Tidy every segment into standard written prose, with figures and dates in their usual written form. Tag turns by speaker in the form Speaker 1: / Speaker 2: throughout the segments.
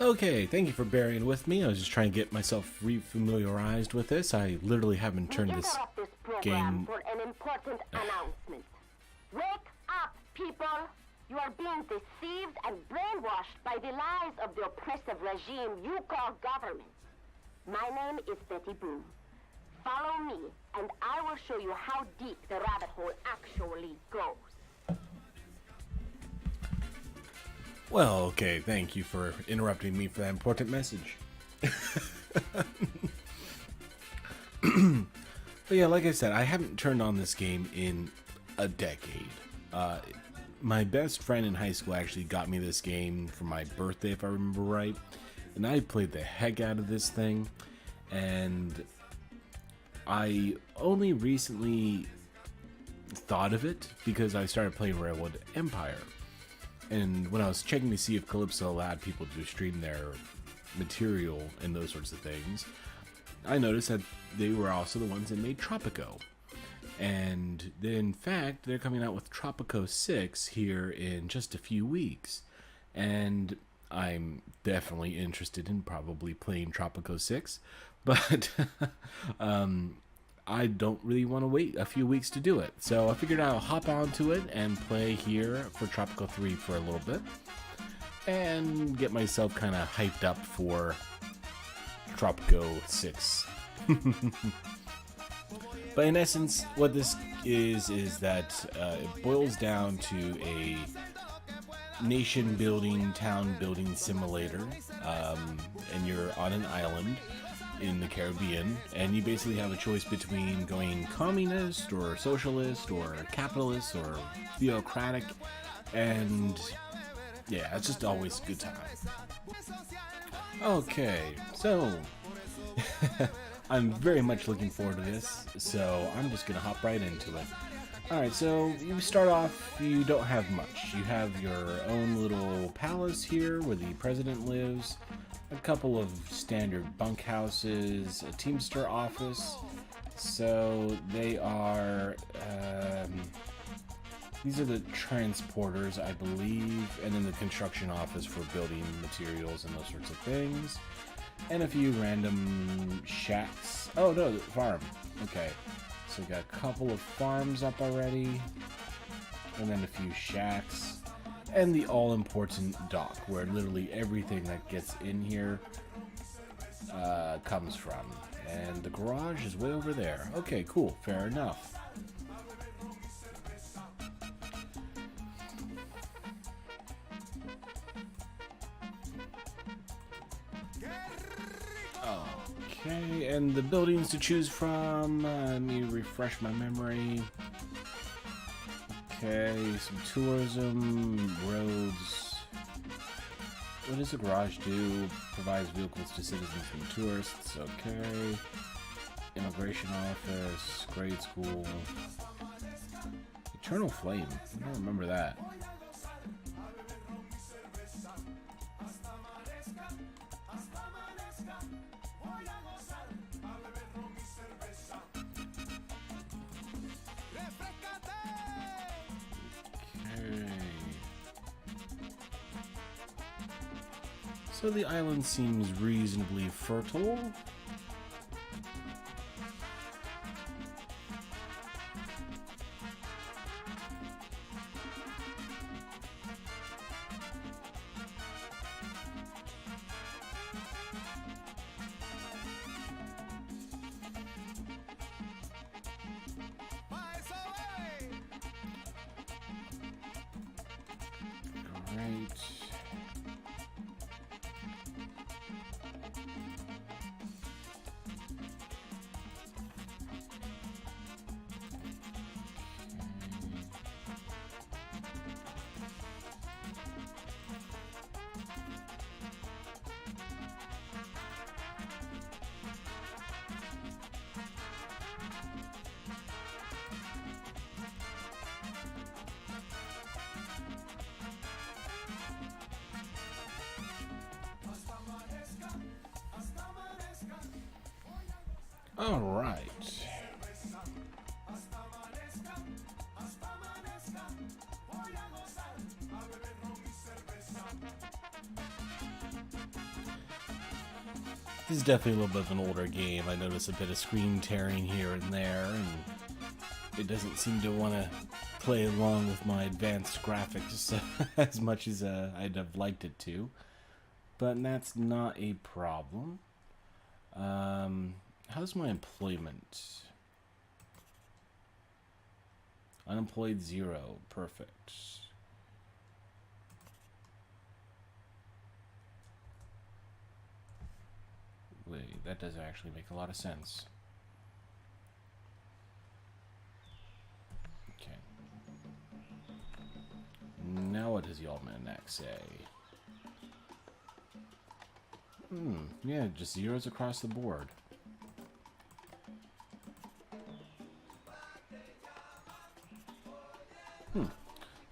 Speaker 1: Okay, thank you for bearing with me. I was just trying to get myself re-familiarized with this. I literally haven't turned this game...
Speaker 2: for an important announcement. Wake up, people! You are being deceived and brainwashed by the lies of the oppressive regime you call government. My name is Betty Boom. Follow me, and I will show you how deep the rabbit hole actually goes.
Speaker 1: Well, okay, thank you for interrupting me for that important message. But yeah, like I said, I haven't turned on this game in a decade. My best friend in high school actually got me this game for my birthday, if I remember right. And I played the heck out of this thing. And I only recently thought of it because I started playing Railroad Empire. And when I was checking to see if Kalypso allowed people to stream their material and those sorts of things, I noticed that they were also the ones that made Tropico. And in fact, they're coming out with Tropico 6 here in just a few weeks. And I'm definitely interested in probably playing Tropico 6, but I don't really want to wait a few weeks to do it. So I figured I'll hop onto it and play here for Tropico 3 for a little bit and get myself kind of hyped up for Tropico 6. But in essence, what this is that it boils down to a nation building, town building simulator, and you're on an island in the Caribbean, and you basically have a choice between going communist or socialist or capitalist or theocratic, and yeah, it's just always a good time. Okay, so I'm very much looking forward to this, so I'm just gonna hop right into it. Alright, so you start off, you don't have much. You have your own little palace here where the president lives, a couple of standard bunkhouses, a teamster office. So they are, these are the transporters, I believe, and then the construction office for building materials and those sorts of things. And a few random shacks. Oh no, the farm. Okay. So we got a couple of farms up already. And then a few shacks. And the all-important dock, where literally everything that gets in here comes from. And the garage is way over there. Okay, cool. Fair enough. Okay, and the buildings to choose from. Let me refresh my memory. Okay, some tourism, roads. What does the garage do? Provides vehicles to citizens and tourists. Okay. Immigration office, grade school. Eternal Flame. I don't remember that. So the island seems reasonably fertile. Great. All right. This is definitely a little bit of an older game. I notice a bit of screen tearing here and there, and it doesn't seem to want to play along with my advanced graphics as much as I'd have liked it to. But that's not a problem. How's my employment? Unemployed 0. Perfect. Wait, that doesn't actually make a lot of sense. Okay. Now what does the almanac say? Yeah, just zeros across the board.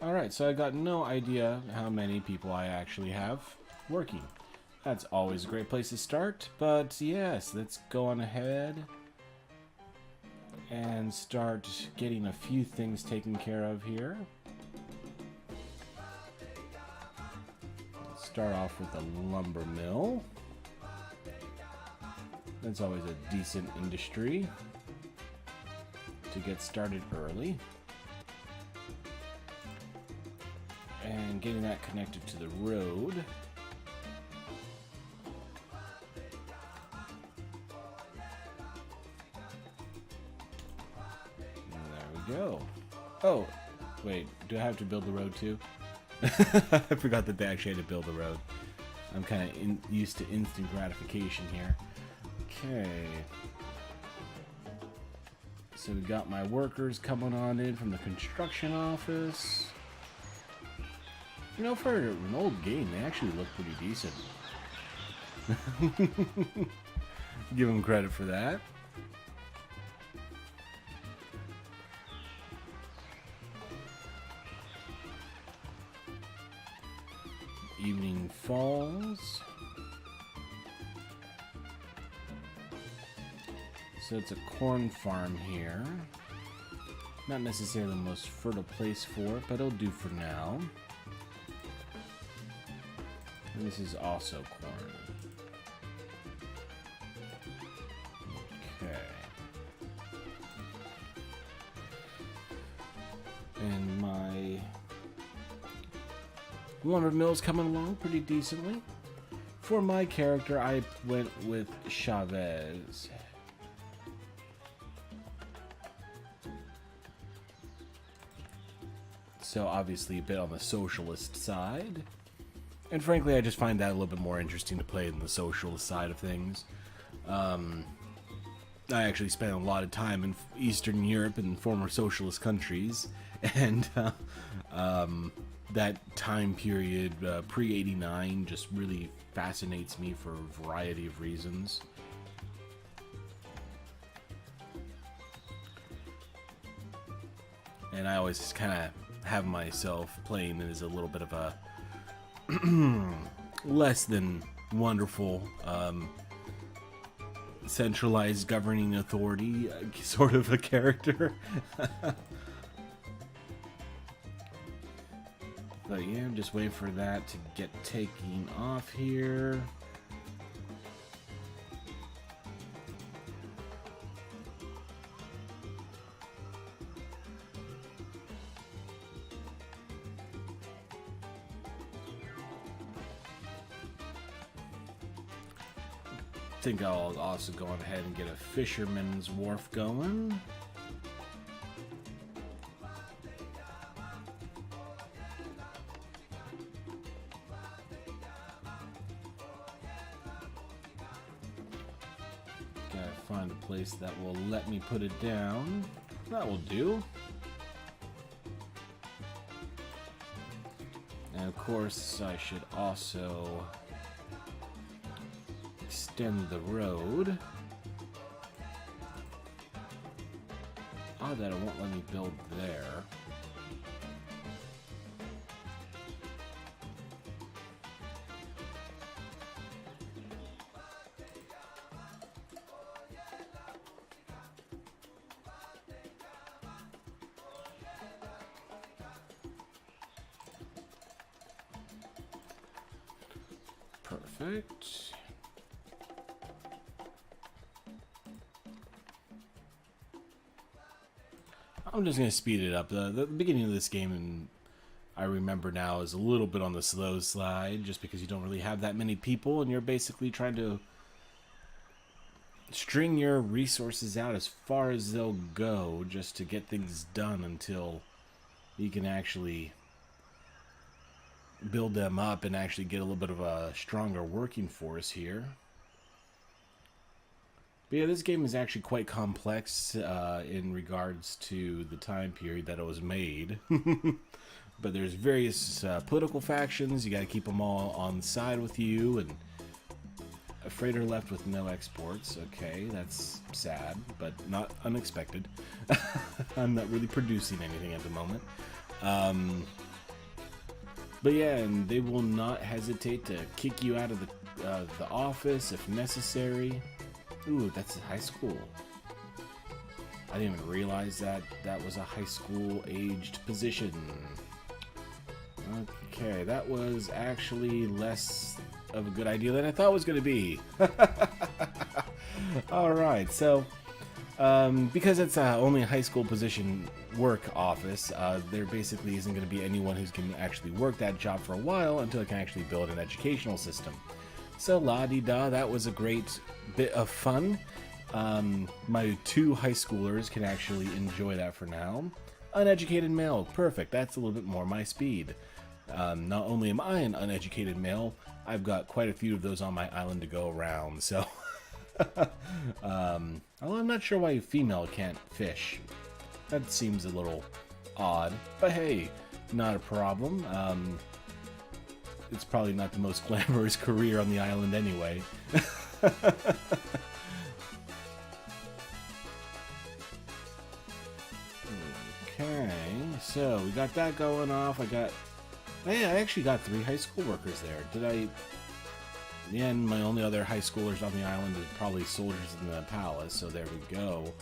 Speaker 1: Alright, so I got no idea how many people I actually have working. That's always a great place to start, but yes, let's go on ahead and start getting a few things taken care of here. Let's start off with a lumber mill. That's always a decent industry to get started early. And getting that connected to the road. There we go. Oh, wait, do I have to build the road too? I forgot that they actually had to build the road. I'm kind of used to instant gratification here. Okay. So we got my workers coming on in from the construction office. You know, for an old game, they actually look pretty decent. Give them credit for that. Evening falls. So it's a corn farm here. Not necessarily the most fertile place for it, but it'll do for now. And this is also corn. Okay. And my lumber mill's coming along pretty decently. For my character, I went with Chavez. So obviously a bit on the socialist side. And frankly, I just find that a little bit more interesting to play than the socialist side of things. I actually spent a lot of time in Eastern Europe and former socialist countries, and that time period, pre-89, just really fascinates me for a variety of reasons. And I always just kind of have myself playing as a little bit of a less than wonderful centralized governing authority sort of a character. But yeah, I'm just waiting for that to get taken off here. I think I'll also go on ahead and get a fisherman's wharf going. Gotta find a place that will let me put it down. That will do. And of course, I should also extend the road. Odd that it won't let me build there. Perfect. I'm just going to speed it up. The beginning of this game, and I remember now, is a little bit on the slow slide, just because you don't really have that many people, and you're basically trying to string your resources out as far as they'll go just to get things done until you can actually build them up and actually get a little bit of a stronger working force here. But yeah, this game is actually quite complex in regards to the time period that it was made. But there's various political factions. You got to keep them all on side with you, and a freighter left with no exports. Okay, that's sad, but not unexpected. I'm not really producing anything at the moment. But yeah, and they will not hesitate to kick you out of the office if necessary. Ooh, that's a high school. I didn't even realize that that was a high school aged position. Okay, that was actually less of a good idea than I thought it was going to be. Alright, so because it's only a high school position work office, there basically isn't going to be anyone who's going to actually work that job for a while until it can actually build an educational system. So la-di-da, that was a great bit of fun. My 2 high schoolers can actually enjoy that for now. Uneducated male, perfect, that's a little bit more my speed. Not only am I an uneducated male, I've got quite a few of those on my island to go around, so... although I'm not sure why a female can't fish. That seems a little odd, but hey, not a problem. It's probably not the most glamorous career on the island anyway. Okay, so we got that going off. Hey, I actually got 3 high school workers there. Did I? Yeah, and my only other high schoolers on the island is probably soldiers in the palace, so there we go.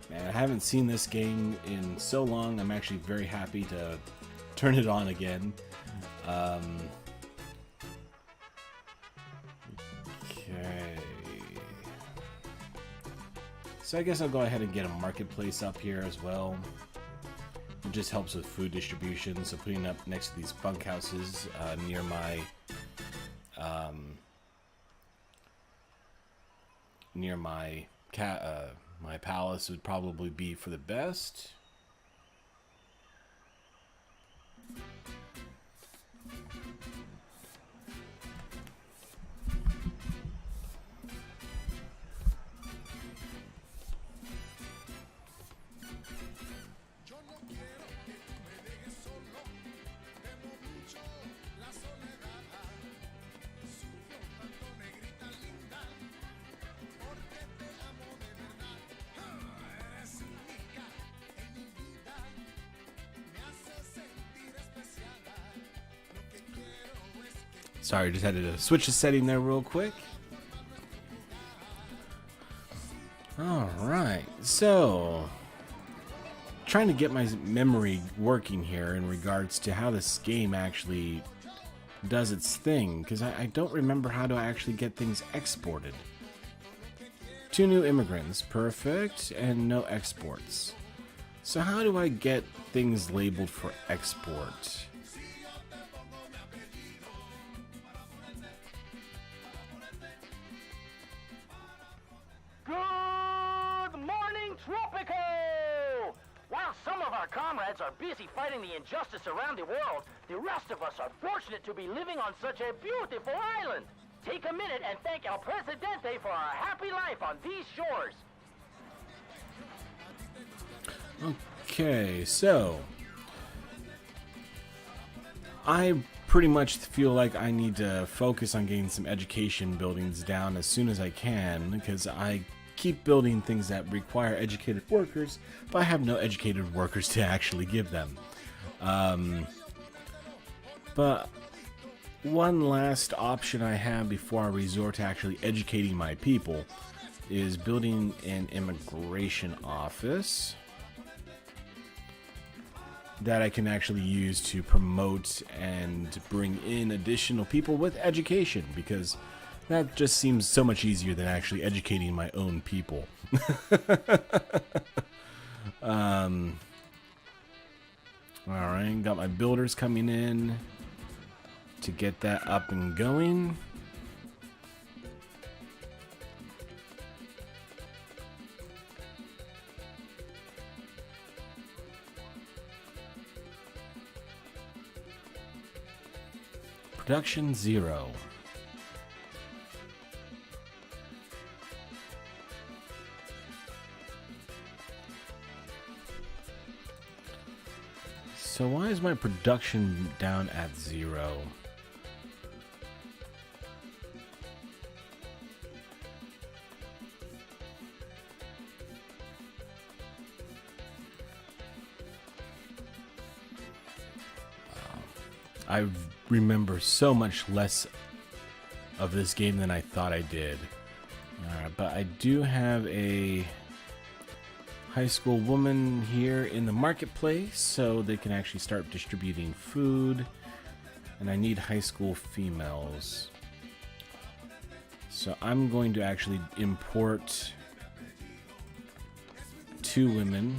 Speaker 1: Man, I haven't seen this game in so long. I'm actually very happy to turn it on again. Okay. So I guess I'll go ahead and get a marketplace up here as well. It just helps with food distribution, so putting up next to these bunkhouses near my my palace would probably be for the best. Sorry, just had to switch the setting there real quick. Alright, so trying to get my memory working here in regards to how this game actually does its thing, because I don't remember how to actually get things exported. 2 new immigrants, perfect, and no exports. So how do I get things labeled for export?
Speaker 3: Good morning, Tropico! While some of our comrades are busy fighting the injustice around the world, the rest of us are fortunate to be living on such a beautiful island. Take a minute and thank El Presidente for our happy life on these shores.
Speaker 1: Okay, so I pretty much feel like I need to focus on getting some education buildings down as soon as I can, because I keep building things that require educated workers, but I have no educated workers to actually give them. But one last option I have before I resort to actually educating my people is building an immigration office that I can actually use to promote and bring in additional people with education, because that just seems so much easier than actually educating my own people. Alright, got my builders coming in to get that up and going. Production 0. So why is my production down at 0? I remember so much less of this game than I thought I did. But I do have a high school woman here in the marketplace, so they can actually start distributing food. And I need high school females. So I'm going to actually import 2 women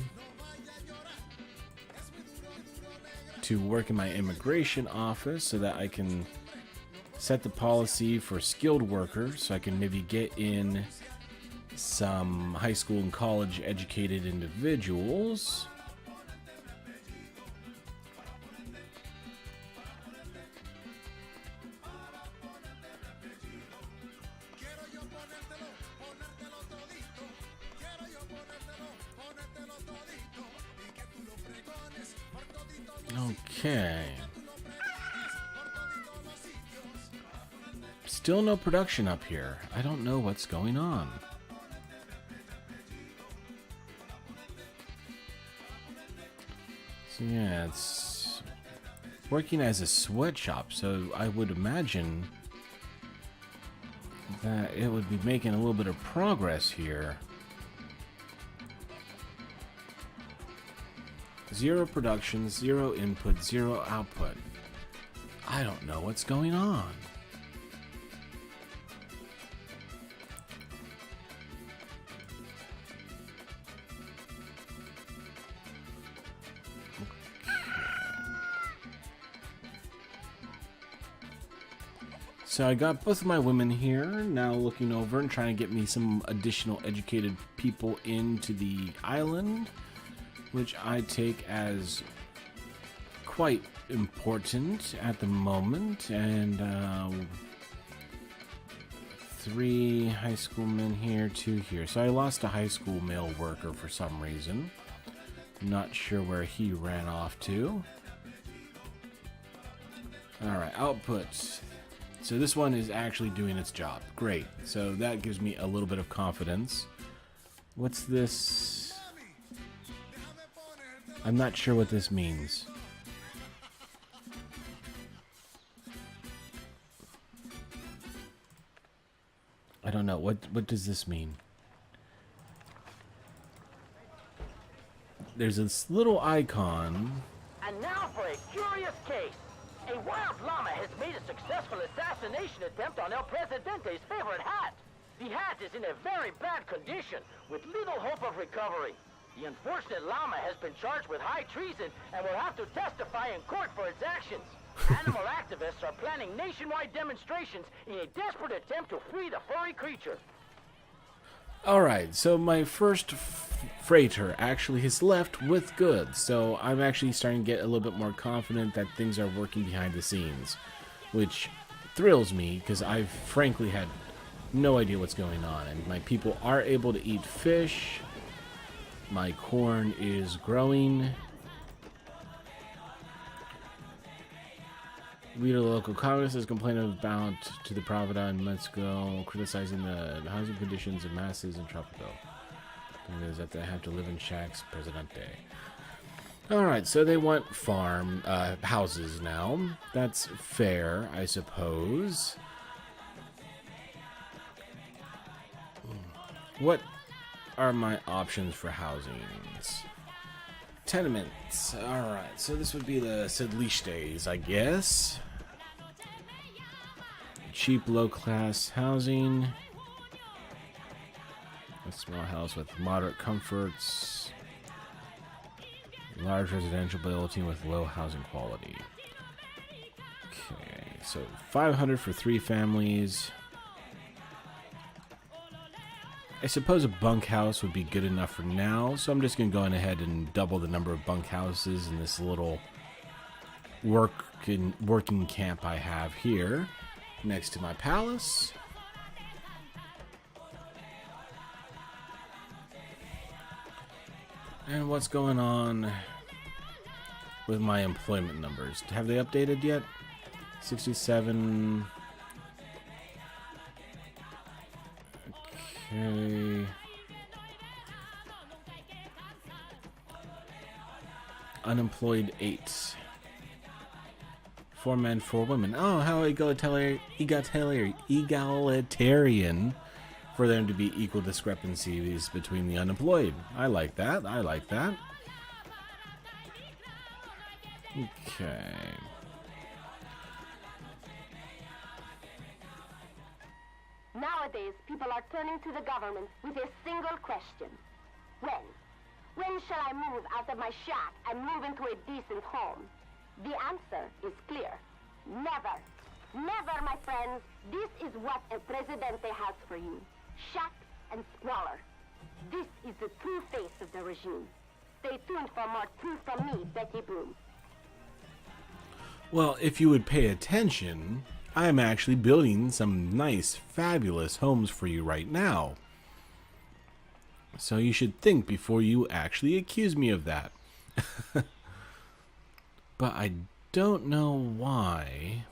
Speaker 1: to work in my immigration office so that I can set the policy for skilled workers, so I can maybe get in some high school and college educated individuals. Okay. Still no production up here. I don't know what's going on. So yeah, it's working as a sweatshop, so I would imagine that it would be making a little bit of progress here. 0 production, 0 input, 0 output. I don't know what's going on. So I got both of my women here, now looking over and trying to get me some additional educated people into the island, which I take as quite important at the moment. And 3 high school men here, 2 here. So I lost a high school male worker for some reason. Not sure where he ran off to. Alright, output. So this one is actually doing its job. Great. So that gives me a little bit of confidence. What's this? I'm not sure what this means. I don't know. What does this mean? There's this little icon.
Speaker 3: And now for a curious case. A wild llama has made a successful assassination attempt on El Presidente's favorite hat. The hat is in a very bad condition, with little hope of recovery. The unfortunate llama has been charged with high treason and will have to testify in court for its actions. Animal activists are planning nationwide demonstrations in a desperate attempt to free the furry creature.
Speaker 1: Alright, so my first freighter actually has left with goods, so I'm actually starting to get a little bit more confident that things are working behind the scenes, which thrills me because I've frankly had no idea what's going on. And my people are able to eat fish, my corn is growing. Leader of the local Congress is complaining about to the Pravda in Mexico, criticizing the housing conditions of masses in Tropico. It is that they have to live in shacks, Presidente. Alright, so they want farm houses now. That's fair, I suppose. What are my options for housings? Tenements. Alright, so this would be the Socialist, I guess. Cheap, low-class housing. A small house with moderate comforts. Large residential building with low housing quality. Okay, so 500 for 3 families. I suppose a bunkhouse would be good enough for now, so I'm just going to go ahead and double the number of bunkhouses in this little working camp I have here next to my palace. And what's going on with my employment numbers? Have they updated yet? 67. Okay. Unemployed 8. 4 men, 4 women. Oh, how egalitarian for them to be equal discrepancies between the unemployed. I like that. I like that. Okay.
Speaker 2: Nowadays, people are turning to the government with a single question. When? When shall I move out of my shack and move into a decent home? The answer is clear. Never. Never, my friends. This is what El Presidente has for you. Shack and squalor. This is the true face of the regime. Stay tuned for more truth from me, Betty Boom.
Speaker 1: Well, if you would pay attention, I'm actually building some nice, fabulous homes for you right now. So you should think before you actually accuse me of that. But I don't know why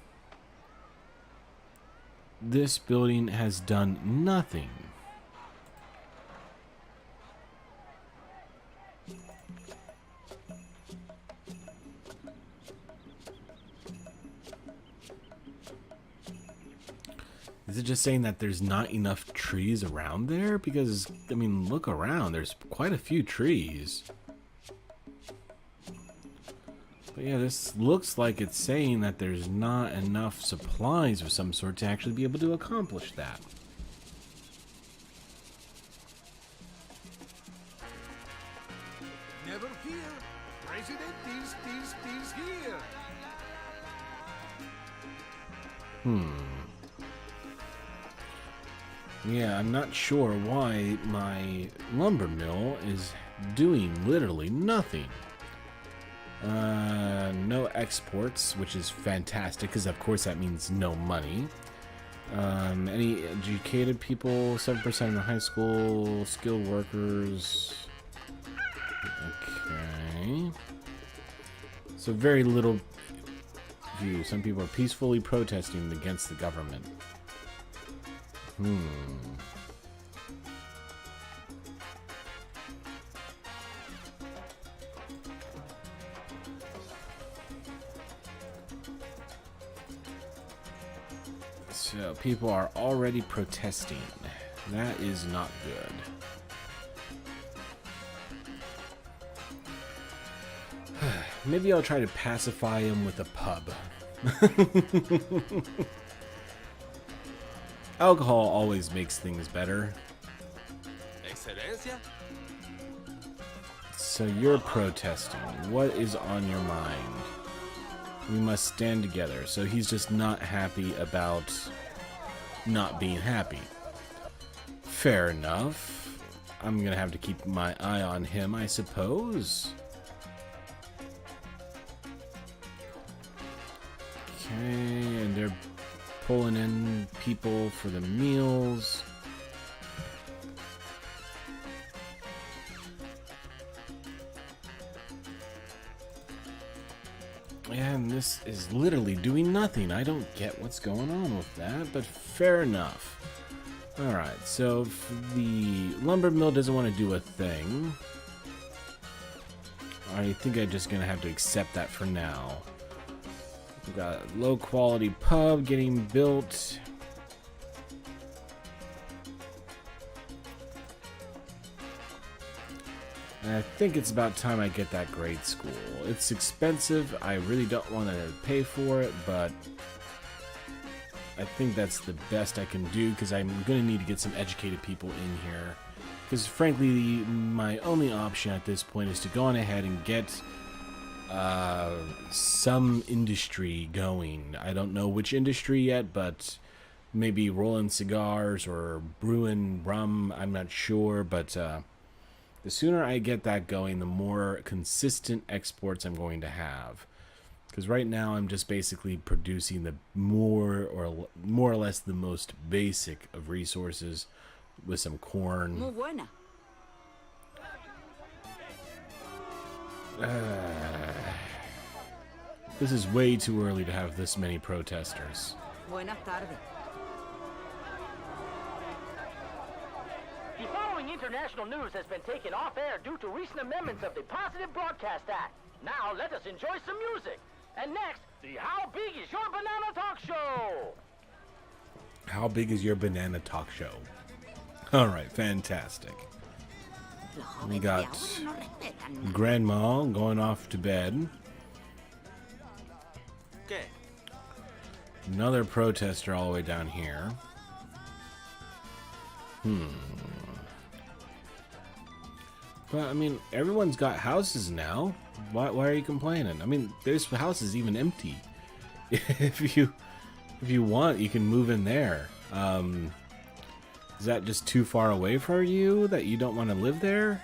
Speaker 1: this building has done nothing. Is it just saying that there's not enough trees around there? Because, I mean, look around. There's quite a few trees. But yeah, this looks like it's saying that there's not enough supplies of some sort to actually be able to accomplish that.
Speaker 4: Never fear. President is here.
Speaker 1: Yeah, I'm not sure why my lumber mill is doing literally nothing. No exports, which is fantastic, because of course that means no money. Any educated people, 7% in the high school, skilled workers. Okay. So very little view. Some people are peacefully protesting against the government. So people are already protesting. That is not good. Maybe I'll try to pacify him with a pub. Alcohol always makes things better.
Speaker 4: Excelencia?
Speaker 1: So you're protesting. What is on your mind? We must stand together. So he's just not happy about not being happy. Fair enough. I'm gonna have to keep my eye on him, I suppose. Okay, and they're pulling in people for the meals. And this is literally doing nothing. I don't get what's going on with that, but fair enough. Alright, so if the lumber mill doesn't want to do a thing, I think I'm just going to have to accept that for now. We've got a low quality pub getting built. And I think it's about time I get that grade school. It's expensive. I really don't want to pay for it, but I think that's the best I can do because I'm going to need to get some educated people in here. Because frankly, my only option at this point is to go on ahead and get some industry going. I don't know which industry yet, but maybe rolling cigars or brewing rum. I'm not sure, but the sooner I get that going, the more consistent exports I'm going to have. Because right now I'm just basically producing the more or less the most basic of resources with some corn.
Speaker 5: Muy buena.
Speaker 1: This is way too early to have this many protesters.
Speaker 5: Buenas tardes.
Speaker 3: The following international news has been taken off air due to recent amendments of the Positive Broadcast Act. Now let us enjoy some music. And next, the How Big Is Your Banana Talk Show?
Speaker 1: How big is your banana talk show? Alright, fantastic. We got Grandma going off to bed.
Speaker 6: ¿Qué?
Speaker 1: Another protester all the way down here. But, I mean, everyone's got houses now. Why are you complaining? I mean, this house is even empty. If you want, you can move in there. Is that just too far away for you that you don't want to live there?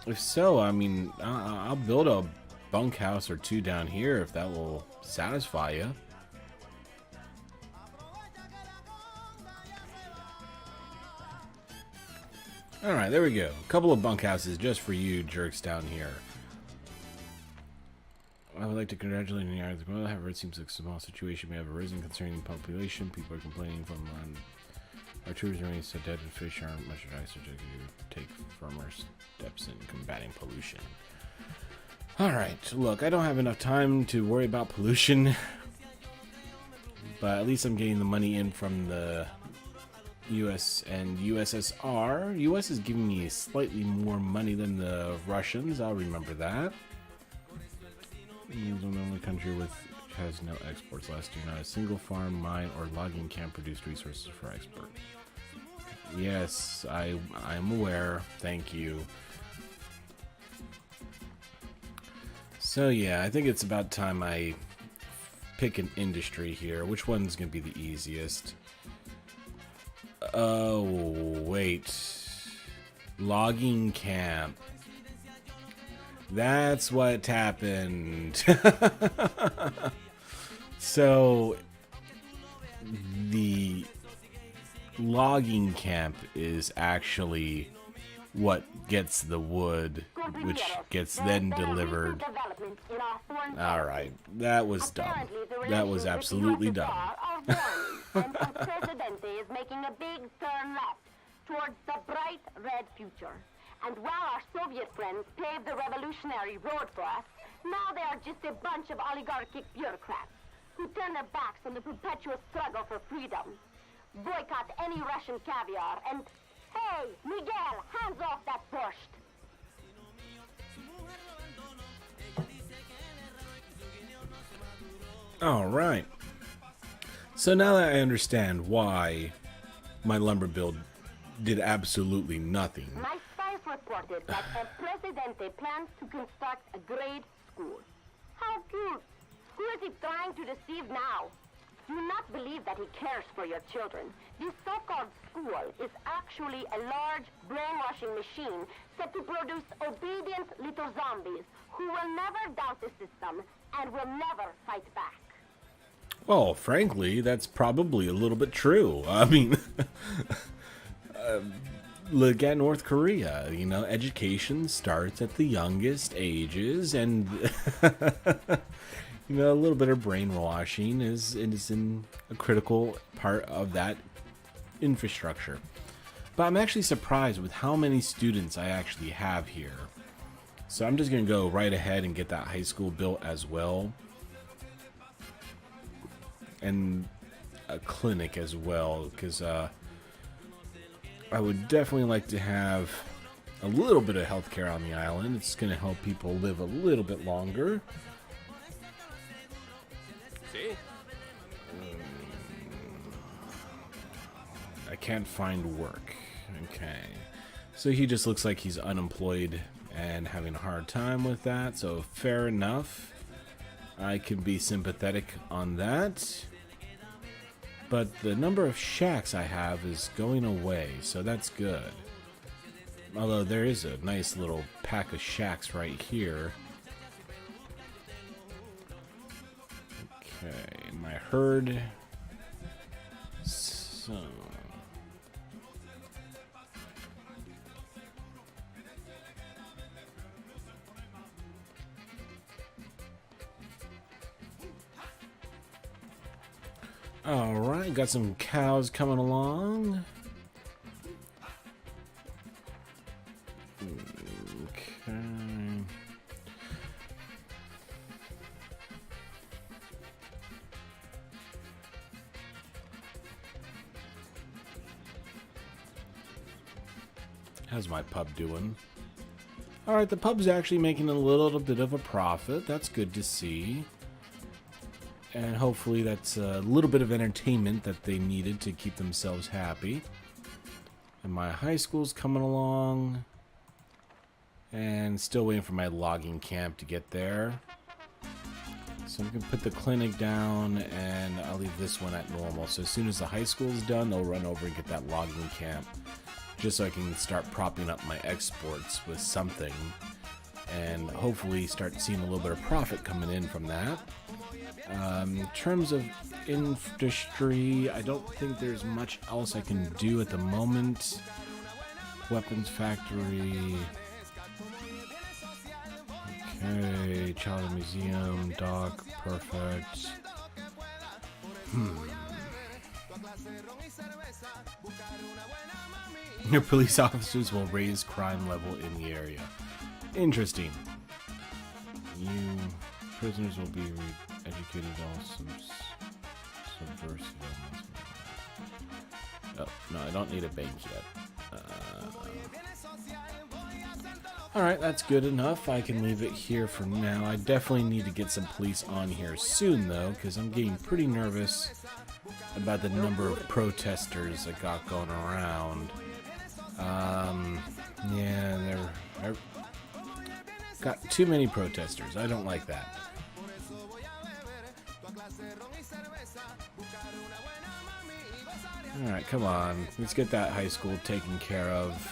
Speaker 1: If so, I mean, I'll build a bunkhouse or two down here if that will satisfy you. Alright, there we go. A couple of bunkhouses just for you jerks down here. I would like to congratulate you on the well. However, it seems like a small situation may have arisen concerning the population. People are complaining from our troops remain so dead and fish aren't much advice to take firmer steps in combating pollution. Alright, look, I don't have enough time to worry about pollution. But at least I'm getting the money in from the US and USSR. US is giving me slightly more money than the Russians. I'll remember that. It's the only country which has no exports. Last year, not a single farm, mine, or logging camp produced resources for export. Yes, I'm aware. Thank you. So yeah, I think it's about time I pick an industry here. Which one's gonna be the easiest? Oh, wait. Logging camp. That's what happened. So, the logging camp is actually what gets the wood, which gets then delivered. Alright, that was dumb. That was absolutely dumb.
Speaker 2: And Presidente is making a big turn left towards the bright red future. And while our Soviet friends paved the revolutionary road for us, now they are just a bunch of oligarchic bureaucrats who turn their backs on the perpetual struggle for freedom, boycott any Russian caviar, and, hey, Miguel, hands off that borscht.
Speaker 1: Alright. So now that I understand why my lumber build did absolutely nothing.
Speaker 2: My spies reported that El Presidente plans to construct a grade school. How cute! Who is he trying to deceive now? Do not believe that he cares for your children. This so-called school is actually a large brainwashing machine set to produce obedient little zombies who will never doubt the system and will never fight back.
Speaker 1: Well, frankly, that's probably a little bit true. I mean, look at North Korea. You know, education starts at the youngest ages, and you know, a little bit of brainwashing is in a critical part of that infrastructure. But I'm actually surprised with how many students I actually have here. So I'm just gonna go right ahead and get that high school built as well. And a clinic as well, because I would definitely like to have a little bit of healthcare on the island. It's going to help people live a little bit longer.
Speaker 6: Sí.
Speaker 1: I can't find work. Okay. So he just looks like he's unemployed and having a hard time with that, so fair enough. I can be sympathetic on that. But the number of shacks I have is going away, so that's good. Although there is a nice little pack of shacks right here. Okay, my herd. So... Alright, got some cows coming along. Okay. How's my pub doing? Alright, the pub's actually making a little bit of a profit. That's good to see. And hopefully that's a little bit of entertainment that they needed to keep themselves happy. And my high school's coming along. And still waiting for my logging camp to get there. So I'm going to put the clinic down and I'll leave this one at normal. So as soon as the high school's done, they'll run over and get that logging camp. Just so I can start propping up my exports with something. And hopefully start seeing a little bit of profit coming in from that. In terms of industry, I don't think there's much else I can do at the moment. Weapons factory. Okay, child museum, dock, perfect. Your police officers will raise crime level in the area. Interesting. You prisoners will be educated also subversive. Oh, no, I don't need a bank yet. Alright, that's good enough. I can leave it here for now. I definitely need to get some police on here soon, though, because I'm getting pretty nervous about the number of protesters I got going around. Yeah, I've got too many protesters. I don't like that. Alright, come on. Let's get that high school taken care of.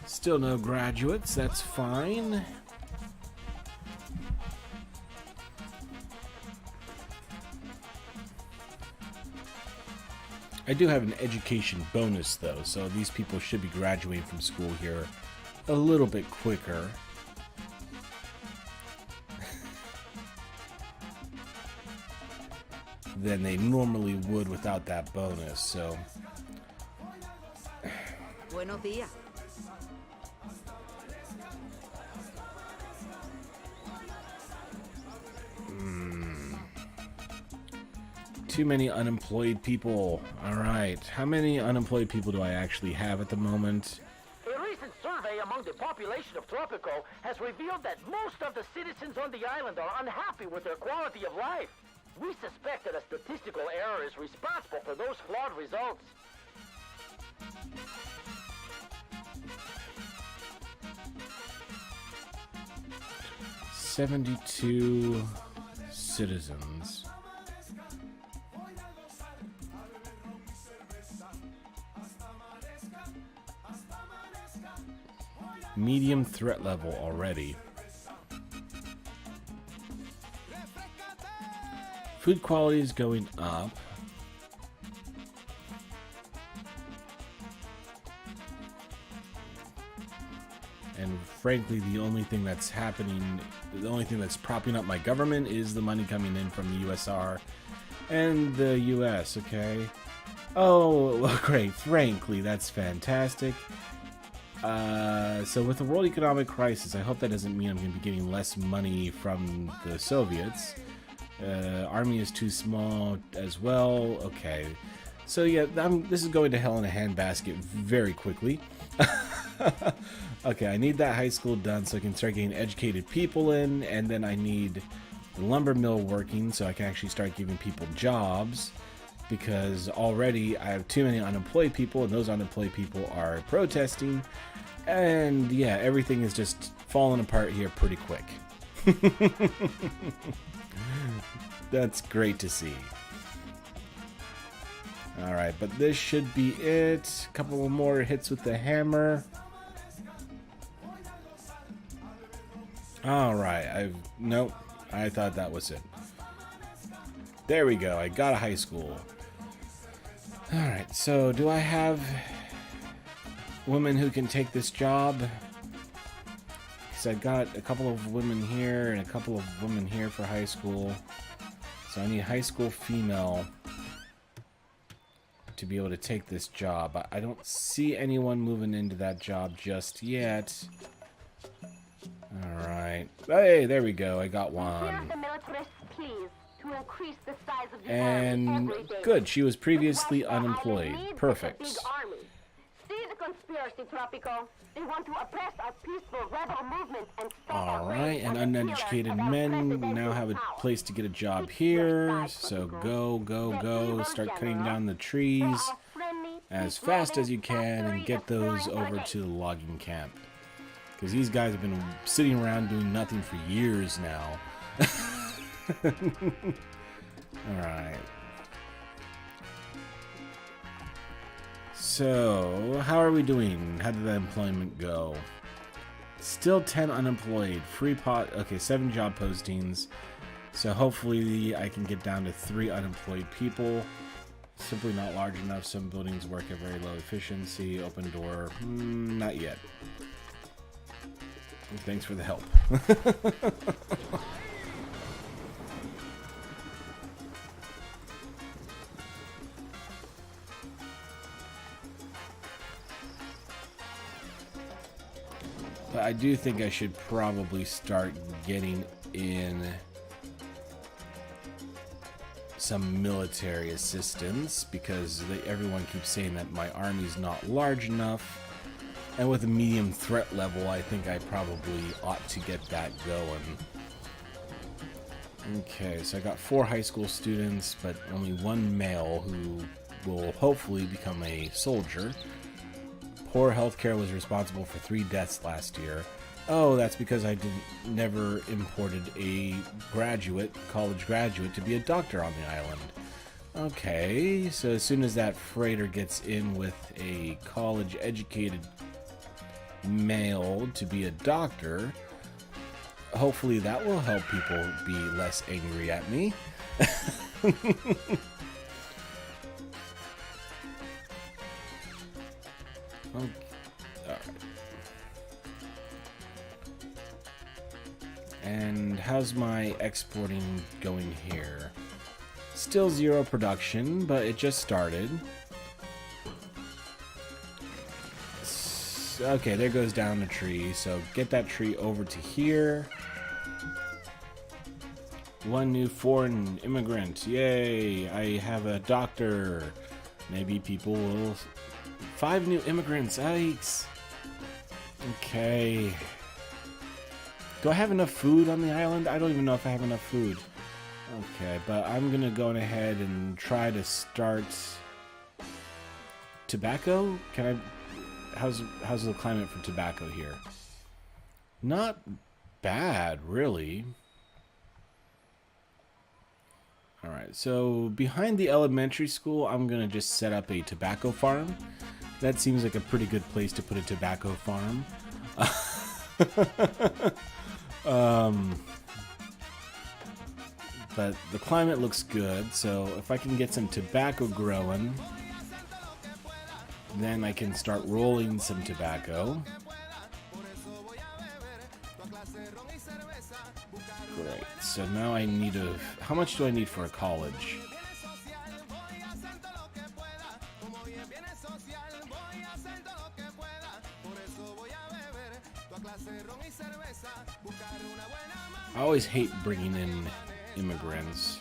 Speaker 1: Still no graduates, that's fine. I do have an education bonus though, so these people should be graduating from school here a little bit quicker. Than they normally would without that bonus, so.
Speaker 5: Buenos días.
Speaker 1: Too many unemployed people. Alright, how many unemployed people do I actually have at the moment?
Speaker 3: A recent survey among the population of Tropico has revealed that most of the citizens on the island are unhappy with their quality of life. We suspect that a statistical error is responsible for those flawed results.
Speaker 1: $72 citizens. Medium threat level already. Food quality is going up. And frankly, the only thing that's happening, the only thing that's propping up my government is the money coming in from the USR and the US, okay? Oh, well, great. Frankly, that's fantastic. So with the world economic crisis, I hope that doesn't mean I'm going to be getting less money from the Soviets. Army is too small as well. Okay. So yeah, this is going to hell in a handbasket very quickly. Okay, I need that high school done so I can start getting educated people in, and then I need the lumber mill working so I can actually start giving people jobs. because already I have too many unemployed people, and those unemployed people are protesting, and yeah, everything is just falling apart here pretty quick. That's great to see. Alright, but this should be it. A couple more hits with the hammer. Alright, nope, I thought that was it. There we go, I got a high school. Alright, so do I have women who can take this job? Because I got a couple of women here and a couple of women here for high school. So I need high school female to be able to take this job. I don't see anyone moving into that job just yet. Alright. Hey, there we go. I got one. And good. She was previously unemployed. Perfect.
Speaker 2: See the conspiracy, Tropico. They want to oppress our peaceful rebel movement and
Speaker 1: alright, and uneducated men now have a place to get a job here. So go, go, go. Start cutting down the trees as fast as you can and get those over to the logging camp. Because these guys have been sitting around doing nothing for years now. Alright. So, how are we doing? How did the employment go? Still 10 unemployed. Free pot. Okay, 7 job postings. So hopefully I can get down to 3 unemployed people. Simply not large enough. Some buildings work at very low efficiency. Open door. Not yet. Thanks for the help. But I do think I should probably start getting in some military assistance, because everyone keeps saying that my army's not large enough. And with a medium threat level, I think I probably ought to get that going. Okay, so I got 4 high school students, but only 1 male who will hopefully become a soldier. Poor healthcare was responsible for 3 deaths last year. Oh, that's because I never imported a college graduate, to be a doctor on the island. Okay, so as soon as that freighter gets in with a college-educated male to be a doctor, hopefully that will help people be less angry at me. Okay. Alright. And how's my exporting going here? Still 0 production, but it just started. Okay, there goes down a tree, so get that tree over to here. 1 new foreign immigrant. Yay! I have a doctor. Maybe people will... 5 new immigrants. Yikes. Okay. Do I have enough food on the island? I don't even know if I have enough food. Okay, but I'm gonna go ahead and try to start tobacco. Can I? How's the climate for tobacco here? Not bad, really. Alright, so behind the elementary school, I'm gonna just set up a tobacco farm. That seems like a pretty good place to put a tobacco farm. But the climate looks good, so if I can get some tobacco growing, then I can start rolling some tobacco. Great, so now I need a... How much do I need for a college? I always hate bringing in immigrants.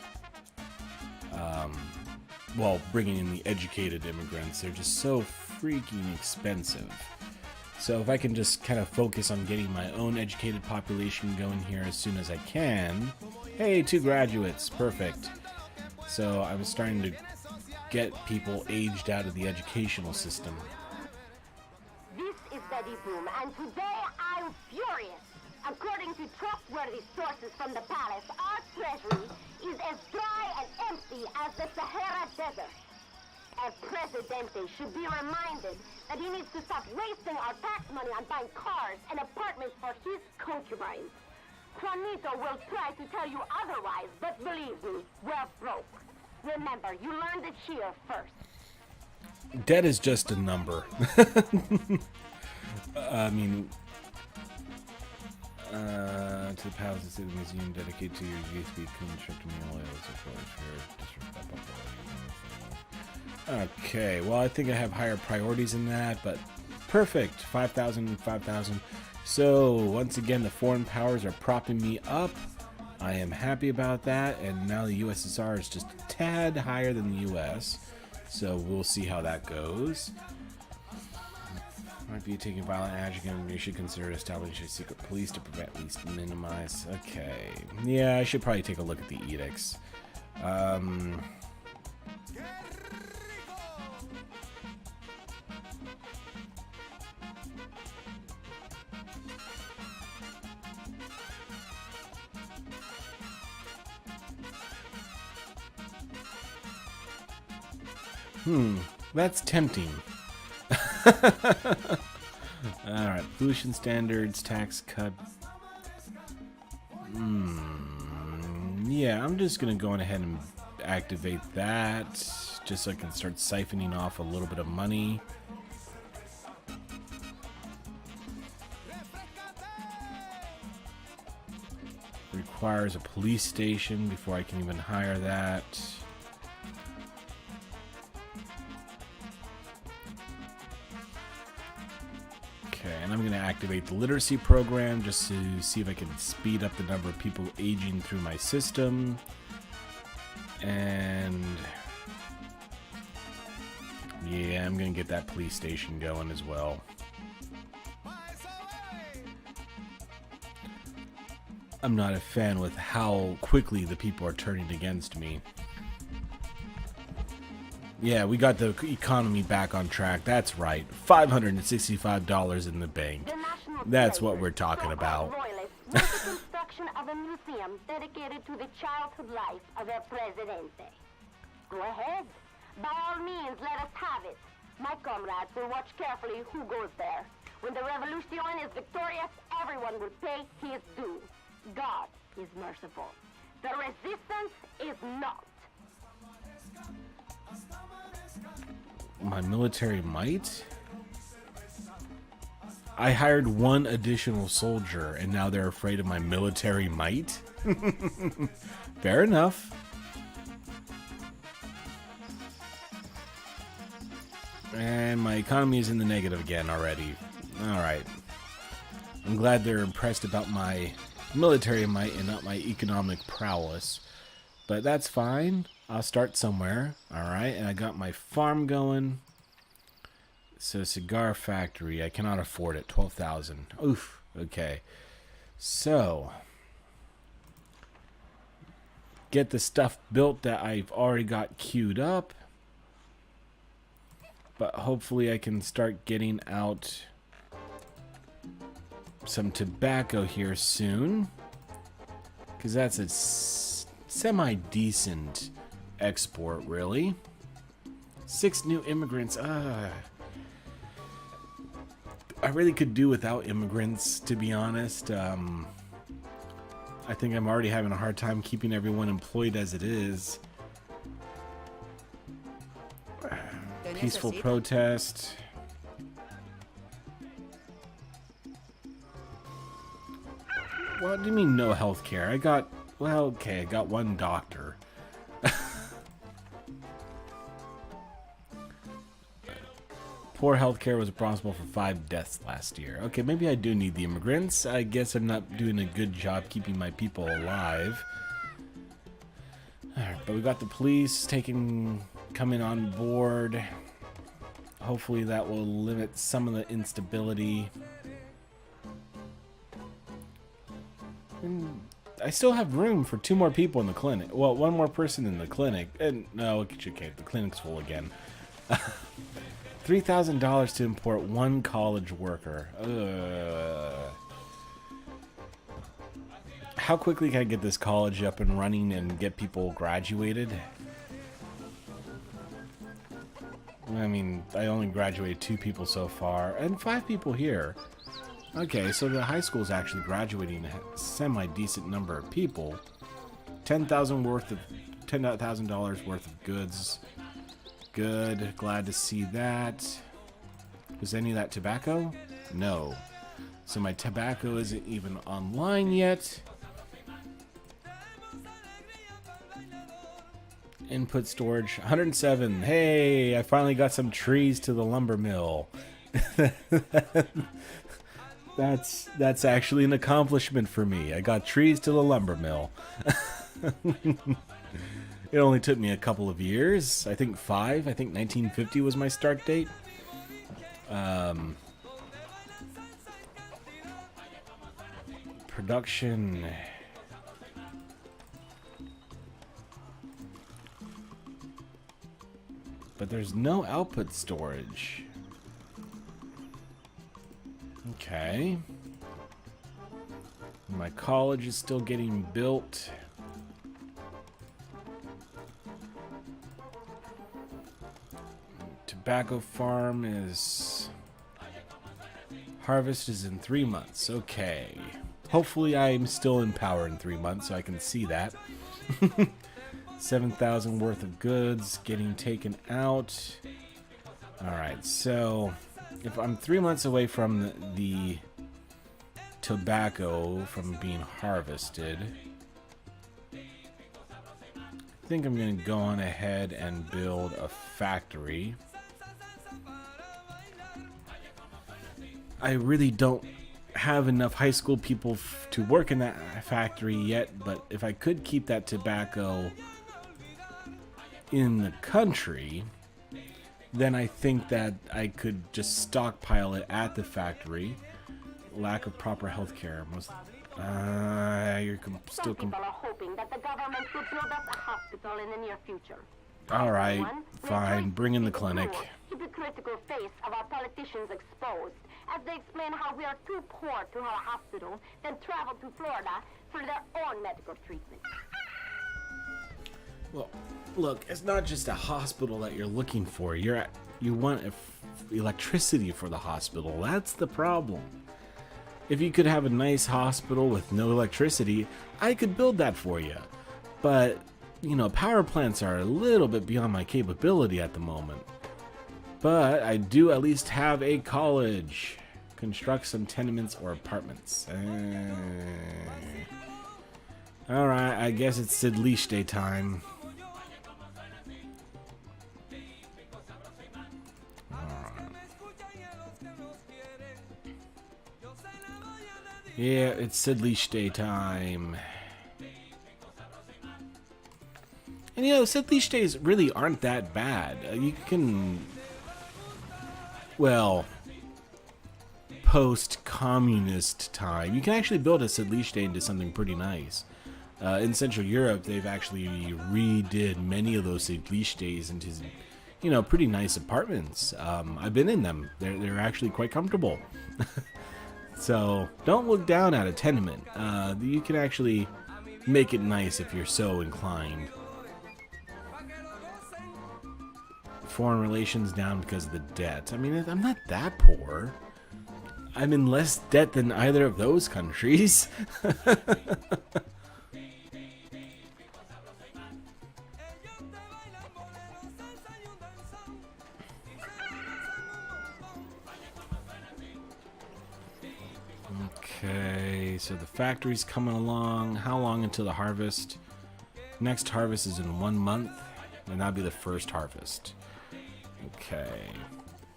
Speaker 1: Well, bringing in the educated immigrants. They're just so freaking expensive. So if I can just kind of focus on getting my own educated population going here as soon as I can. Hey, 2 graduates. Perfect. So I'm starting to get people aged out of the educational system.
Speaker 2: This is Daddy Boom, and today I'm furious. According to trustworthy sources from the palace, our treasury is as dry and empty as the Sahara Desert. El Presidente should be reminded that he needs to stop wasting our tax money on buying cars and apartments for his concubines. Juanito will try to tell you otherwise, but believe me, we're broke. Remember, you learned it here first.
Speaker 1: Debt is just a number. I mean, to the palace of the museum dedicated to your USB constructing the oils, of course, okay, well, I think I have higher priorities than that, but perfect. 5,000, 5,000. So, once again, the foreign powers are propping me up. I am happy about that, and now the USSR is just a tad higher than the US. So, we'll see how that goes. Might be taking violent action. You should consider establishing a secret police to prevent, at least minimize. Okay. Yeah, I should probably take a look at the edicts. That's tempting. Alright, pollution standards, tax cut. Yeah, I'm just gonna go on ahead and activate that, just so I can start siphoning off a little bit of money. Requires a police station before I can even hire that. Okay, and I'm going to activate the literacy program just to see if I can speed up the number of people aging through my system. And yeah, I'm going to get that police station going as well. I'm not a fan with how quickly the people are turning against me. Yeah, we got the economy back on track. That's right. $565 in the bank. That's what we're talking about.
Speaker 2: The construction of a museum dedicated to the childhood life of El Presidente. Go ahead. By all means, let us have it. My comrades will watch carefully who goes there. When the revolution is victorious, everyone will pay his due. God is merciful. The resistance is not.
Speaker 1: My military might? I hired one additional soldier and now they're afraid of my military might? Fair enough. And my economy is in the negative again already. Alright. I'm glad they're impressed about my military might and not my economic prowess. But that's fine. I'll start somewhere. Alright, and I got my farm going. So, cigar factory. I cannot afford it. 12,000. Oof. Okay. So, get the stuff built that I've already got queued up. But hopefully I can start getting out some tobacco here soon. Because that's a semi-decent export, really. 6 new immigrants. I really could do without immigrants, to be honest. I think I'm already having a hard time keeping everyone employed as it is. Peaceful protest. What do you mean no health care? I got, well, okay, I got one doctor. Poor healthcare was responsible for 5 deaths last year. Okay, maybe I do need the immigrants. I guess I'm not doing a good job keeping my people alive. Alright, but we got the police coming on board. Hopefully that will limit some of the instability. I still have room for 2 more people in the clinic. Well, 1 more person in the clinic. And no, okay, the clinic's full again. $3,000 to import 1 college worker. How quickly can I get this college up and running and get people graduated? I mean, I only graduated 2 people so far, and 5 people here. Okay, so the high school is actually graduating a semi-decent number of people. $10,000 worth of goods. Good. Glad to see that. Was any of that tobacco? No. So my tobacco isn't even online yet. Input storage 107. Hey, I finally got some trees to the lumber mill. That's actually an accomplishment for me. I got trees to the lumber mill. It only took me a couple of years. I think 5. I think 1950 was my start date. Production. But there's no output storage. Okay. My college is still getting built. Tobacco farm is... Harvest is in 3 months. Okay. Hopefully I'm still in power in 3 months so I can see that. 7,000 worth of goods getting taken out. Alright, so if I'm 3 months away from the tobacco from being harvested, I think I'm going to go on ahead and build a factory. I really don't have enough high school people to work in that factory yet, but if I could keep that tobacco in the country, then I think that I could just stockpile it at the factory. Lack of proper health care. You're still...
Speaker 2: Some people are hoping that the government will build us a hospital in the near future.
Speaker 1: Alright, fine. Bring in the clinic.
Speaker 2: Hypocritical face of our politicians exposed as they explain how we are too poor to have a hospital, then travel to Florida for their own medical treatment.
Speaker 1: Well, look, it's not just a hospital that you're looking for. You want electricity for the hospital. That's the problem. If you could have a nice hospital with no electricity, I could build that for you. But, you know, power plants are a little bit beyond my capability at the moment. But I do at least have a college. Construct some tenements or apartments. Alright, I guess it's Socialist Day time. Yeah, it's Socialist Day time. And you know, Socialist days really aren't that bad. You can... Well... post-communist time, you can actually build a Socialist day into something pretty nice. In Central Europe, they've actually redid many of those Socialist days into, you know, pretty nice apartments. I've been in them. They're actually quite comfortable. So don't look down at a tenement. You can actually make it nice if you're so inclined. Foreign relations down because of the debt. I mean, I'm not that poor. I'm in less debt than either of those countries. Okay, so the factory's coming along. How long until the harvest? Next harvest is in 1 month, and that'll be the first harvest. Okay.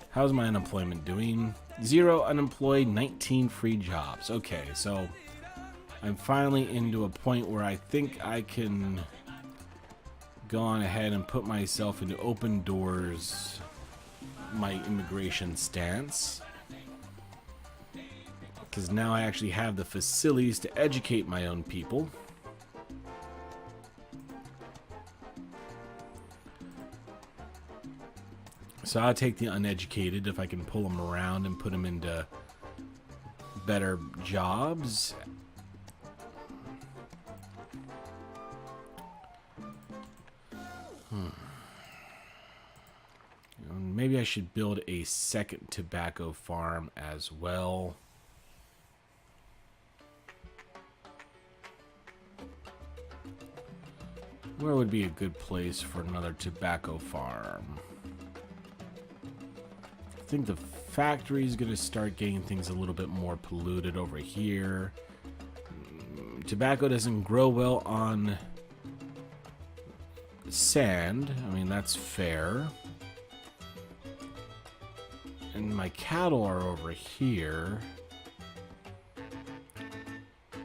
Speaker 1: How's my unemployment doing? 0 unemployed, 19 free jobs. Okay, so I'm finally into a point where I think I can go on ahead and put myself into open doors, my immigration stance. Because now I actually have the facilities to educate my own people. So I'll take the uneducated if I can pull them around and put them into better jobs. Maybe I should build a second tobacco farm as well. Where would be a good place for another tobacco farm? I think the factory is going to start getting things a little bit more polluted over here. Tobacco doesn't grow well on sand. I mean, that's fair. And my cattle are over here.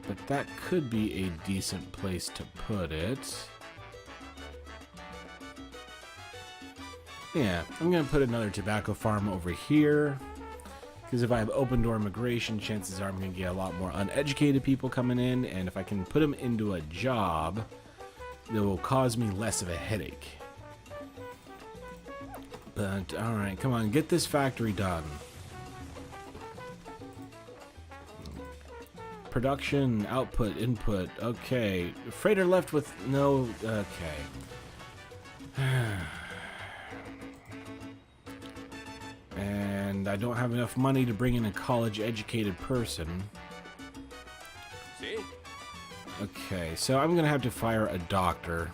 Speaker 1: But that could be a decent place to put it. Yeah, I'm going to put another tobacco farm over here. Because if I have open door immigration, chances are I'm going to get a lot more uneducated people coming in. And if I can put them into a job, that will cause me less of a headache. But, alright, come on, get this factory done. Production, output, input, okay. Freighter left with no, okay. And I don't have enough money to bring in a college-educated person.
Speaker 4: See?
Speaker 1: Okay, so I'm gonna have to fire a doctor.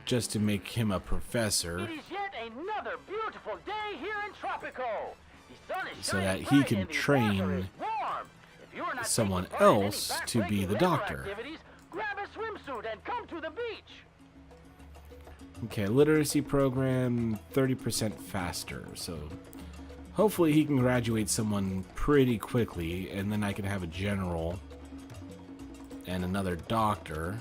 Speaker 1: Just to make him a professor.
Speaker 3: It is yet another beautiful day here in Tropico. The sun is
Speaker 1: So
Speaker 3: shining
Speaker 1: that he
Speaker 3: bright
Speaker 1: can
Speaker 3: and the
Speaker 1: train
Speaker 3: water is warm. If you are not
Speaker 1: someone
Speaker 3: taking part in any
Speaker 1: else to be the
Speaker 3: backbreaking
Speaker 1: doctor.
Speaker 3: labor activities, grab a swimsuit and come to the beach.
Speaker 1: Okay, literacy program 30% faster. So hopefully he can graduate someone pretty quickly, and then I can have a general and another doctor.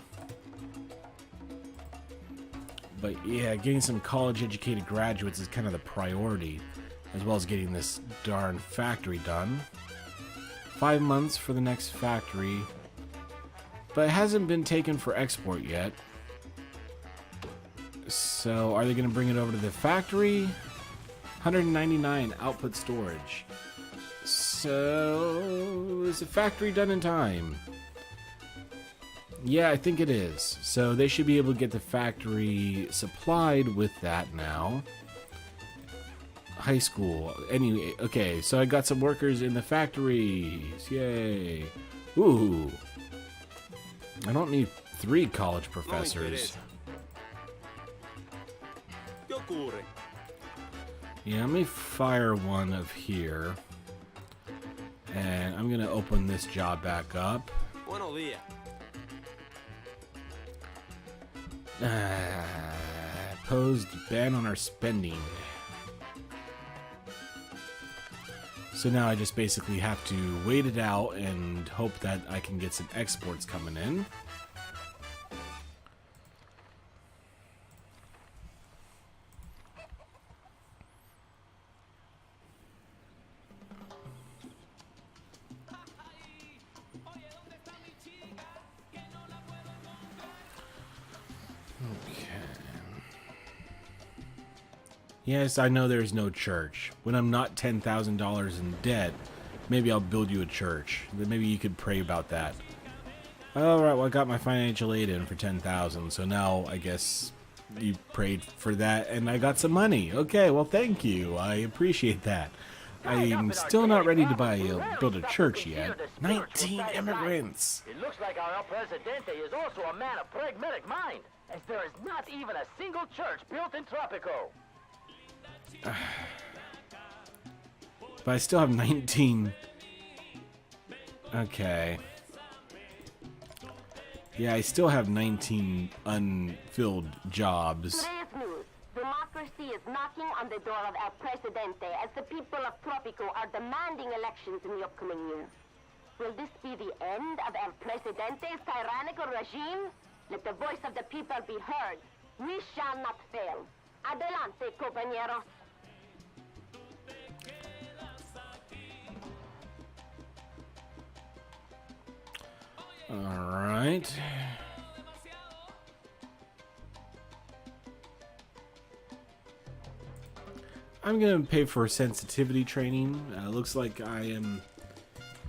Speaker 1: But yeah, getting some college-educated graduates is kind of the priority, as well as getting this darn factory done. 5 months for the next factory, but it hasn't been taken for export yet. So are they going to bring it over to the factory? 199 output storage. So is the factory done in time? Yeah, I think it is. So they should be able to get the factory supplied with that now. High school. Anyway, okay, so I got some workers in the factories. Yay. Ooh. I don't need 3 college professors. Yeah, let me fire one of here. And I'm going to open this job back up.
Speaker 4: Buenos días.
Speaker 1: Posed ban on our spending. So now I just basically have to wait it out and hope that I can get some exports coming in. Yes, I know there's no church. When I'm not $10,000 in debt, maybe I'll build you a church. Then maybe you could pray about that. Alright, well I got my financial aid in for $10,000, so now I guess you prayed for that and I got some money. Okay, well thank you. I appreciate that. I'm still not ready to build a church yet. 19 immigrants!
Speaker 3: It looks like our El Presidente is also a man of pragmatic mind, as there is not even a single church built in Tropico.
Speaker 1: But I still have 19. Okay. Yeah, I still have 19 unfilled jobs.
Speaker 2: Today's news. Democracy is knocking on the door of El Presidente as the people of Tropico are demanding elections in the upcoming year. Will this be the end of El Presidente's tyrannical regime? Let the voice of the people be heard. We shall not fail. Adelante, compañeros.
Speaker 1: Alright. I'm gonna pay for sensitivity training. Looks like I am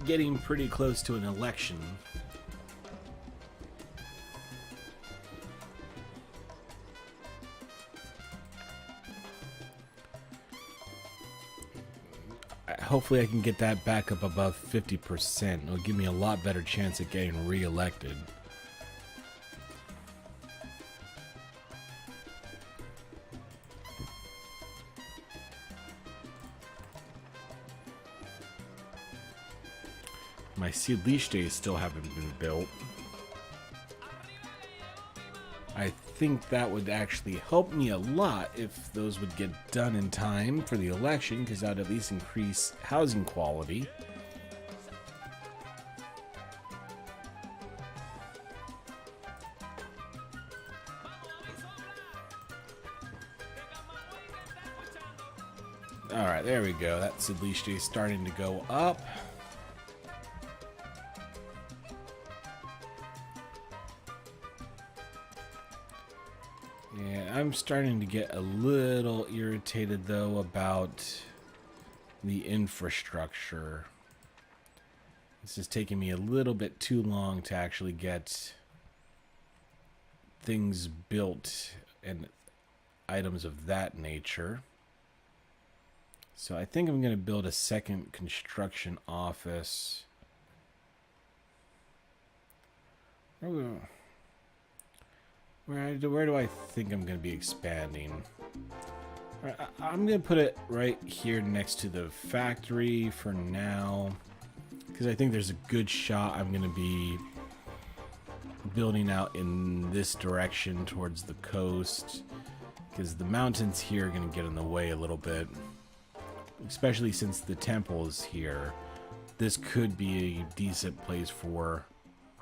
Speaker 1: getting pretty close to an election. Hopefully I can get that back up above 50%. It'll give me a lot better chance at getting re-elected. My Socialist still haven't been built. I think that would actually help me a lot if those would get done in time for the election, because that would at least increase housing quality. Alright, there we go. That Socialist is starting to go up. Yeah, I'm starting to get a little irritated though about the infrastructure. This is taking me a little bit too long to actually get things built and items of that nature. So I think I'm going to build a second construction office. Where do I think I'm going to be expanding? I'm going to put it right here next to the factory for now, because I think there's a good shot I'm going to be building out in this direction towards the coast, because the mountains here are going to get in the way a little bit, especially since the temple is here. This could be a decent place for...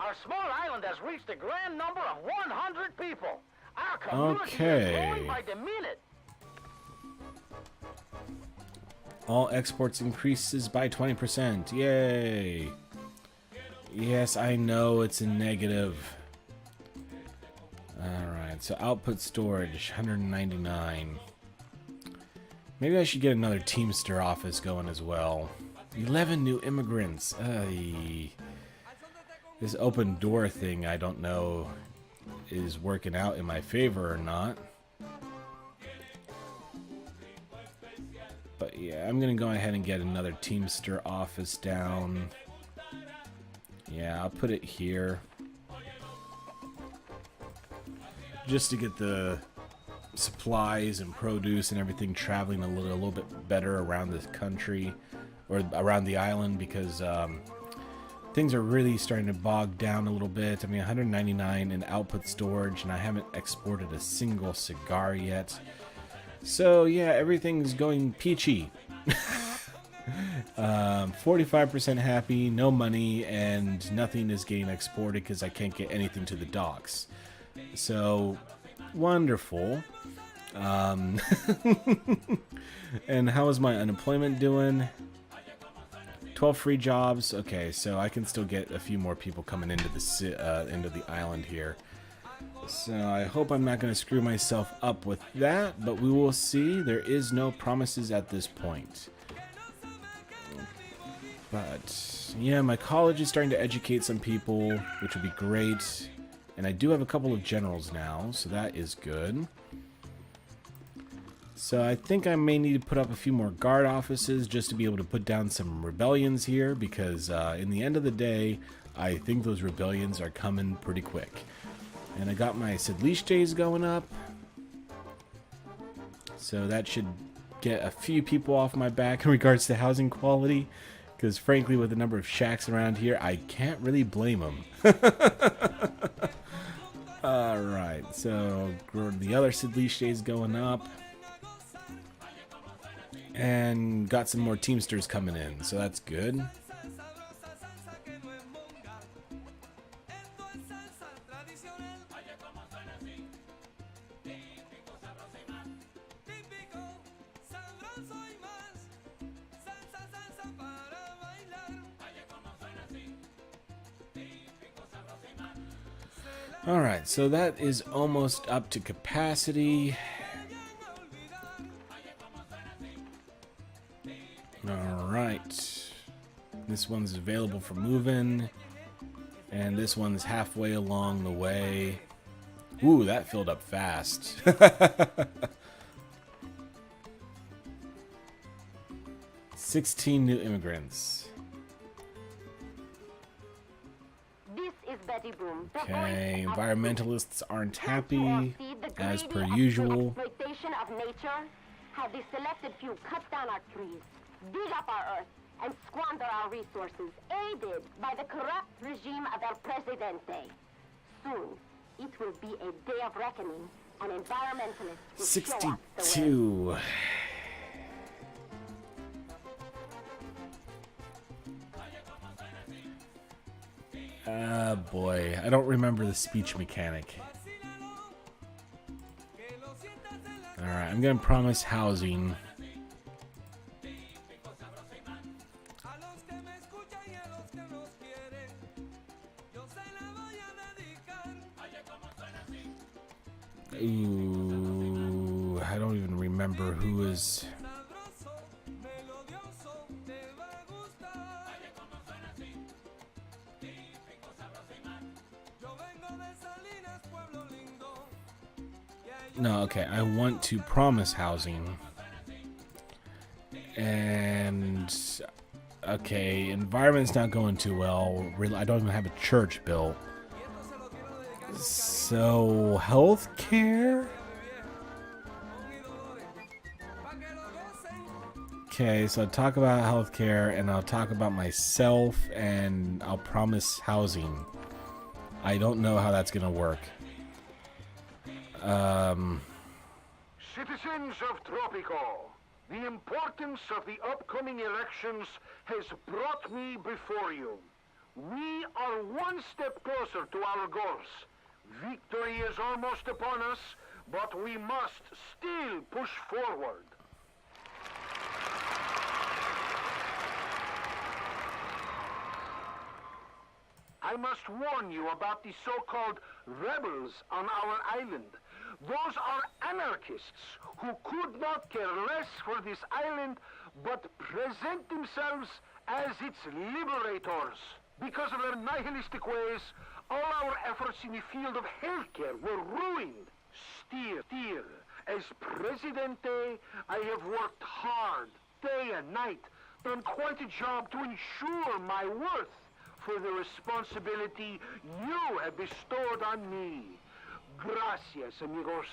Speaker 3: Our small island has reached a grand number of 100 people. Our community
Speaker 1: Okay.
Speaker 3: is growing by the minute.
Speaker 1: All exports increases by 20%. Yay! Yes, I know it's a negative. Alright, so output storage, 199. Maybe I should get another Teamster office going as well. 11 new immigrants. This open door thing, I don't know, is working out in my favor or not. But yeah, I'm going to go ahead and get another Teamster office down. Yeah, I'll put it here. Just to get the supplies and produce and everything traveling a little bit better around the country, or around the island, because things are really starting to bog down a little bit. I mean, 199 in output storage, and I haven't exported a single cigar yet. So yeah, everything's going peachy. 45% happy, no money, and nothing is getting exported because I can't get anything to the docks. So, wonderful. And how is my unemployment doing? 12 free jobs. Okay, so I can still get a few more people coming into the island here. So I hope I'm not going to screw myself up with that, but we will see. There is no promises at this point. But yeah, my college is starting to educate some people, which would be great. And I do have a couple of generals now, so that is good. So I think I may need to put up a few more guard offices just to be able to put down some rebellions here, because in the end of the day, I think those rebellions are coming pretty quick. And I got my Socialist going up, so that should get a few people off my back in regards to housing quality, because frankly, with the number of shacks around here, I can't really blame them. Alright, so the other Socialist is going up. And got some more Teamsters coming in, so that's good. Alright, so that is almost up to capacity. Alright. This one's available for moving. And this one's halfway along the way. Ooh, that filled up fast. 16 new immigrants.
Speaker 2: This is Betty Boom.
Speaker 1: Okay, environmentalists aren't happy, as per usual.
Speaker 2: Exploitation of nature. Have the selected few cut down our trees, dig up our earth, and squander our resources, aided by the corrupt regime of El Presidente. Soon, it will be a day of reckoning, and environmentalists will show us the way.
Speaker 1: 62. Ah, boy. I don't remember the speech mechanic. Alright, I'm gonna promise housing. Ooh, I don't even remember who is... No, okay, I want to promise housing. And... Okay, environment's not going too well. I don't even have a church built. So, healthcare? Okay, so I'll talk about healthcare, and I'll talk about myself, and I'll promise housing. I don't know how that's gonna work.
Speaker 4: Citizens of Tropico, the importance of the upcoming elections has brought me before you. We are one step closer to our goals. Victory is almost upon us, but we must still push forward. I must warn you about the so-called rebels on our island. Those are anarchists who could not care less for this island, but present themselves as its liberators. Because of their nihilistic ways, all our efforts in the field of healthcare were ruined. Still, as Presidente, I have worked hard, day and night, done quite a job to ensure my worth for the responsibility you have bestowed on me. Gracias, amigos.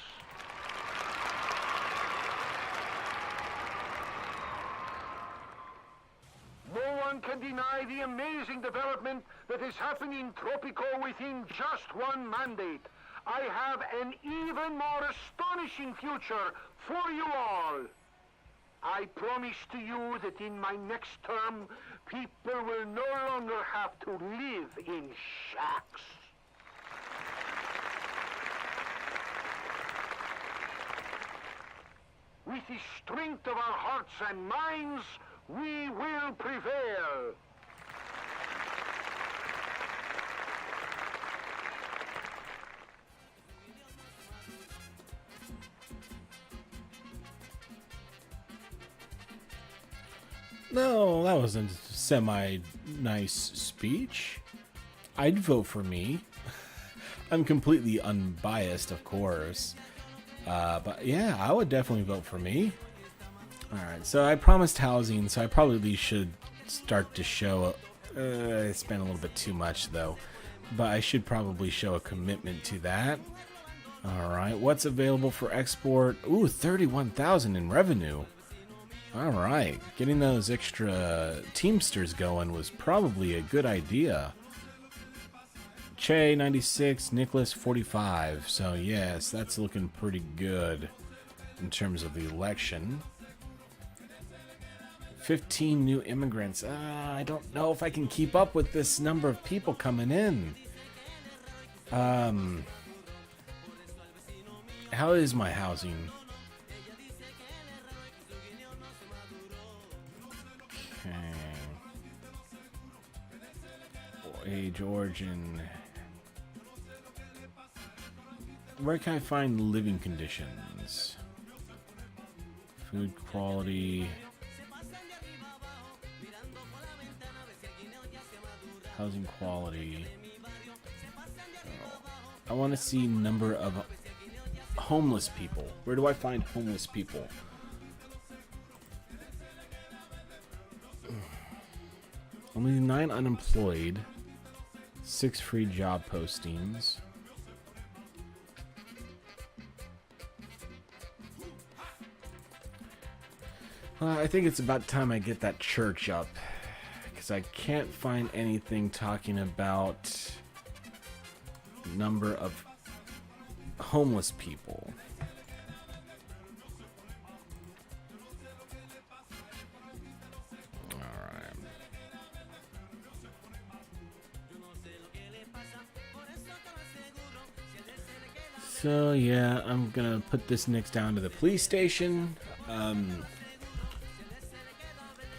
Speaker 4: No one can deny the amazing development that is happening in Tropico within just one mandate. I have an even more astonishing future for you all. I promise to you that in my next term, people will no longer have to live in shacks. With the strength of our hearts and minds, we will prevail.
Speaker 1: No, that wasn't a semi-nice speech. I'd vote for me. I'm completely unbiased, of course. But yeah, I would definitely vote for me. Alright, so I promised housing, so I probably should start to show... I spent a little bit too much, though. But I should probably show a commitment to that. Alright, what's available for export? Ooh, 31,000 in revenue. Alright, getting those extra Teamsters going was probably a good idea. Che, 96, Nicholas, 45. So yes, that's looking pretty good in terms of the election. 15 new immigrants. I don't know if I can keep up with this number of people coming in. How is my housing? Age, origin. Where can I find living conditions? Food quality. housing quality. I want to see number of homeless people. Where do I find homeless people? Only 9 unemployed. 6 free job postings. I think it's about time I get that church up, because I can't find anything talking about number of homeless people. Alright. So yeah, I'm gonna put this next down to the police station.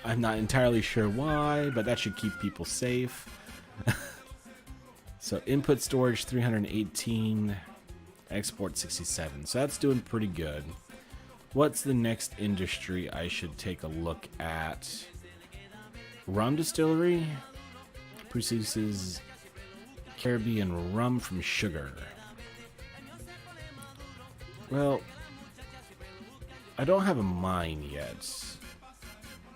Speaker 1: I'm not entirely sure why, but that should keep people safe. So input storage 318, export 67. So that's doing pretty good. What's the next industry I should take a look at? Rum distillery produces Caribbean rum from sugar. Well, I don't have a mine yet.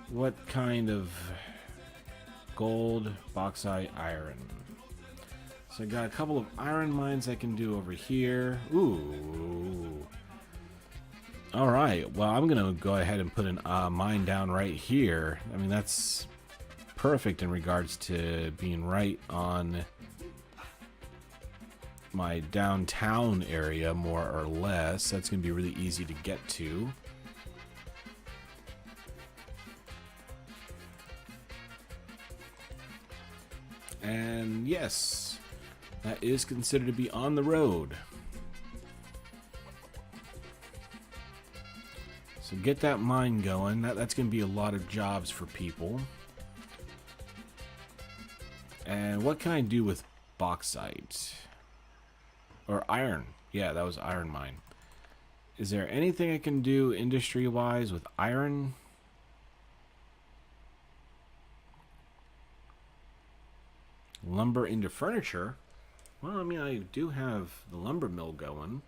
Speaker 1: What kind of gold, bauxite, iron? So I got a couple of iron mines I can do over here. Ooh. Alright, well I'm gonna go ahead and put a mine down right here. I mean, that's perfect in regards to being right on my downtown area, more or less. That's gonna be really easy to get to. And yes, that is considered to be on the road. So get that mine going. That's going to be a lot of jobs for people. And what can I do with bauxite? Or iron. Yeah, that was iron mine. Is there anything I can do industry-wise with iron? Lumber into furniture? Well, I mean, I do have the lumber mill going.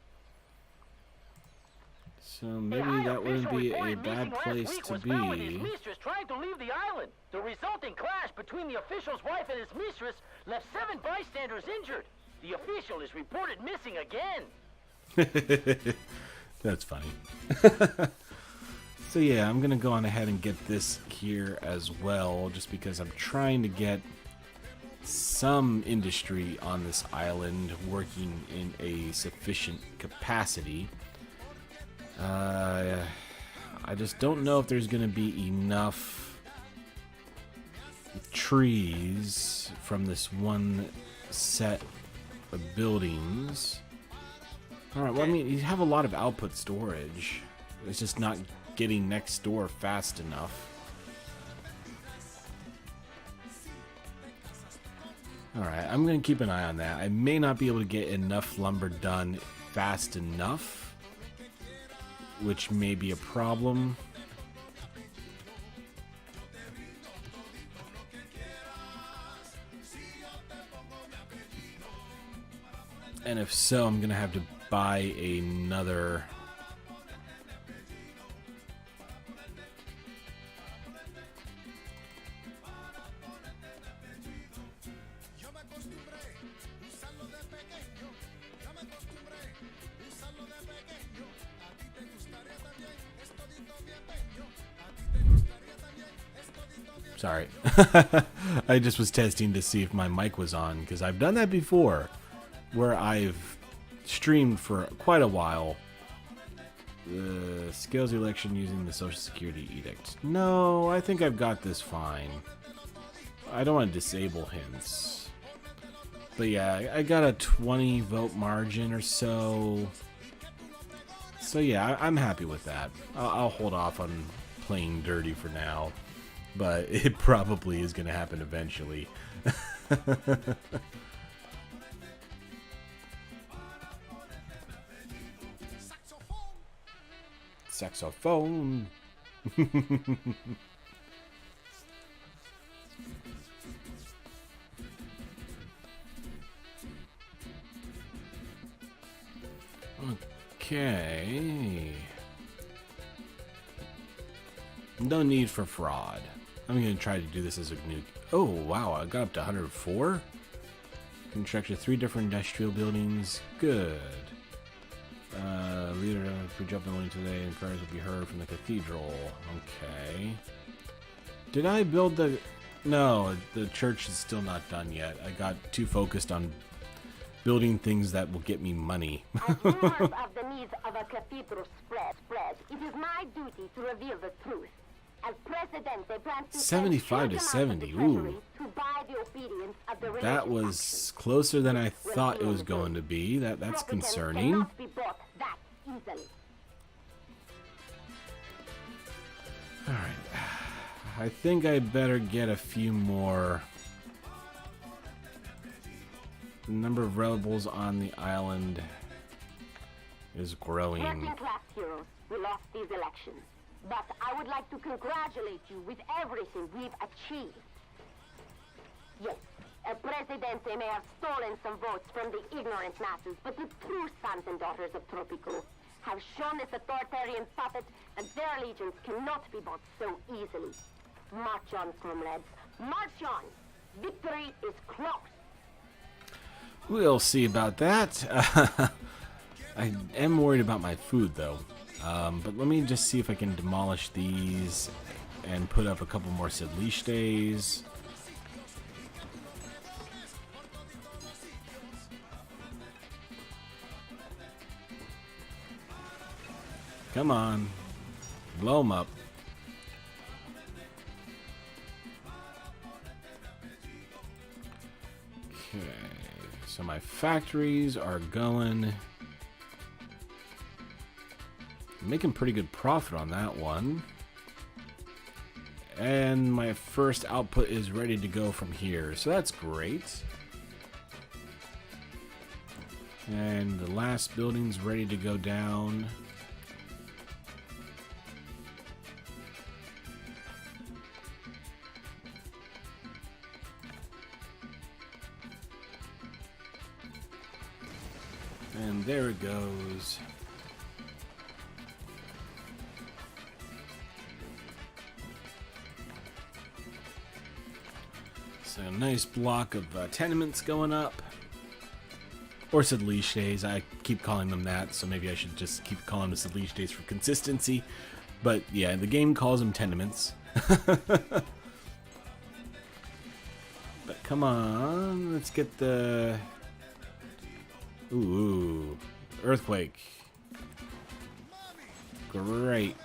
Speaker 1: So maybe that wouldn't be a bad place to be.
Speaker 3: His mistress trying to leave the island. The resulting clash between the official's wife and his mistress left 7 bystanders injured. The official is reported missing again.
Speaker 1: That's funny. So yeah, I'm gonna go on ahead and get this here as well, just because I'm trying to get some industry on this island working in a sufficient capacity. I just don't know if there's going to be enough trees from this one set of buildings. Alright, well, I mean, you have a lot of output storage. It's just not getting next door fast enough. Alright, I'm going to keep an eye on that. I may not be able to get enough lumber done fast enough, which may be a problem. And if so, I'm going to have to buy another... Sorry. I just was testing to see if my mic was on, because I've done that before, where I've streamed for quite a while. Scales election using the Social Security edict. No, I think I've got this fine. I don't want to disable hints. But yeah, I got a 20 vote margin or so. So yeah, I'm happy with that. I'll hold off on playing dirty for now. But it probably is going to happen eventually. Saxophone. Okay. No need for fraud. I'm going to try to do this as a new... Oh, wow. I got up to 104. Constructed 3 different industrial buildings. Good. Leader, if we jump in the today, and prayers will be heard from the cathedral. Okay. Did I build the... No, the church is still not done yet. I got too focused on building things that will get me money.
Speaker 2: As rumors of the needs of a cathedral spread, it is my duty to reveal the truth. As president, they plan to
Speaker 1: 75 to 70. Ooh.
Speaker 2: To buy the obedience of the
Speaker 1: That was closer than I thought it was going to be. That's concerning.
Speaker 2: Cannot be bought that easily.
Speaker 1: Alright. I think I better get a few more. The number of rebels on the island is growing.
Speaker 2: Working-class heroes, we lost these elections. But I would like to congratulate you with everything we've achieved. Yes, Presidente may have stolen some votes from the ignorant masses, but the true sons and daughters of Tropico have shown this authoritarian puppet that their allegiance cannot be bought so easily. March on, comrades. March on! Victory is close!
Speaker 1: We'll see about that. I am worried about my food, though. But let me just see if I can demolish these and put up a couple more Socialistes. Come on. Blow them up. Okay. So my factories are going... Making pretty good profit on that one. And my first output is ready to go from here, so that's great. And the last building's ready to go down. And there it goes. So a nice block of tenements going up. Or Socialistes. I keep calling them that, so maybe I should just keep calling them Socialistes for consistency. But yeah, the game calls them tenements. But come on, let's get the... Ooh, earthquake. Great.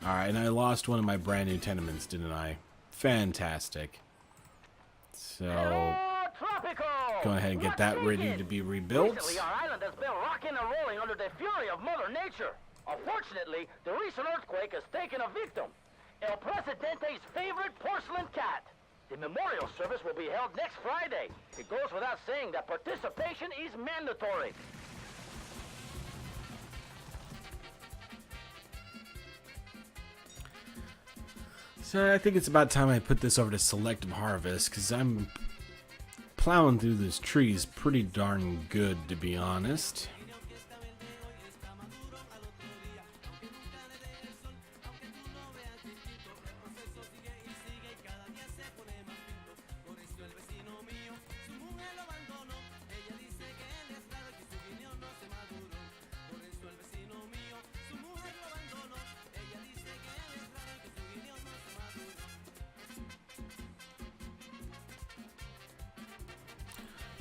Speaker 1: Alright, and I lost one of my brand new tenements, didn't I? Fantastic. So,
Speaker 3: Tropico!
Speaker 1: go ahead and get that ready to be rebuilt.
Speaker 3: Recently, our island has been rocking and rolling under the fury of Mother Nature. Unfortunately, the recent earthquake has taken a victim. El Presidente's favorite porcelain cat. The memorial service will be held next Friday. It goes without saying that participation is mandatory.
Speaker 1: So I think it's about time I put this over to selective harvest, because I'm plowing through these trees pretty darn good, to be honest.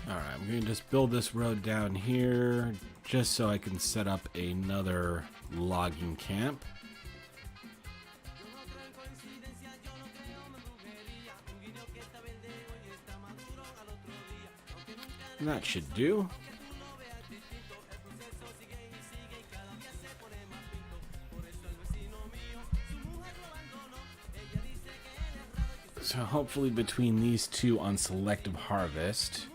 Speaker 1: Alright, I'm going to just build this road down here just so I can set up another logging camp. And that should do. So hopefully between these two on selective harvest...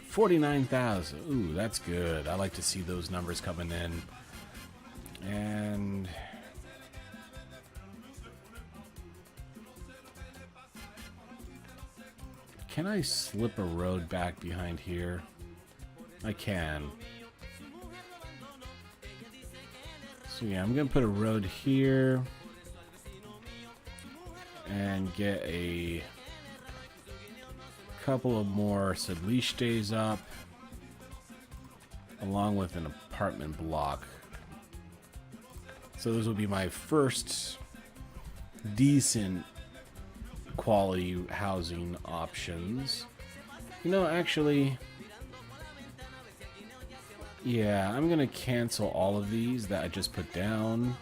Speaker 1: 49,000. Ooh, that's good. I like to see those numbers coming in. And can I slip a road back behind here? I can. So yeah, I'm gonna put a road here and get a couple of more Socialist days up, along with an apartment block. So those will be my first decent quality housing options. You know, actually, yeah, I'm gonna cancel all of these that I just put down.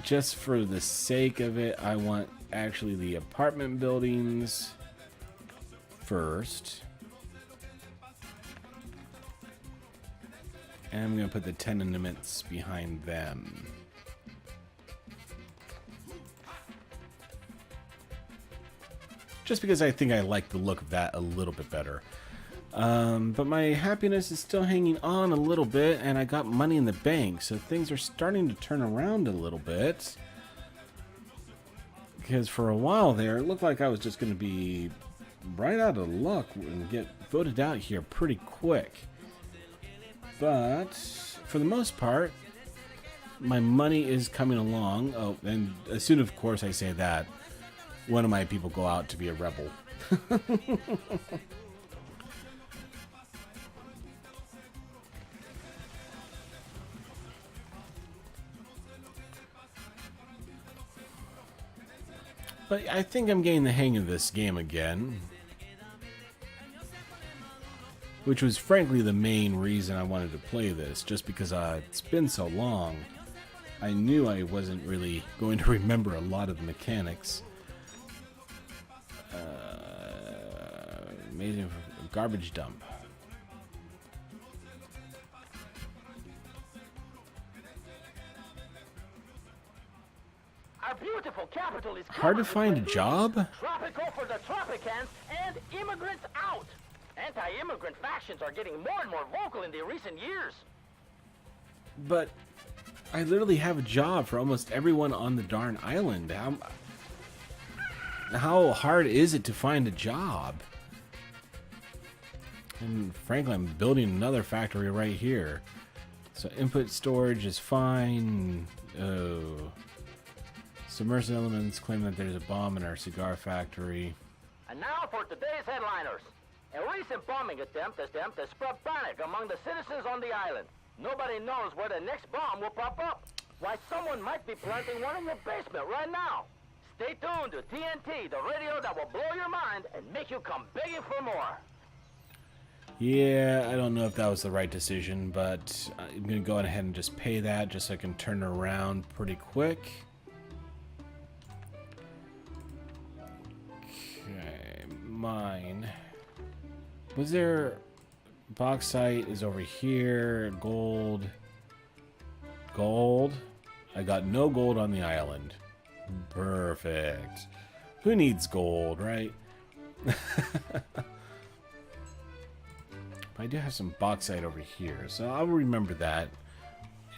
Speaker 1: Just for the sake of it, I want actually the apartment buildings first. And I'm going to put the tenements behind them. Just because I think I like the look of that a little bit better. But my happiness is still hanging on a little bit, and I got money in the bank, so things are starting to turn around a little bit. Because for a while there, it looked like I was just going to be right out of luck and get voted out here pretty quick. But for the most part, my money is coming along. Oh, and as soon, of course, I say that, one of my people go out to be a rebel. But I think I'm getting the hang of this game again. Which was frankly the main reason I wanted to play this, just because it's been so long. I knew I wasn't really going to remember a lot of the mechanics. Amazing garbage dump.
Speaker 3: Our beautiful capital is
Speaker 1: Hard to find a job?
Speaker 3: Tropico for the Tropicans and immigrants out. Anti-immigrant factions are getting more and more vocal in the recent years.
Speaker 1: But I literally have a job for almost everyone on the darn island. How hard is it to find a job? And frankly, I'm building another factory right here. So input storage is fine. Oh. Submerged elements claim that there's a bomb in our cigar factory.
Speaker 3: And now for today's headliners. A recent bombing attempt has spread panic among the citizens on the island. Nobody knows where the next bomb will pop up. Why, someone might be planting one in your basement right now. Stay tuned to TNT, the radio that will blow your mind and make you come begging for more.
Speaker 1: Yeah, I don't know if that was the right decision, but I'm going to go ahead and just pay that just so I can turn it around pretty quick. Okay, mine. Was there... Bauxite is over here. Gold. Gold. I got no gold on the island. Perfect. Who needs gold, right? I do have some bauxite over here, so I'll remember that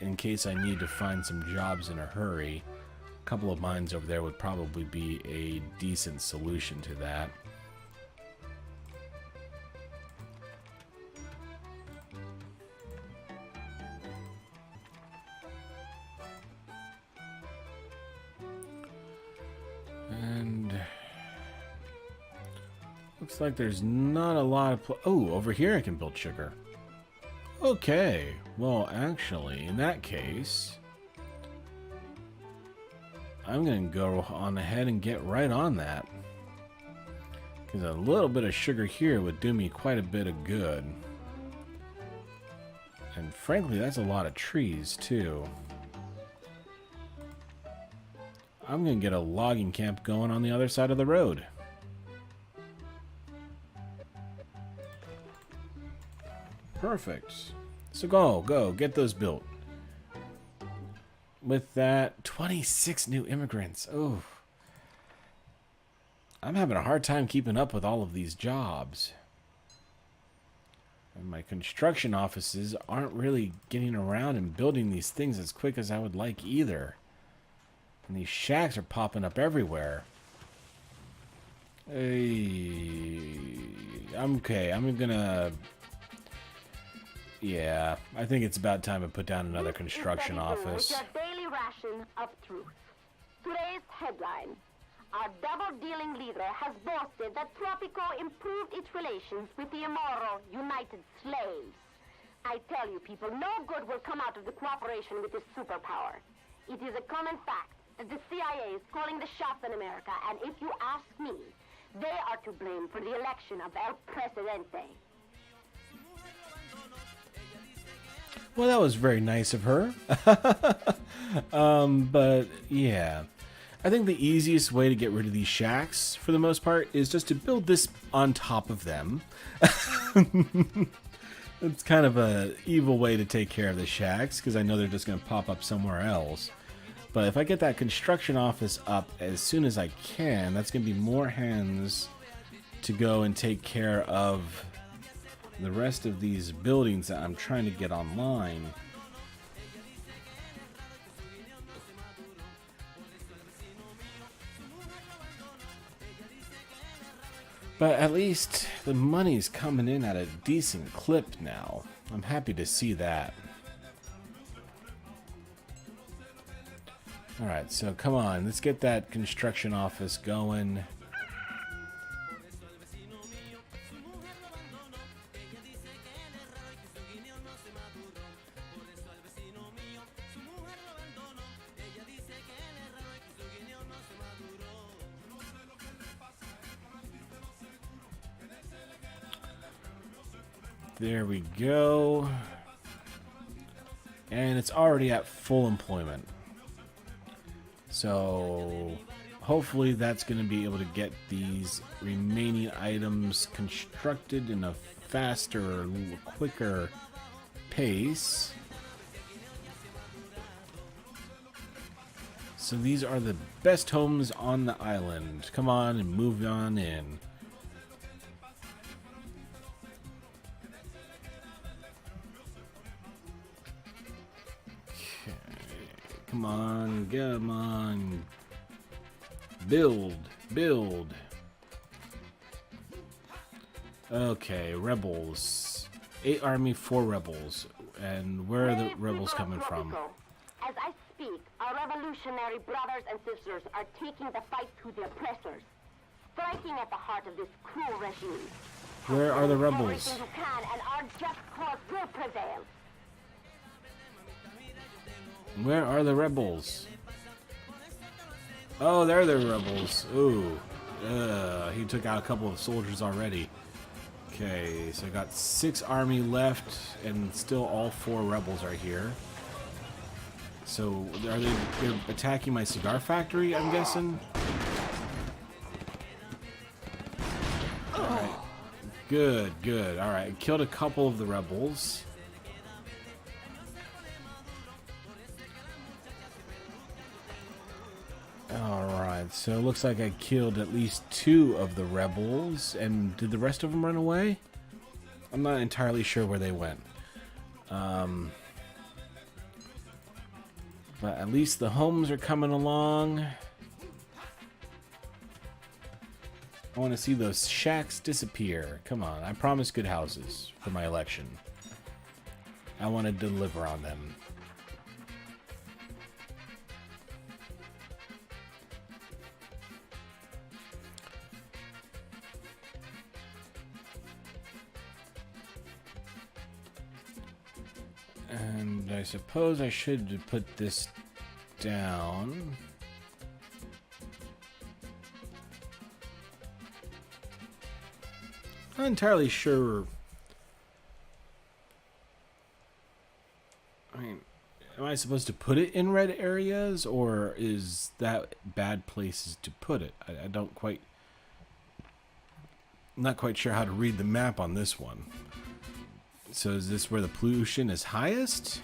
Speaker 1: in case I need to find some jobs in a hurry. A couple of mines over there would probably be a decent solution to that. And looks like there's not a lot of... Oh, over here I can build sugar. Okay, well, actually, in that case, I'm going to go on ahead and get right on that. Because a little bit of sugar here would do me quite a bit of good. And frankly, that's a lot of trees, too. I'm going to get a logging camp going on the other side of the road. Perfect. So go, get those built. With that, 26 new immigrants. Oh. I'm having a hard time keeping up with all of these jobs. And my construction offices aren't really getting around and building these things as quick as I would like either. And these shacks are popping up everywhere. I'm okay. I'm gonna... Yeah, I think it's about time to put down another construction office.
Speaker 2: With your daily ration of truth. Today's headline. Our double-dealing leader has boasted that Tropico improved its relations with the immoral United Slaves. I tell you, people, no good will come out of the cooperation with this superpower. It is a common fact that the CIA is calling the shots in America, and if you ask me, they are to blame for the election of El Presidente.
Speaker 1: Well, that was very nice of her. But yeah, I think the easiest way to get rid of these shacks, for the most part, is just to build this on top of them. It's kind of a evil way to take care of the shacks, because I know they're just going to pop up somewhere else. But if I get that construction office up as soon as I can, that's going to be more hands to go and take care of the rest of these buildings that I'm trying to get online. But at least the money's coming in at a decent clip now. I'm happy to see that. Alright, so come on, let's get that construction office going. There we go. And it's already at full employment. So hopefully that's going to be able to get these remaining items constructed in a faster, quicker pace. So these are the best homes on the island. Come on and move on in. Come on, come on. Build, build. Okay, rebels. 8 army, 4 rebels. And where are the rebels coming from?
Speaker 2: As I speak, our revolutionary brothers and sisters are taking the fight to the oppressors, striking at the heart of this cruel regime.
Speaker 1: Where are the rebels?
Speaker 2: Everything you can, and our just cause will prevail.
Speaker 1: Where are the rebels? Oh, there are the rebels. Ooh. He took out a couple of soldiers already. Okay, so I got 6 army left, and still all 4 rebels are here. So, are they're attacking my cigar factory, I'm guessing? Alright. Good, good. Alright, killed a couple of the rebels. Alright, so it looks like I killed at least 2 of the rebels. And did the rest of them run away? I'm not entirely sure where they went. But at least the homes are coming along. I want to see those shacks disappear. Come on, I promised good houses for my election. I want to deliver on them. And I suppose I should put this down. Not entirely sure. I mean, am I supposed to put it in red areas, or is that bad places to put it? I don't quite... I'm not quite sure how to read the map on this one. So is this where the pollution is highest?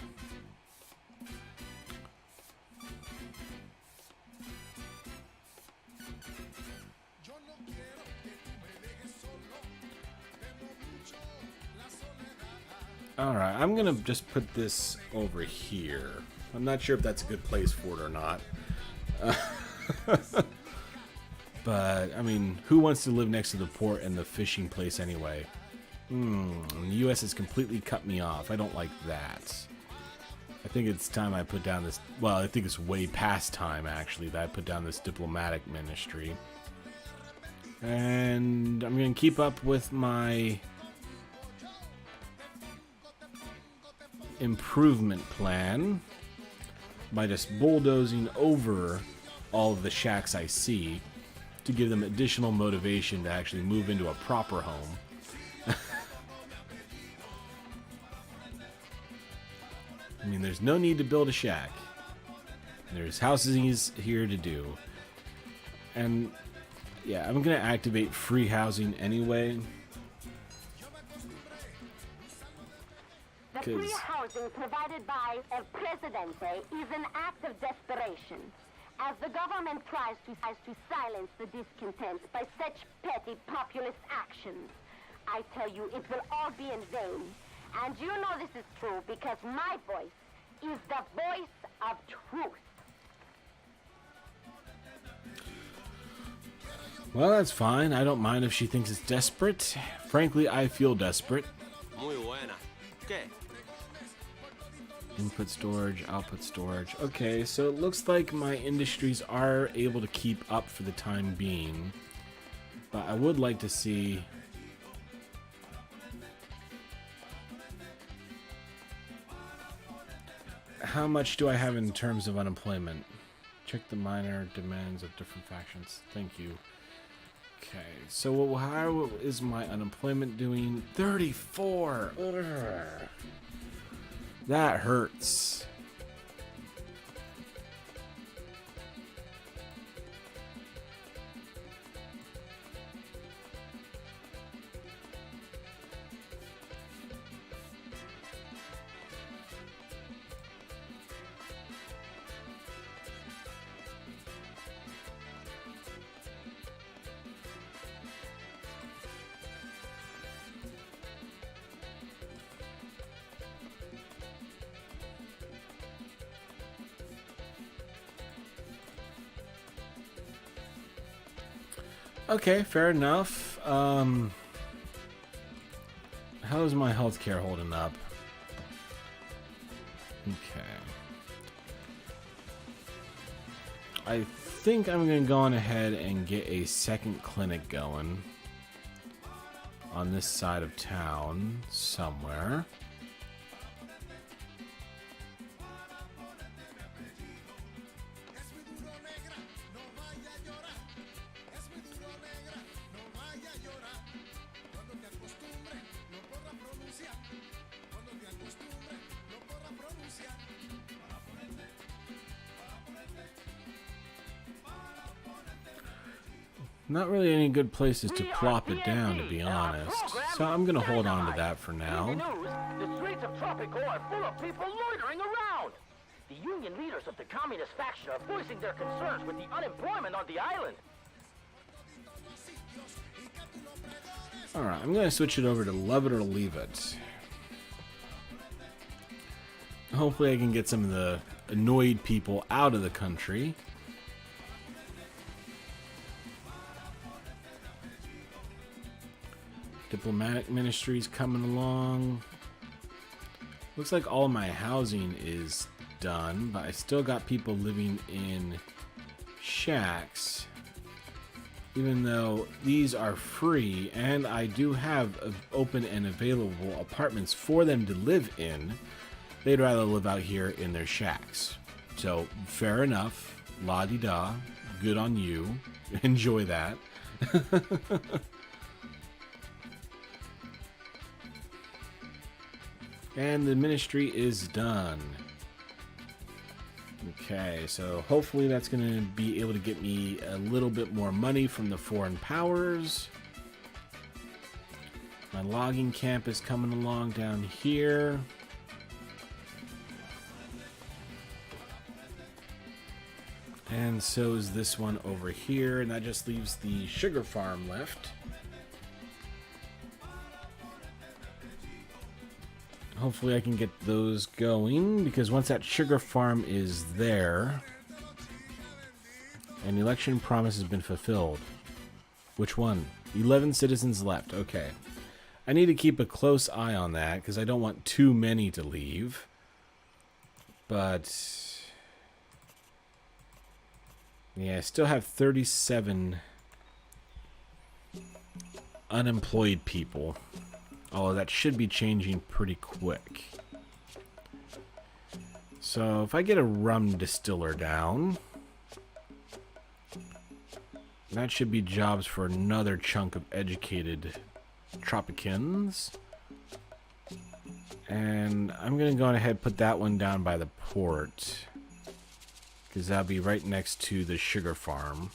Speaker 1: Alright, I'm gonna just put this over here. I'm not sure if that's a good place for it or not. But, I mean, who wants to live next to the port and the fishing place anyway? The U.S. has completely cut me off. I don't like that. I think it's time I put down this... Well, I think it's way past time, actually, that I put down this diplomatic ministry. And I'm going to keep up with my improvement plan by just bulldozing over all of the shacks I see to give them additional motivation to actually move into a proper home. I mean, there's no need to build a shack. There's houses here to do. And yeah, I'm gonna activate free housing anyway.
Speaker 2: The free housing provided by El Presidente is an act of desperation, as the government tries to silence the discontent by such petty populist actions. I tell you, it will all be in vain. And you know this is true because my voice is the voice of truth.
Speaker 1: Well, that's fine. I don't mind if she thinks it's desperate. Frankly, I feel desperate.
Speaker 5: Muy buena. ¿Qué?
Speaker 1: Input storage, output storage. Okay, so it looks like my industries are able to keep up for the time being. But I would like to see... How much do I have in terms of unemployment? Check the minor demands of different factions. Thank you. Okay, so how is my unemployment doing? 34! Ugh. That hurts. Okay, fair enough. How is my healthcare holding up? Okay. I think I'm going to go on ahead and get a second clinic going on this side of town somewhere. Not really any good places to plop it down, to be honest. So I'm going to hold on to that for now.
Speaker 3: In the news, the streets of Tropico are full of people loitering around. The union leaders of the communist faction are voicing their concerns with the unemployment on the island.
Speaker 1: Alright, I'm going to switch it over to love it or leave it. Hopefully I can get some of the annoyed people out of the country. Diplomatic ministries coming along. Looks like all my housing is done, but I still got people living in shacks. Even though these are free, and I do have open and available apartments for them to live in, they'd rather live out here in their shacks. So, fair enough. La-di-da. Good on you. Enjoy that. And the ministry is done. Okay, so hopefully that's going to be able to get me a little bit more money from the foreign powers. My logging camp is coming along down here. And so is this one over here, and that just leaves the sugar farm left. Hopefully I can get those going, because once that sugar farm is there, an election promise has been fulfilled. Which one? 11 citizens left. Okay. I need to keep a close eye on that because I don't want too many to leave. But yeah, I still have 37 unemployed people. Although that should be changing pretty quick. So if I get a rum distiller down, that should be jobs for another chunk of educated Tropicans. And I'm going to go ahead and put that one down by the port, because that'll be right next to the sugar farm.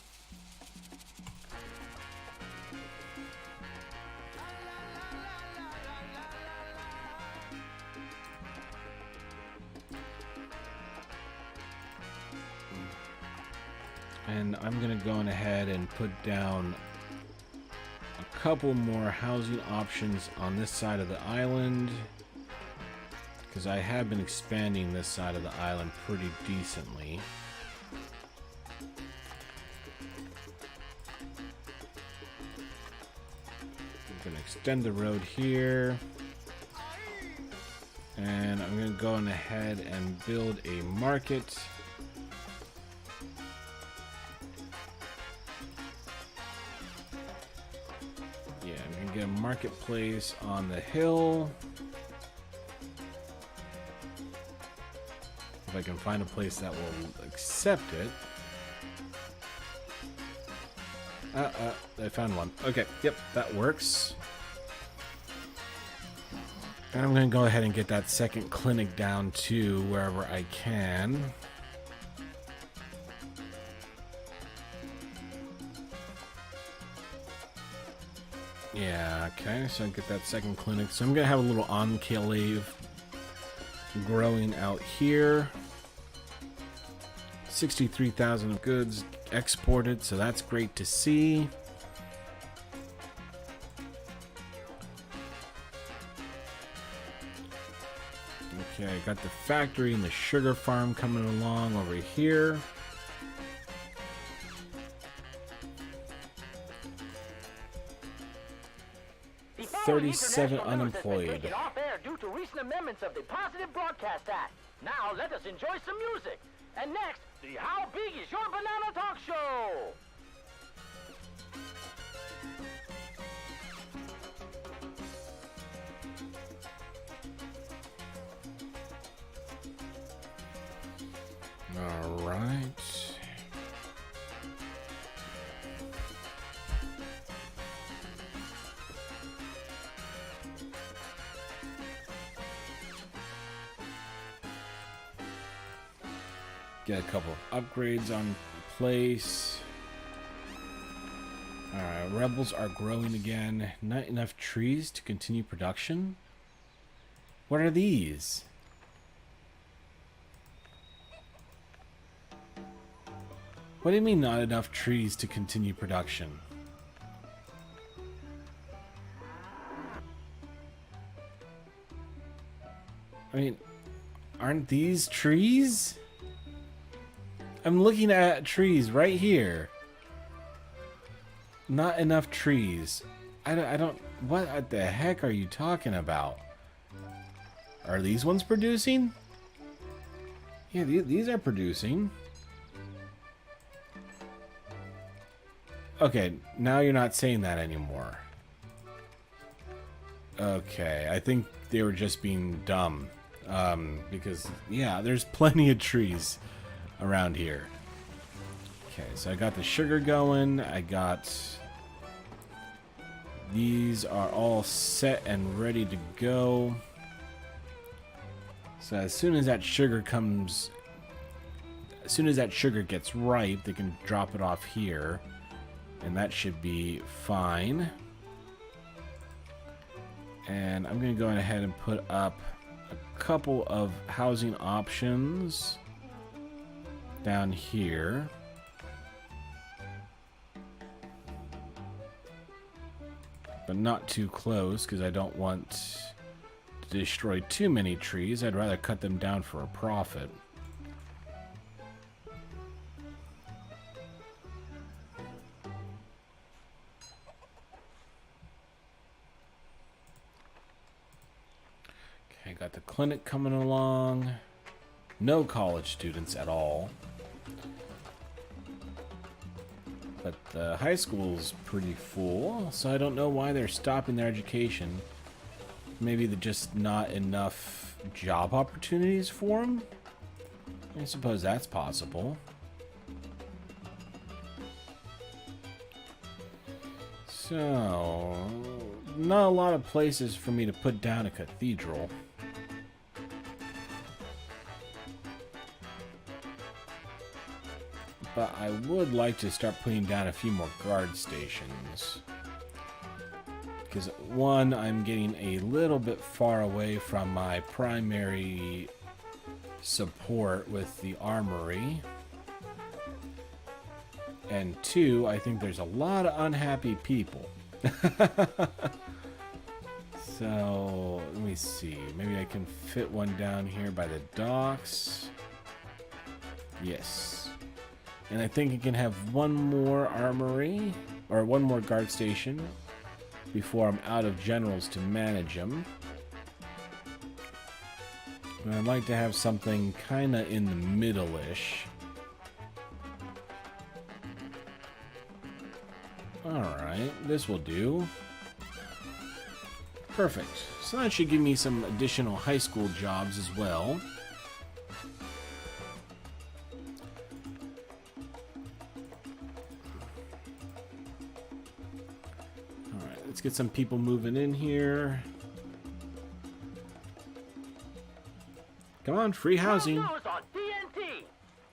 Speaker 1: And I'm going to go on ahead and put down a couple more housing options on this side of the island, because I have been expanding this side of the island pretty decently. I'm going to extend the road here. And I'm going to go on ahead and build a market. Yeah, I'm going to get a marketplace on the hill. If I can find a place that will accept it. I found one. Okay, yep, that works. And I'm going to go ahead and get that second clinic down to wherever I can. Yeah, okay, so I get that second clinic. So I'm going to have a little enclave growing out here. 63,000 of goods exported, so that's great to see. Okay, I got the factory and the sugar farm coming along over here.
Speaker 3: The following
Speaker 1: 37
Speaker 3: international news has been
Speaker 1: unemployed.
Speaker 3: taken off air due to recent amendments of the Positive Broadcast Act. Now let us enjoy some music. And next, the How Big Is Your Banana Talk Show.
Speaker 1: All right. Get a couple of upgrades on place. Alright, rebels are growing again. Not enough trees to continue production? What are these? What do you mean not enough trees to continue production? I mean, aren't these trees? I'm looking at trees right here. Not enough trees. I don't, what the heck are you talking about? Are these ones producing? Yeah, these are producing. Okay, now you're not saying that anymore. Okay, I think they were just being dumb. Because, yeah, there's plenty of trees around here. Okay, so I got the sugar going. I got... These are all set and ready to go. So as soon as that sugar comes... As soon as that sugar gets ripe, they can drop it off here. And that should be fine. And I'm going to go ahead and put up a couple of housing options down here. But not too close, because I don't want to destroy too many trees. I'd rather cut them down for a profit. got the clinic coming along. No college students at all. But the high school's pretty full, so I don't know why they're stopping their education. Maybe there's just not enough job opportunities for them? I suppose that's possible. So, not a lot of places for me to put down a cathedral. But I would like to start putting down a few more guard stations. Because, one, I'm getting a little bit far away from my primary support with the armory. And two, I think there's a lot of unhappy people. So, let me see. Maybe I can fit one down here by the docks. Yes. And I think it can have one more armory, or one more guard station, before I'm out of generals to manage them. And I'd like to have something kind of in the middle-ish. Alright, this will do. Perfect. So that should give me some additional high school jobs as well. Alright, let's get some people moving in here. Come on, free housing.
Speaker 3: News on TNT.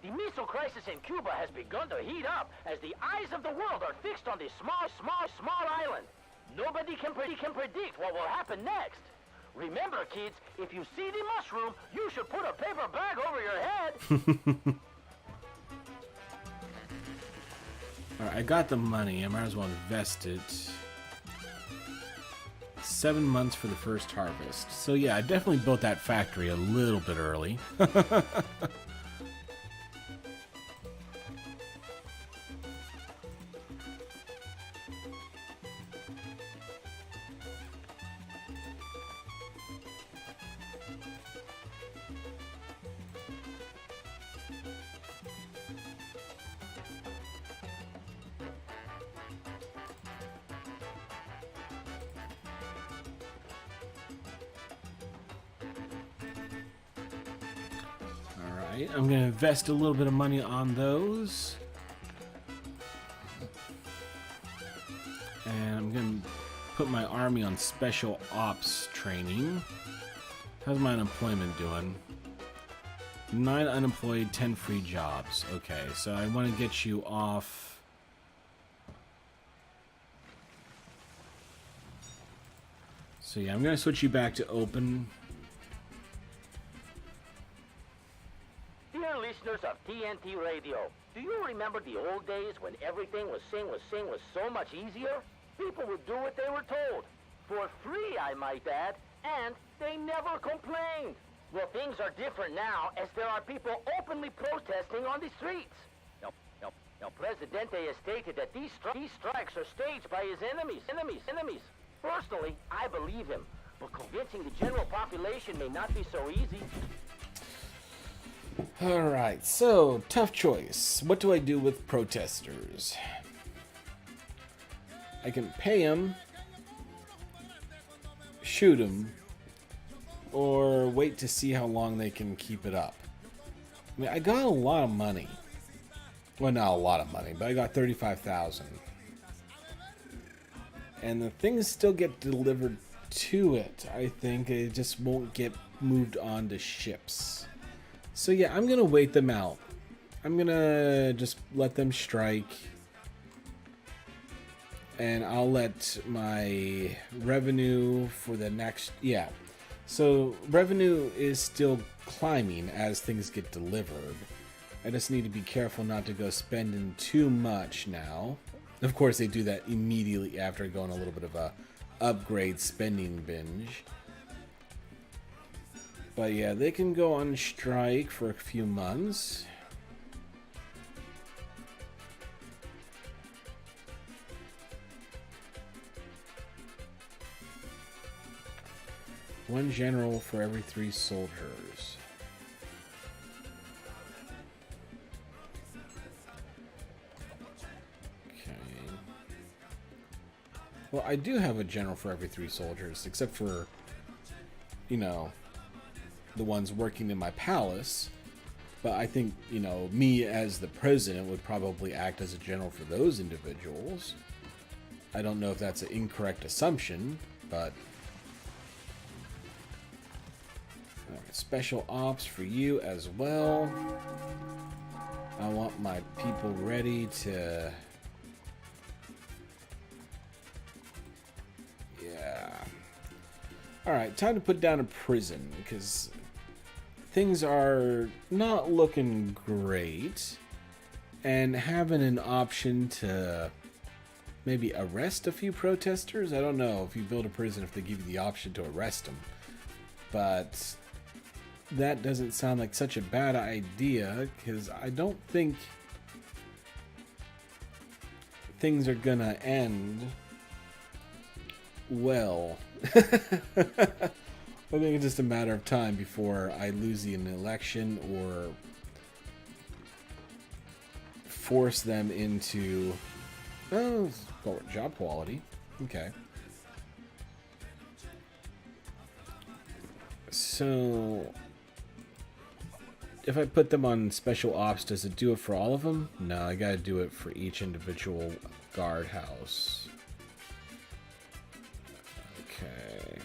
Speaker 3: The missile crisis in Cuba has begun to heat up as the eyes of the world are fixed on this small island. Nobody can predict what will happen next. Remember, kids, if you see the mushroom, you should put a paper bag over your head.
Speaker 1: Alright, I got the money. I might as well invest it. 7 months for the first harvest. So yeah, I definitely built that factory a little bit early. I'm going to invest a little bit of money on those. And I'm going to put my army on special ops training. How's my unemployment doing? 9 unemployed, 10 free jobs. Okay, so I want to get you off. So yeah, I'm going to switch you back to open.
Speaker 3: Dear listeners of TNT Radio, do you remember the old days when everything was so much easier? People would do what they were told. For free, I might add, and they never complained. Well, things are different now, as there are people openly protesting on the streets. Now, Presidente has stated that these strikes are staged by his enemies. Personally, I believe him, but convincing the general population may not be so easy.
Speaker 1: Alright, so, tough choice. What do I do with protesters? I can pay them, shoot them, or wait to see how long they can keep it up. I mean, I got a lot of money. Well, not a lot of money, but I got 35,000. And the things still get delivered to it, I think. It just won't get moved on to ships. So yeah, I'm going to wait them out. I'm going to just let them strike. And I'll let my revenue for the next... Yeah. So revenue is still climbing as things get delivered. I just need to be careful not to go spending too much now. Of course, they do that immediately after I go on a little bit of a upgrade spending binge. But yeah, they can go on strike for a few months. 1 general for every 3 soldiers. Okay. Well, I do have a general for every 3 soldiers, except for, you know, the ones working in my palace. But I think, you know, me as the president would probably act as a general for those individuals. I don't know if that's an incorrect assumption, but... Alright, special ops for you as well. I want my people ready to... Yeah. Alright, time to put down a prison, because things are not looking great. And having an option to maybe arrest a few protesters? I don't know if you build a prison if they give you the option to arrest them. But that doesn't sound like such a bad idea, because I don't think things are gonna end well. I think it's just a matter of time before I lose an election or force them into job quality. Okay. So if I put them on special ops, does it do it for all of them? No, I gotta do it for each individual guardhouse. Okay.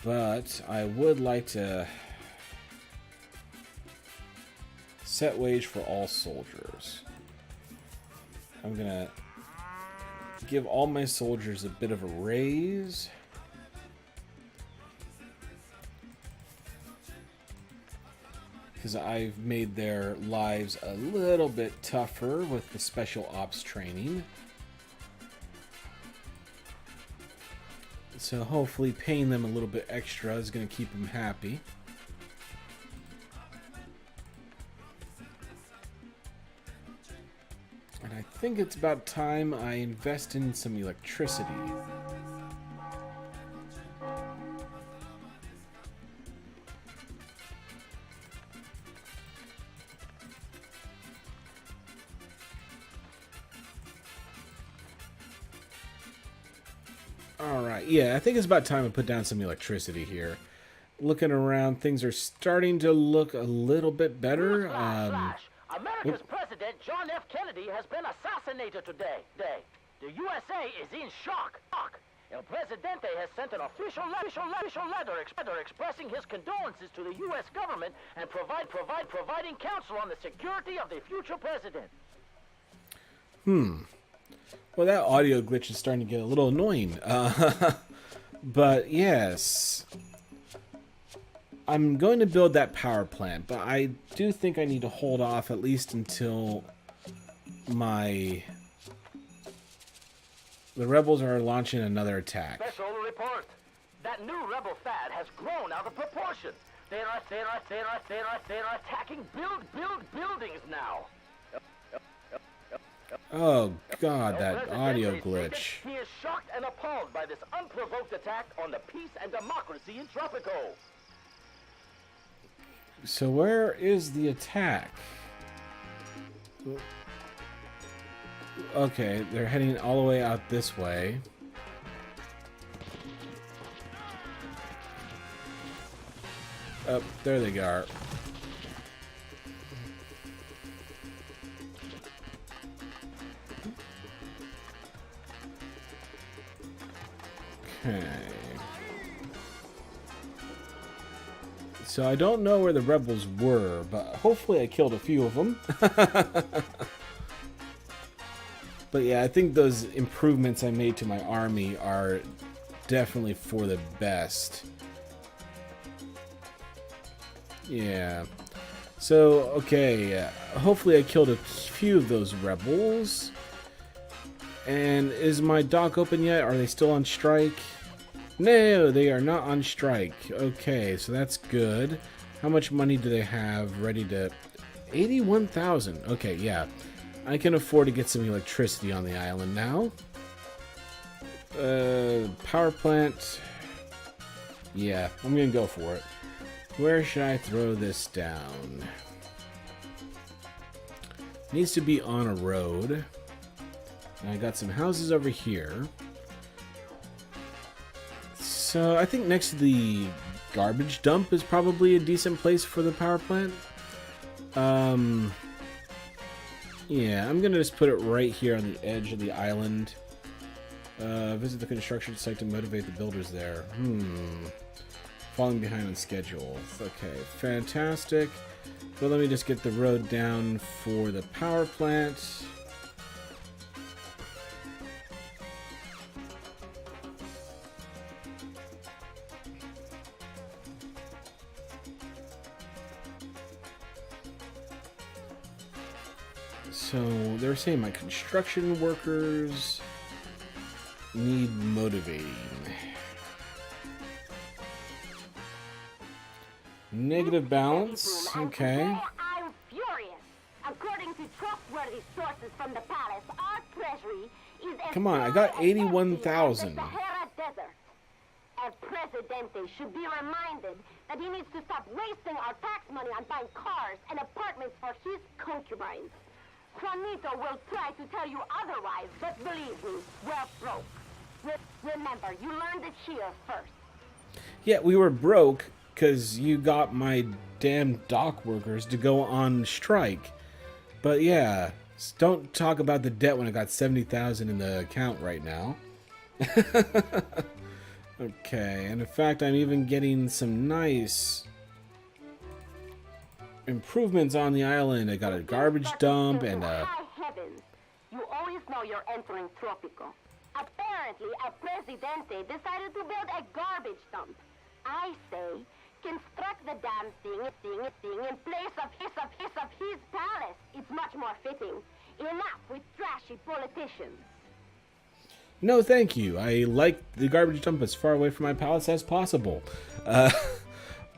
Speaker 1: But I would like to set wage for all soldiers. I'm gonna give all my soldiers a bit of a raise. Because I've made their lives a little bit tougher with the special ops training. So hopefully paying them a little bit extra is going to keep them happy. And I think it's about time I invest in some electricity. Alright, yeah, I think it's about time to put down some electricity here. Looking around, things are starting to look a little bit better.
Speaker 3: America's president, John F. Kennedy, has been assassinated today. The USA is in shock. El Presidente has sent an official letter expressing his condolences to the U.S. government and providing counsel on the security of the future president.
Speaker 1: Well, that audio glitch is starting to get a little annoying. But yes, I'm going to build that power plant, but I do think I need to hold off at least until the rebels are launching another attack.
Speaker 3: Special report. That new rebel fad has grown out of proportion. They're attacking buildings now.
Speaker 1: Oh god, that audio glitch.
Speaker 3: He is shocked and appalled by this unprovoked attack on the peace and democracy in Tropico.
Speaker 1: So where is the attack? Okay, they're heading all the way out this way. Oh, there they are. Okay. So I don't know where the rebels were, but hopefully I killed a few of them. But yeah, I think those improvements I made to my army are definitely for the best. Yeah. So, okay, hopefully I killed a few of those rebels. And is my dock open yet? Are they still on strike? No, they are not on strike. Okay, so that's good. How much money do they have ready to... 81,000. Okay, yeah. I can afford to get some electricity on the island now. Power plant. Yeah, I'm gonna go for it. Where should I throw this down? Needs to be on a road. And I got some houses over here. So I think next to the garbage dump is probably a decent place for the power plant. Yeah, I'm gonna just put it right here on the edge of the island. Visit the construction site to motivate the builders there. Falling behind on schedule. Okay, fantastic. But let me just get the road down for the power plant. So they're saying my construction workers need motivating. Negative balance. Okay.
Speaker 2: I'm furious. According to trustworthy sources from the palace, our treasury is
Speaker 1: Come on, I got 81,000.
Speaker 2: Sahara Desert. El Presidente should be reminded that he needs to stop wasting our tax money on buying cars and apartments for his concubines. Juanito will try to tell you otherwise, but believe me, we're broke. Remember, you learned it here first.
Speaker 1: Yeah, we were broke because you got my damn dock workers to go on strike. But yeah, don't talk about the debt when I got 70,000 in the account right now. Okay, and in fact, I'm even getting some nice improvements on the island. I got a garbage dump and a...
Speaker 2: High heavens! You always know you're entering Tropico. Apparently, a Presidente decided to build a garbage dump. I say, construct the damn thing in place of his palace. It's much more fitting. Enough with trashy politicians.
Speaker 1: No, thank you. I like the garbage dump as far away from my palace as possible.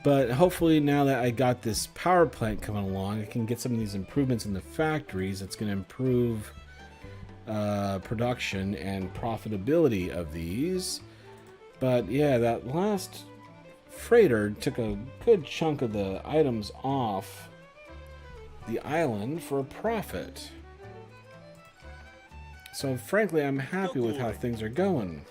Speaker 1: But hopefully now that I got this power plant coming along, I can get some of these improvements in the factories. That's going to improve production and profitability of these. But yeah, that last freighter took a good chunk of the items off the island for a profit. So frankly, I'm happy with how things are going.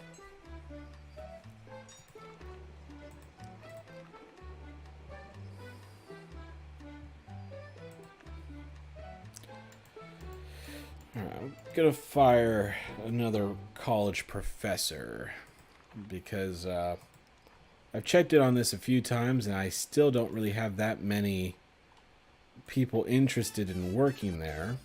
Speaker 1: Alright, I'm gonna fire another college professor because I've checked it on this a few times and I still don't really have that many people interested in working there.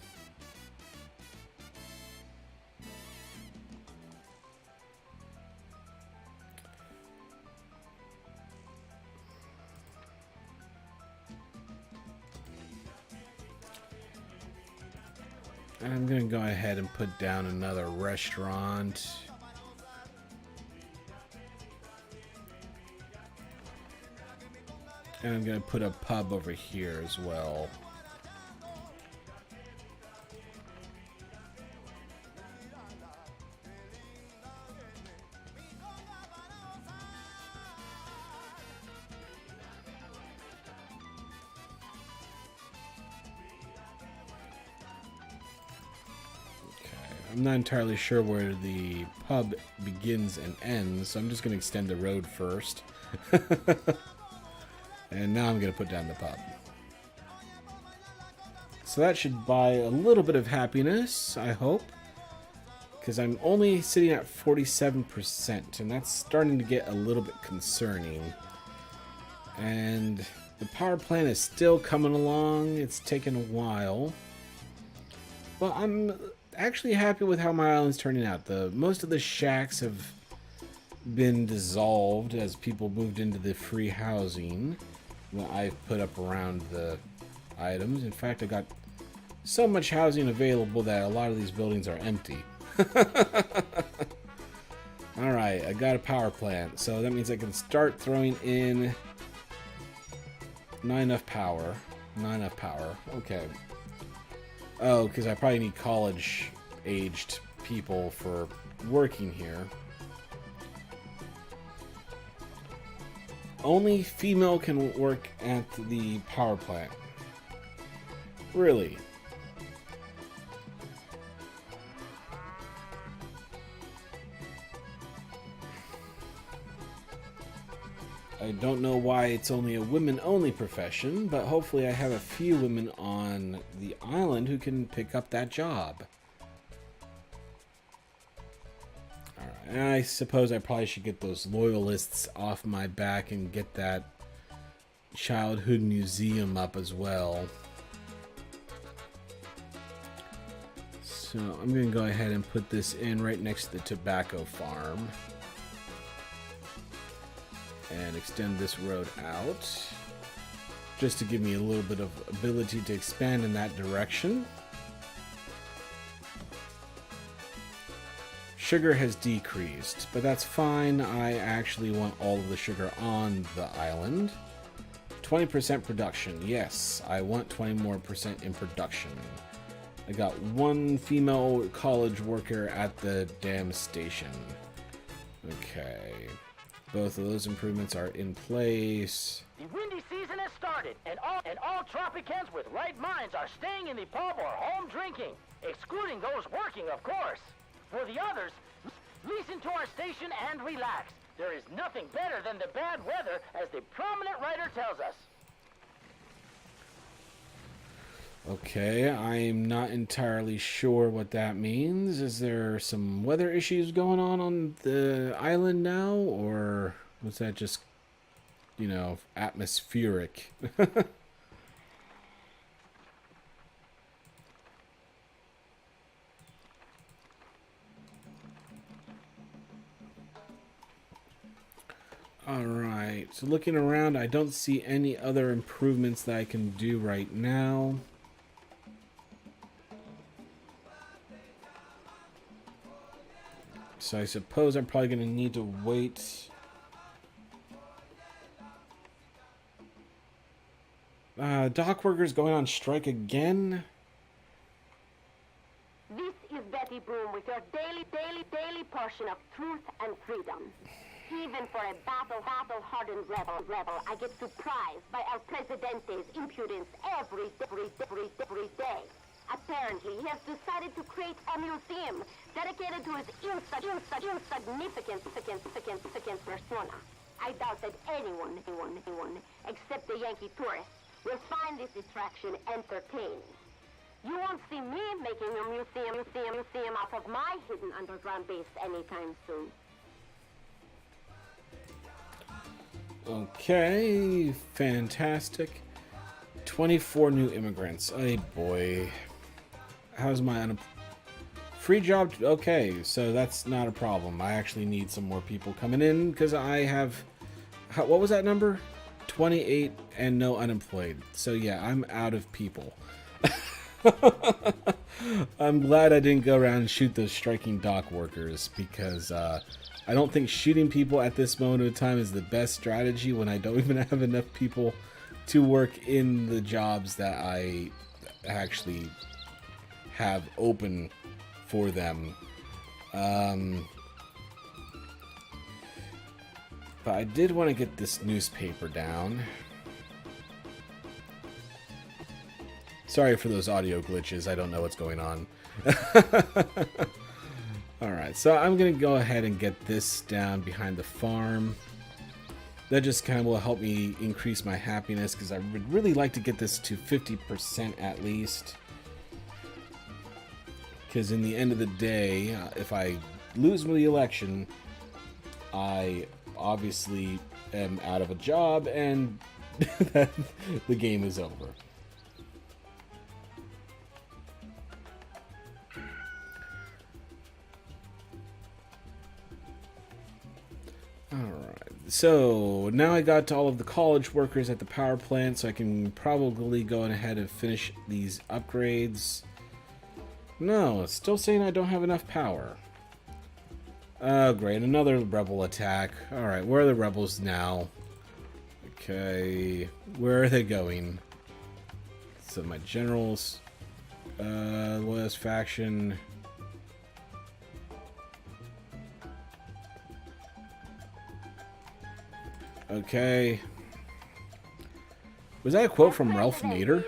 Speaker 1: I'm going to go ahead and put down another restaurant. And I'm going to put a pub over here as well. I'm not entirely sure where the pub begins and ends, so I'm just going to extend the road first. And now I'm going to put down the pub. So that should buy a little bit of happiness, I hope. Because I'm only sitting at 47%, and that's starting to get a little bit concerning. And the power plant is still coming along. It's taken a while. Well, I'm actually happy with how my island's turning out. Most of the shacks have been dissolved as people moved into the free housing that I've put up around the items. In fact, I got so much housing available that a lot of these buildings are empty. Alright, I got a power plant, so that means I can start throwing in... Not enough power. Okay. Oh, because I probably need college-aged people for working here. Only female can work at the power plant. Really? I don't know why it's only a women-only profession, but hopefully I have a few women on the island who can pick up that job. Alright, I suppose I probably should get those loyalists off my back and get that childhood museum up as well. So I'm going to go ahead and put this in right next to the tobacco farm. And extend this road out just to give me a little bit of ability to expand in that direction. Sugar has decreased, but that's fine. I actually want all of the sugar on the island. 20% production. Yes, I want 20% more in production. I got one female college worker at the damn station. Okay. Both of those improvements are in place.
Speaker 3: The windy season has started, and all Tropicans with right minds are staying in the pub or home drinking, excluding those working, of course. For the others, listen to our station and relax. There is nothing better than the bad weather, as the prominent writer tells us.
Speaker 1: Okay, I'm not entirely sure what that means. Is there some weather issues going on the island now? Or was that just, you know, atmospheric? Alright, so looking around, I don't see any other improvements that I can do right now. So I suppose I'm probably going to need to wait. Dock workers going on strike again?
Speaker 2: This is Betty Broom with your daily portion of truth and freedom. Even for a battle-hardened rebel, I get surprised by El Presidente's impudence every day. Apparently, he has decided to create a museum dedicated to his insignificant persona. I doubt that anyone, except the Yankee tourists, will find this distraction entertaining. You won't see me making a museum out of my hidden underground base anytime soon.
Speaker 1: Okay, fantastic. 24 new immigrants. Oh boy. How's my free job? Okay, so that's not a problem. I actually need some more people coming in because I have... what was that number? 28 and no unemployed. So yeah, I'm out of people. I'm glad I didn't go around and shoot those striking dock workers because I don't think shooting people at this moment of time is the best strategy when I don't even have enough people to work in the jobs that I actually have open for them. But I did want to get this newspaper down. Sorry for those audio glitches. I don't know what's going on. Alright, so I'm going to go ahead and get this down behind the farm. That just kind of will help me increase my happiness because I would really like to get this to 50% at least. Because in the end of the day, if I lose the election, I obviously am out of a job and the game is over. Alright, so now I got to all of the college workers at the power plant, so I can probably go ahead and finish these upgrades. No, it's still saying I don't have enough power. Oh, great, another rebel attack. Alright, where are the rebels now? Okay, where are they going? So my generals, loyalist faction. Okay. Was that a quote from Reformednerd?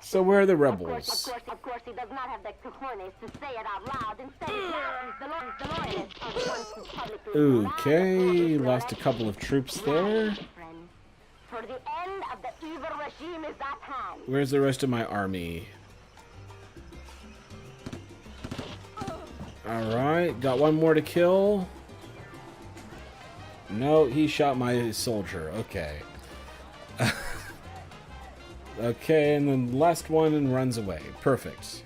Speaker 1: So where are the rebels?
Speaker 2: Of course, he does not have the cojones to say it out loud. Instead, the loyalists are the ones who publicly
Speaker 1: Okay, lost a couple of troops there.
Speaker 2: For the end of the evil regime is at hand.
Speaker 1: Where's the rest of my army? Alright, got one more to kill. No, he shot my soldier. Okay. Okay, and then the last one and runs away. Perfect.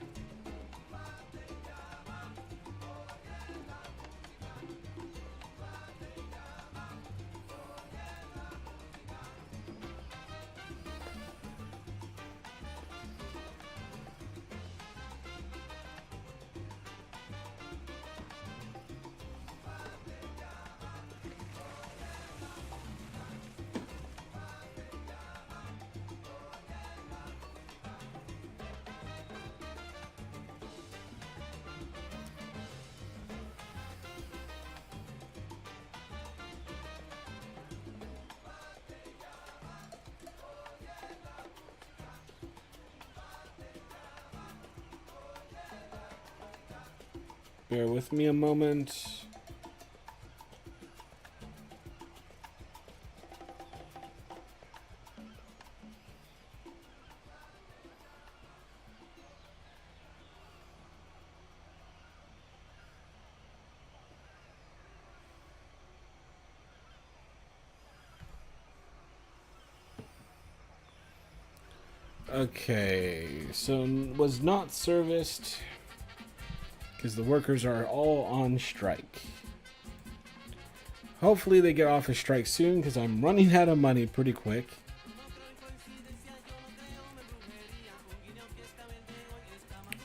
Speaker 1: Bear with me a moment. Okay, so was not serviced because the workers are all on strike. Hopefully they get off a strike soon because I'm running out of money pretty quick.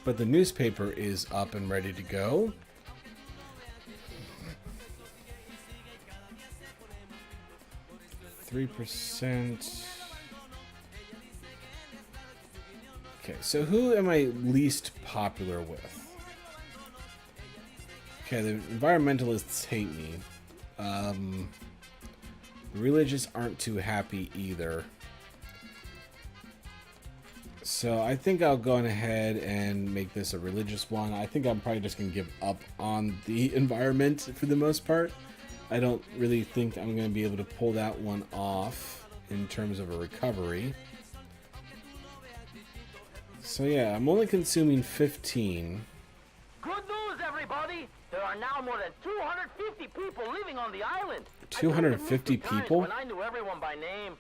Speaker 1: But the newspaper is up and ready to go. %. Okay, so who am I least popular with? Okay, the environmentalists hate me. The religious aren't too happy either. So I think I'll go ahead and make this a religious one. I think I'm probably just going to give up on the environment for the most part. I don't really think I'm going to be able to pull that one off in terms of a recovery. So yeah, I'm only consuming 15.
Speaker 3: Good news, everybody! There are now more than 250 people living on the island.
Speaker 1: 250 people?
Speaker 3: When I knew everyone by name.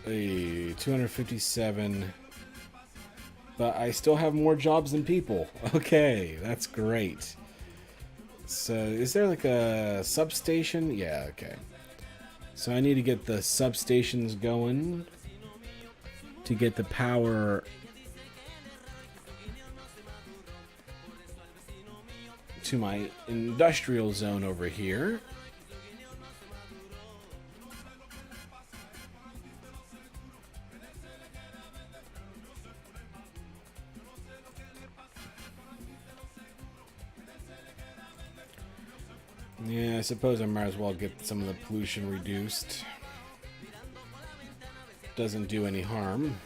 Speaker 1: Hey, 257. But I still have more jobs than people. Okay, that's great. So, is there like a substation? Yeah, okay. So I need to get the substations going to get the power to my industrial zone over here. Yeah, I suppose I might as well get some of the pollution reduced. Doesn't do any harm.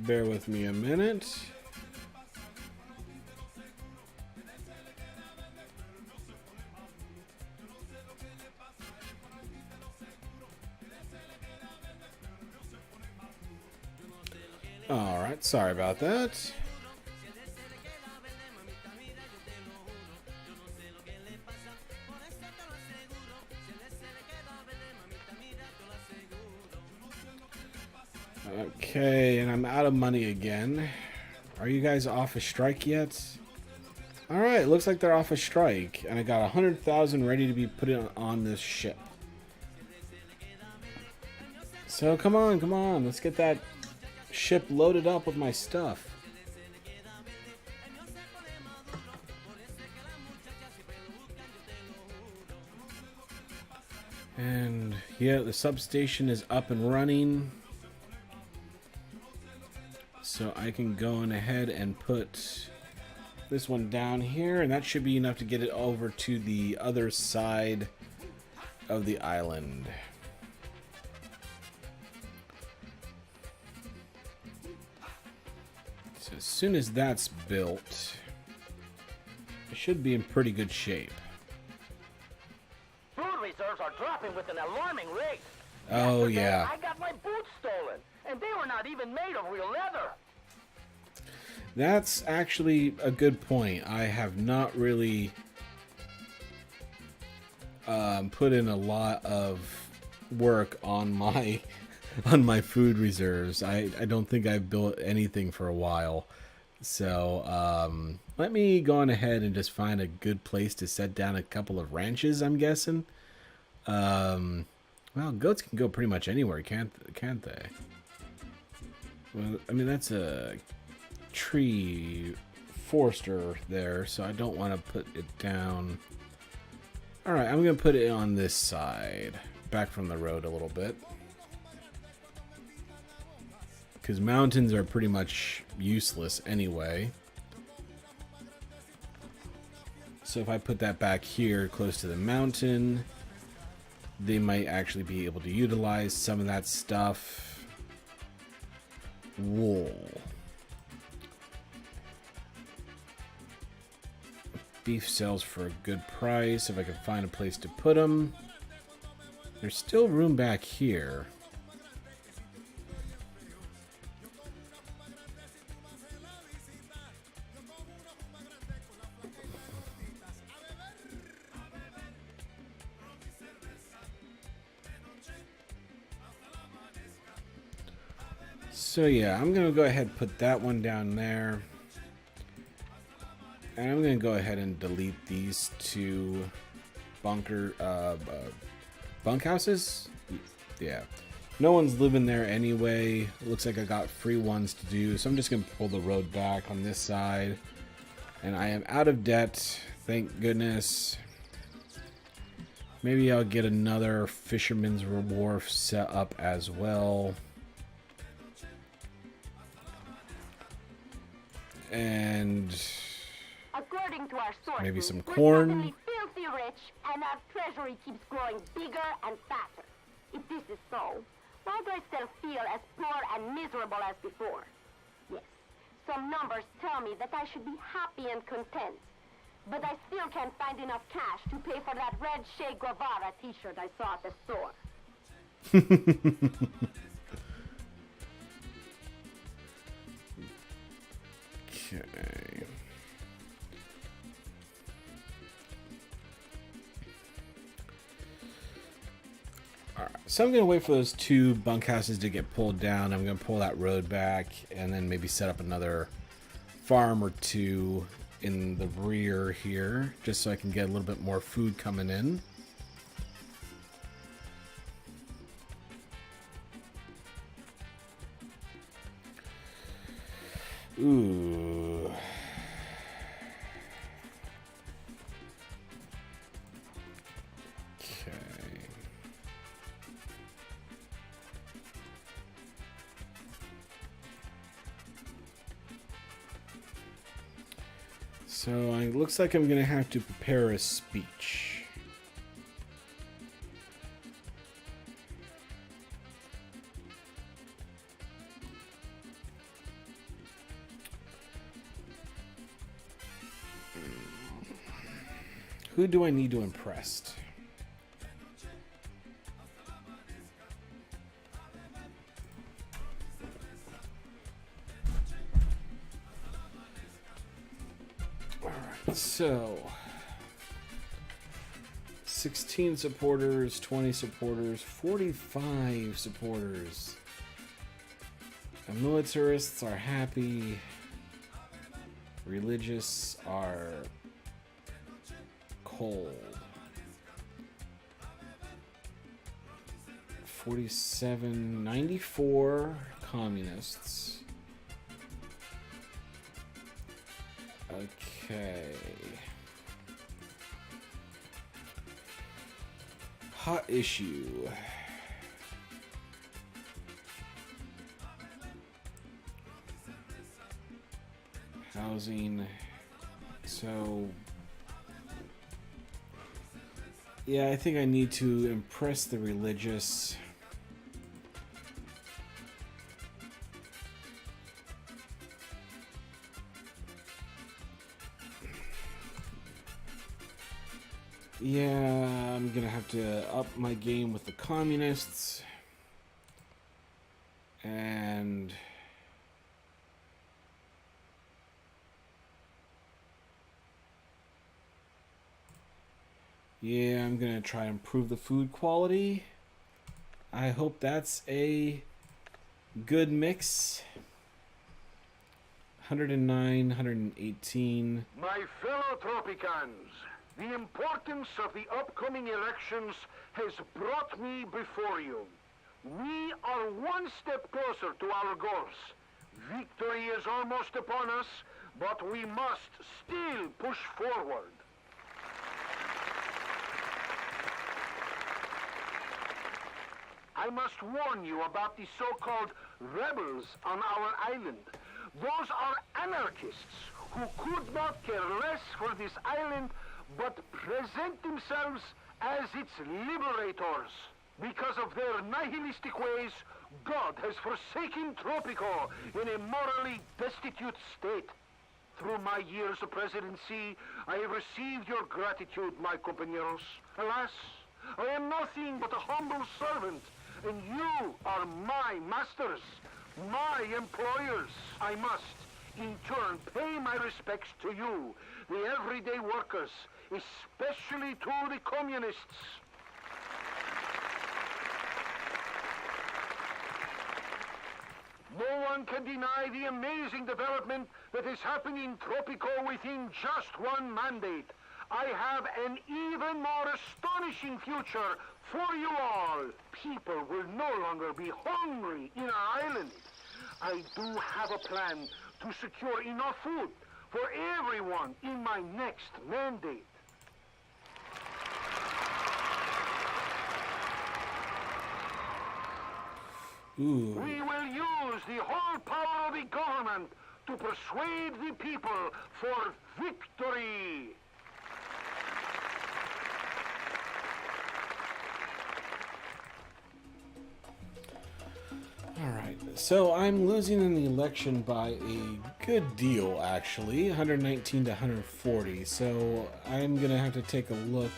Speaker 1: Bear with me a minute. All right, sorry about that. Okay, and I'm out of money again. Are you guys off a strike yet? Alright, looks like they're off a strike. And I got 100,000 ready to be put on this ship. So come on. Let's get that ship loaded up with my stuff. And yeah, the substation is up and running. So I can go on ahead and put this one down here, and that should be enough to get it over to the other side of the island. So as soon as that's built, it should be in pretty good shape.
Speaker 3: Food reserves are dropping with an alarming rate.
Speaker 1: Oh,
Speaker 3: Yesterday,
Speaker 1: yeah.
Speaker 3: I got my boots stolen, and they were not even made of real leather.
Speaker 1: That's actually a good point. I have not really put in a lot of work on my food reserves. I don't think I've built anything for a while. So let me go on ahead and just find a good place to set down a couple of ranches, I'm guessing. Well, goats can go pretty much anywhere, can't they? Well, I mean, that's a tree forester there, so I don't want to put it down. Alright, I'm going to put it on this side, back from the road a little bit. Because mountains are pretty much useless anyway. So if I put that back here close to the mountain, they might actually be able to utilize some of that stuff. Wool. Beef sells for a good price if I can find a place to put them. There's still room back here. So yeah, I'm going to go ahead and put that one down there. And I'm going to go ahead and delete these two bunkhouses. Yeah. No one's living there anyway. Looks like I got free ones to do. So I'm just going to pull the road back on this side. And I am out of debt. Thank goodness. Maybe I'll get another Fisherman's Wharf set up as well. And
Speaker 2: according to our sources,
Speaker 1: maybe some
Speaker 2: we're
Speaker 1: corn.
Speaker 2: suddenly filthy rich, and our treasury keeps growing bigger and fatter. If this is so, why do I still feel as poor and miserable as before? Yes, some numbers tell me that I should be happy and content, but I still can't find enough cash to pay for that red Che Guevara t-shirt I saw at the store.
Speaker 1: Okay. Alright, so I'm going to wait for those two bunkhouses to get pulled down. I'm going to pull that road back and then maybe set up another farm or two in the rear here, just so I can get a little bit more food coming in. Ooh. Okay. So it looks like I'm going to have to prepare a speech. Who do I need to impress? Alright, so 16 supporters, 20 supporters, 45 supporters. The militarists are happy. Religious are
Speaker 6: poll. 4794 communists. Okay. Hot issue. Housing. So, yeah, I think I need to impress the religious. Yeah, I'm gonna have to up my game with the communists. And yeah, I'm gonna try and improve the food quality. I hope that's a good mix. 109, 118.
Speaker 4: My fellow Tropicans, the importance of the upcoming elections has brought me before you. We are one step closer to our goals. Victory is almost upon us, but we must still push forward. I must warn you about the so-called rebels on our island. Those are anarchists who could not care less for this island but present themselves as its liberators. Because of their nihilistic ways, God has forsaken Tropico in a morally destitute state. Through my years of presidency, I have received your gratitude, my compañeros. Alas, I am nothing but a humble servant, and you are my masters, my employers. I must, in turn, pay my respects to you, the everyday workers, especially to the communists. No one can deny the amazing development that is happening in Tropico within just one mandate. I have an even more astonishing future for you all. People will no longer be hungry in our island. I do have a plan to secure enough food for everyone in my next mandate.
Speaker 6: Ooh.
Speaker 4: We will use the whole power of the government to persuade the people for victory.
Speaker 6: Alright, so I'm losing in the election by a good deal, actually. 119 to 140, so I'm gonna have to take a look.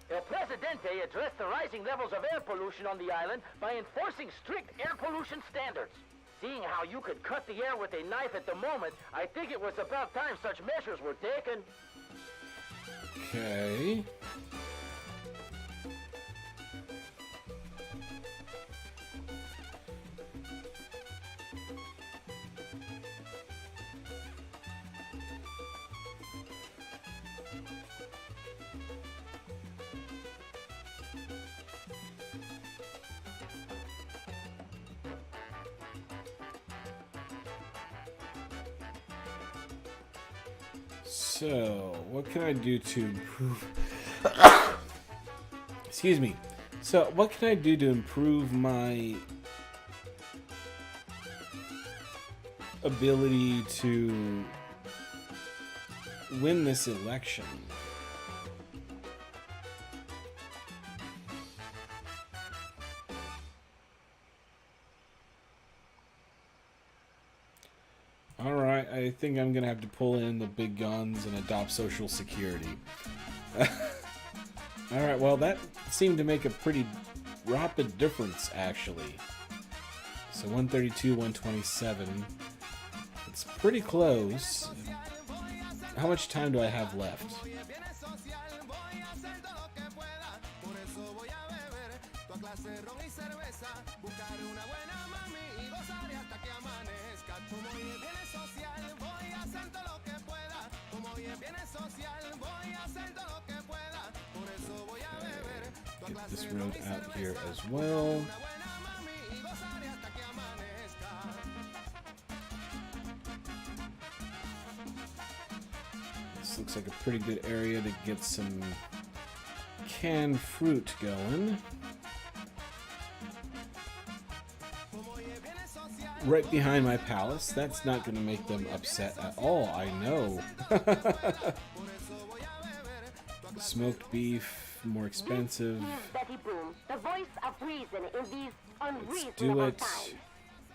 Speaker 3: El Presidente addressed the rising levels of air pollution on the island by enforcing strict air pollution standards. Seeing how you could cut the air with a knife at the moment, I think it was about time such measures were taken.
Speaker 6: Okay. So, what can I do to improve... Excuse me. So, what can I do to improve my ability to win this election? Alright, I think I'm gonna have to pull in the big guns and adopt Social Security. Alright, well that seemed to make a pretty rapid difference, actually. So 132, 127. It's pretty close. How much time do I have left?
Speaker 7: Como hoy viene social, voy a hacer todo lo que pueda. Como hoy viene social, voy
Speaker 6: get this road out here as well. This looks like a pretty good area to get some canned fruit going. Right behind my palace. That's not going to make them upset at all, I know. Smoked beef, more expensive.
Speaker 2: Betty Boom, the voice of reason in these
Speaker 6: Let's do
Speaker 2: unreasonable
Speaker 6: it.
Speaker 2: times.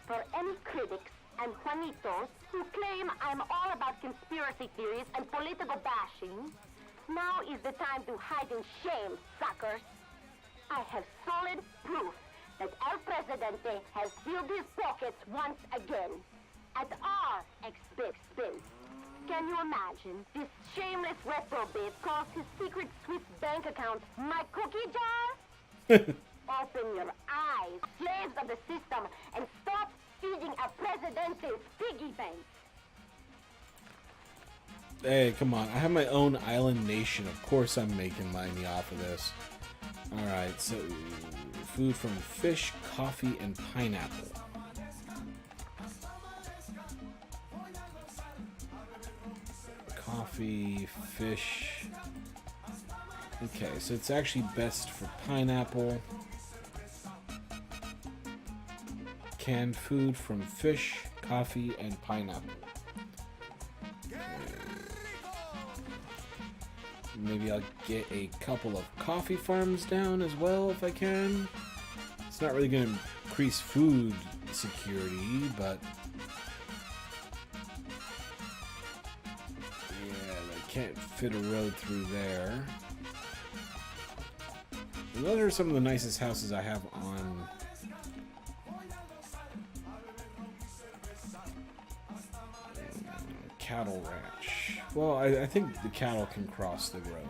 Speaker 2: For any critics and Juanitos who claim I'm all about conspiracy theories and political bashing, now is the time to hide in shame, suckers. I have solid proof that El Presidente has filled his pockets once again, at our expense. Can you imagine? This shameless reprobate calls his secret Swiss bank account my cookie jar? Open your eyes, slaves of the system, and stop feeding a Presidente's piggy bank.
Speaker 6: Hey, come on. I have my own island nation. Of course I'm making money off of this. Alright, so food from fish, coffee, and pineapple. Coffee, fish. Okay, so it's actually best for pineapple. Canned food from fish, coffee, and pineapple. Maybe I'll get a couple of coffee farms down as well if I can. It's not really going to increase food security, but yeah, I can't fit a road through there. And those are some of the nicest houses I have on cattle ranch. Well, I think the cattle can cross the road.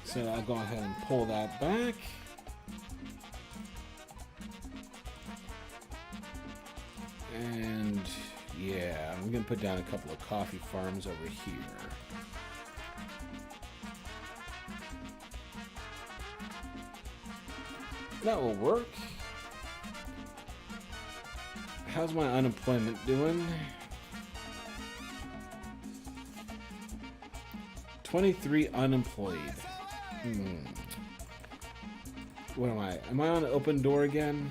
Speaker 6: So I'll go ahead and pull that back. And yeah, I'm going to put down a couple of coffee farms over here. That will work. How's my unemployment doing? 23 unemployed. What am I? Am I on open door again?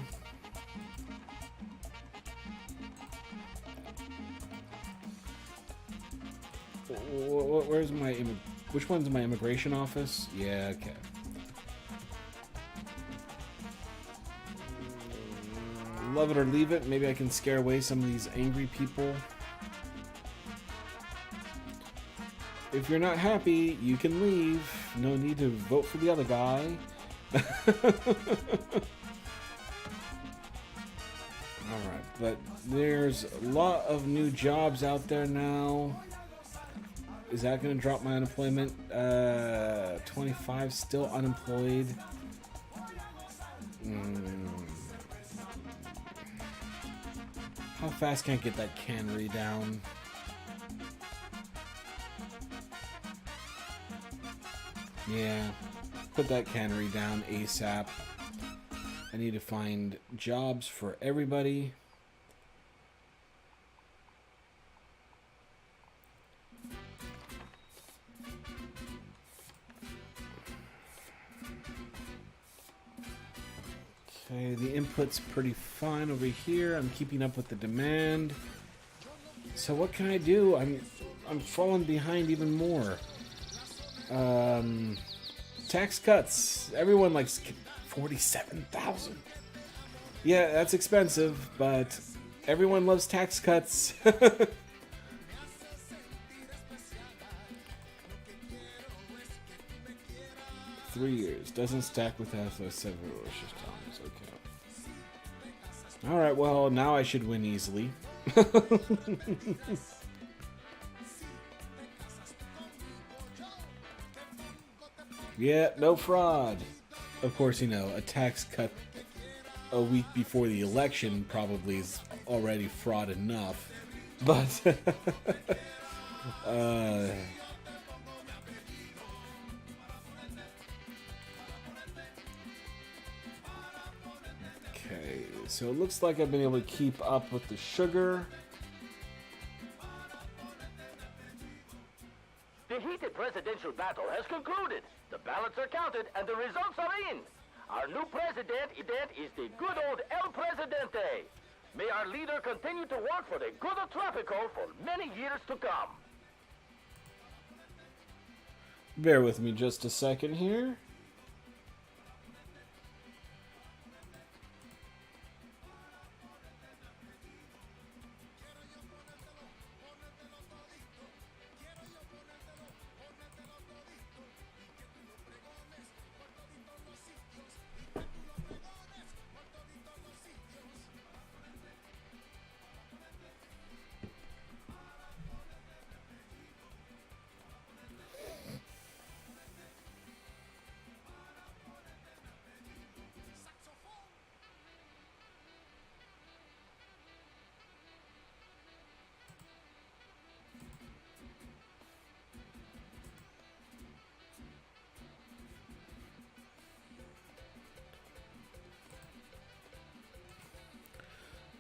Speaker 6: Where's my which one's my immigration office? Yeah, okay. Love it or leave it. Maybe I can scare away some of these angry people. If you're not happy, you can leave. No need to vote for the other guy. Alright, but there's a lot of new jobs out there now. Is that going to drop my unemployment? 25 still unemployed. How fast can I get that cannery down? Yeah, put that cannery down ASAP. I need to find jobs for everybody. Okay, the input's pretty fine over here. I'm keeping up with the demand. So what can I do? I'm falling behind even more. Tax cuts. Everyone likes 47,000. Yeah, that's expensive, but everyone loves tax cuts. 3 years. Doesn't stack with after several times. Okay. Alright, well, now I should win easily. Yeah, no fraud. Of course, you know, a tax cut a week before the election probably is already fraud enough. But So it looks like I've been able to keep up with the sugar.
Speaker 3: The heated presidential battle has concluded. The ballots are counted and the results are in. Our new president is the good old El Presidente. May our leader continue to work for the good of Tropico for many years to come.
Speaker 6: Bear with me just a second here.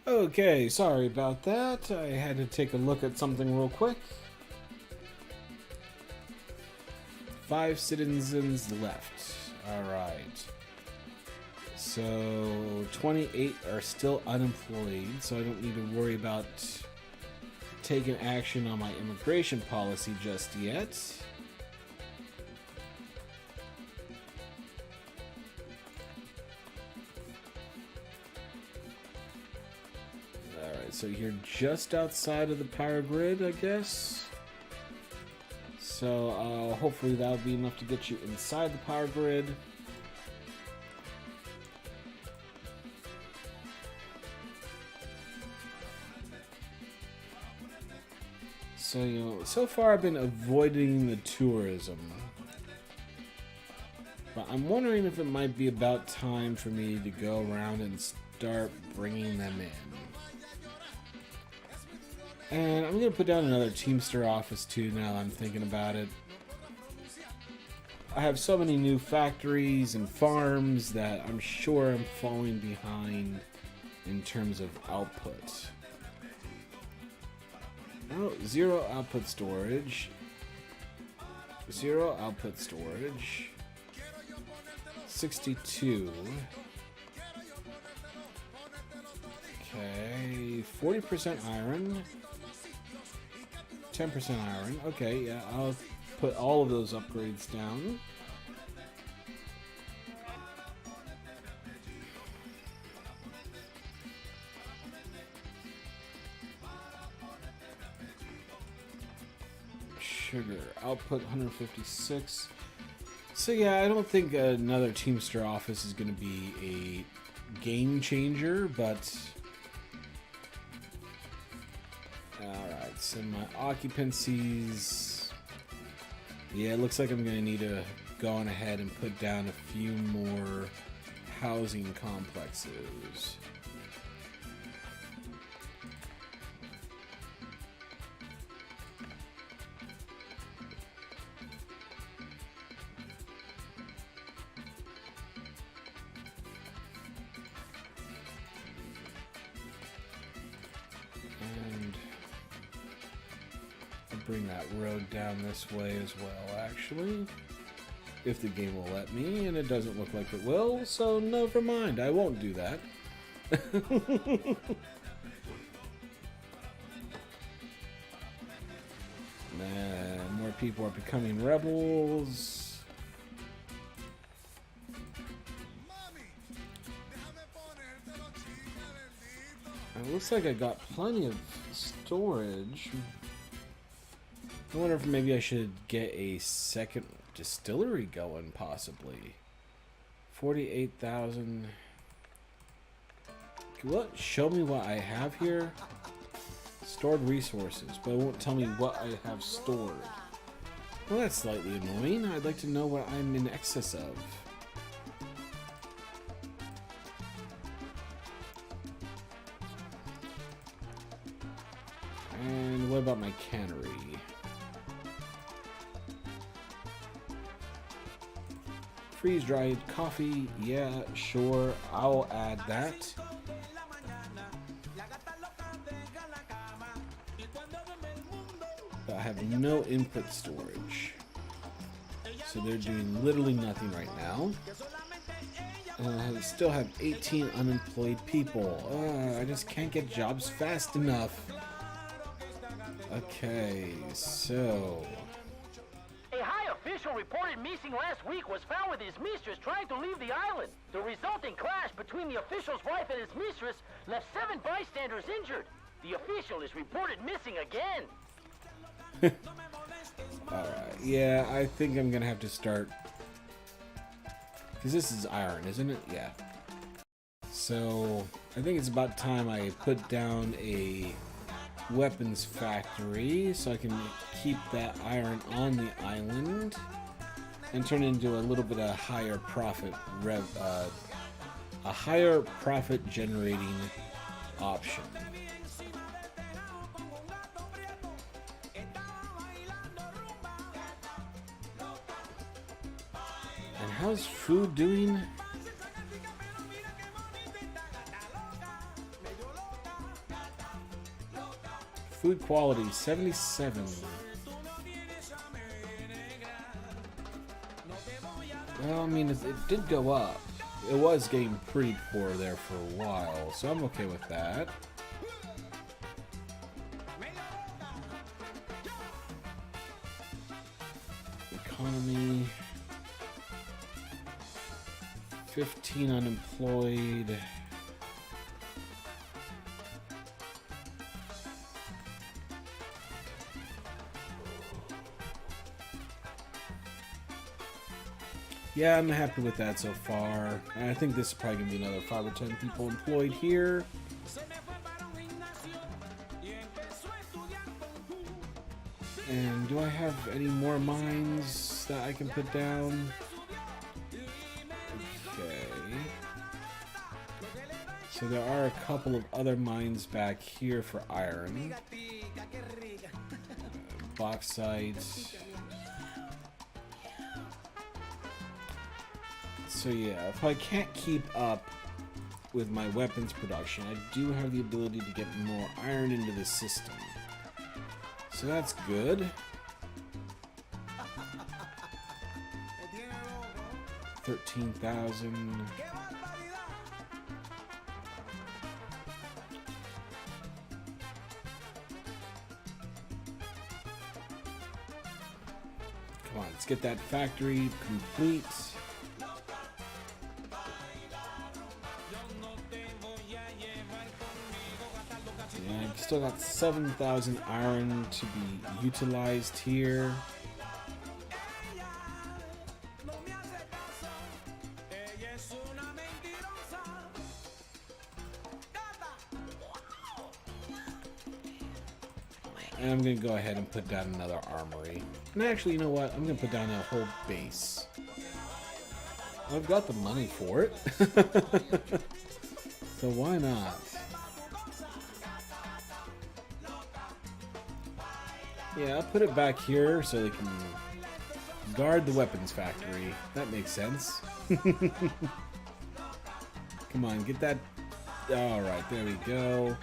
Speaker 6: Okay, sorry about that. I had to take a look at something real quick. 5 citizens left. Alright. So, 28 are still unemployed, so I don't need to worry about taking action on my immigration policy just yet. So you're just outside of the power grid, I guess. So hopefully that'll be enough to get you inside the power grid. So, you know, so far I've been avoiding the tourism. But I'm wondering if it might be about time for me to go around and start bringing them in. And I'm going to put down another Teamster office too now I'm thinking about it. I have so many new factories and farms that I'm sure I'm falling behind in terms of output. Oh, 0 output storage. 0 output storage. 62. Okay, 40% iron. 10% iron. Okay, yeah, I'll put all of those upgrades down. Sugar output 156. So yeah, I don't think another Teamster office is going to be a game changer, but alright, so my occupancies, yeah, it looks like I'm going to need to go on ahead and put down a few more housing complexes. Bring that road down this way as well, actually, if the game will let me, and it doesn't look like it will, so never mind, I won't do that. Man, more people are becoming rebels. It looks like I got plenty of storage. I wonder if maybe I should get a second distillery going, possibly. 48,000. What? Show me what I have here. Stored resources, but it won't tell me what I have stored. Well, that's slightly annoying. I'd like to know what I'm in excess of. And what about my cannery? Freeze-dried coffee, yeah, sure, I'll add that. But I have no input storage. So they're doing literally nothing right now. I still have 18 unemployed people. I just can't get jobs fast enough. Okay, so...
Speaker 3: A high official reported missing last week was found with his mistress trying to leave the island. The resulting clash between the official's wife and his mistress left 7 bystanders injured. The official is reported missing again.
Speaker 6: Alright, yeah, I think I'm gonna have to start... Because this is iron, isn't it? Yeah. So, I think it's about time I put down a weapons factory so I can keep that iron on the island and turn it into a little bit of higher profit a higher profit generating option. And how's food doing? Food quality 77. Well, I mean, it did go up. It was getting pretty poor there for a while, so I'm okay with that. Economy. 15 unemployed. Yeah, I'm happy with that so far. I think this is probably going to be another 5 or 10 people employed here. And do I have any more mines that I can put down? Okay. So there are a couple of other mines back here for iron. Bauxite. So yeah, if I can't keep up with my weapons production, I do have the ability to get more iron into the system. So that's good. 13,000. Come on, let's get that factory complete. I've still got 7,000 iron to be utilized here. And I'm going to go ahead and put down another armory. And actually, you know what? I'm going to put down a whole base. I've got the money for it. So why not? Yeah, I'll put it back here so they can guard the weapons factory. That makes sense. Come on, get that. Alright, there we go.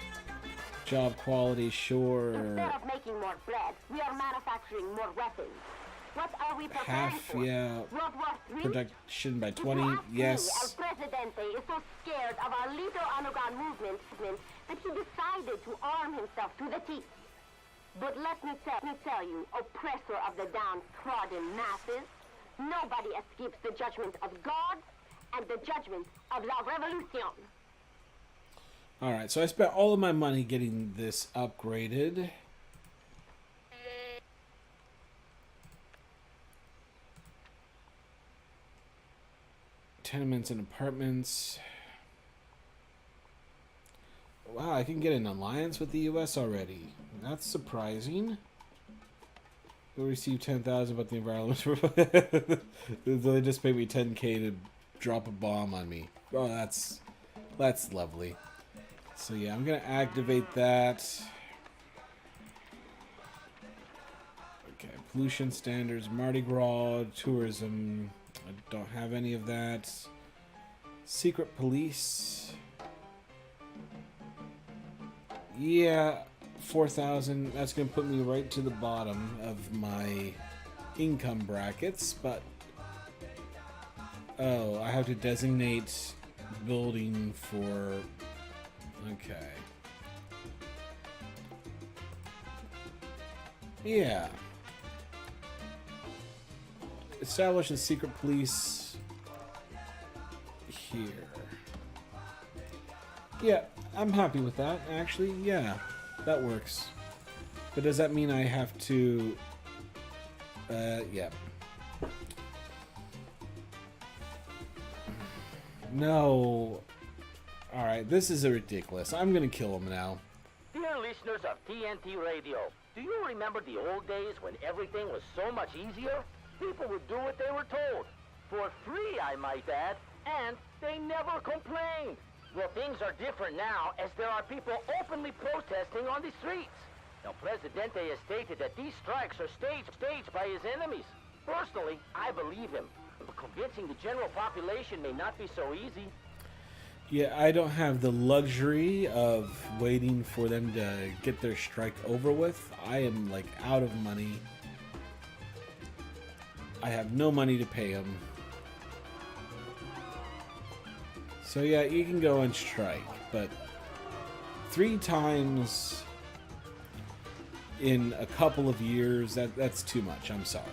Speaker 6: Job quality, sure.
Speaker 2: Instead of making more bread, we are manufacturing more weapons. What are we preparing
Speaker 6: Half,
Speaker 2: for?
Speaker 6: yeah.
Speaker 2: World War III?
Speaker 6: Production by
Speaker 2: If you
Speaker 6: 20,
Speaker 2: ask me,
Speaker 6: yes.
Speaker 2: El Presidente is so scared of our little underground movement that he decided to arm himself to the teeth. But let me tell you, oppressor of the downtrodden masses, nobody escapes the judgment of God and the judgment of la revolution.
Speaker 6: Alright, so I spent all of my money getting this upgraded. Tenements and apartments. Wow, I can get an alliance with the US already. That's surprising. We'll receive 10,000, but the environment. They just paid me 10K to drop a bomb on me. Oh, that's lovely. So yeah, I'm gonna activate that. Okay, pollution standards, Mardi Gras, tourism. I don't have any of that. Secret police. Yeah, 4,000. That's going to put me right to the bottom of my income brackets, but oh, I have to designate building for, okay. Yeah. Establish a secret police here. Yeah, I'm happy with that, actually. Yeah, that works. But does that mean I have to... yeah. No. Alright, this is ridiculous. I'm gonna kill him now.
Speaker 3: Dear listeners of TNT Radio, do you remember the old days when everything was so much easier? People would do what they were told. For free, I might add. And they never complained. Well, things are different now, as there are people openly protesting on the streets. Now, Presidente has stated that these strikes are staged by his enemies. Personally, I believe him. But convincing the general population may not be so easy.
Speaker 6: Yeah, I don't have the luxury of waiting for them to get their strike over with. I am, like, out of money. I have no money to pay them. So yeah, you can go and strike, but 3 times in a couple of years, that's too much. I'm sorry.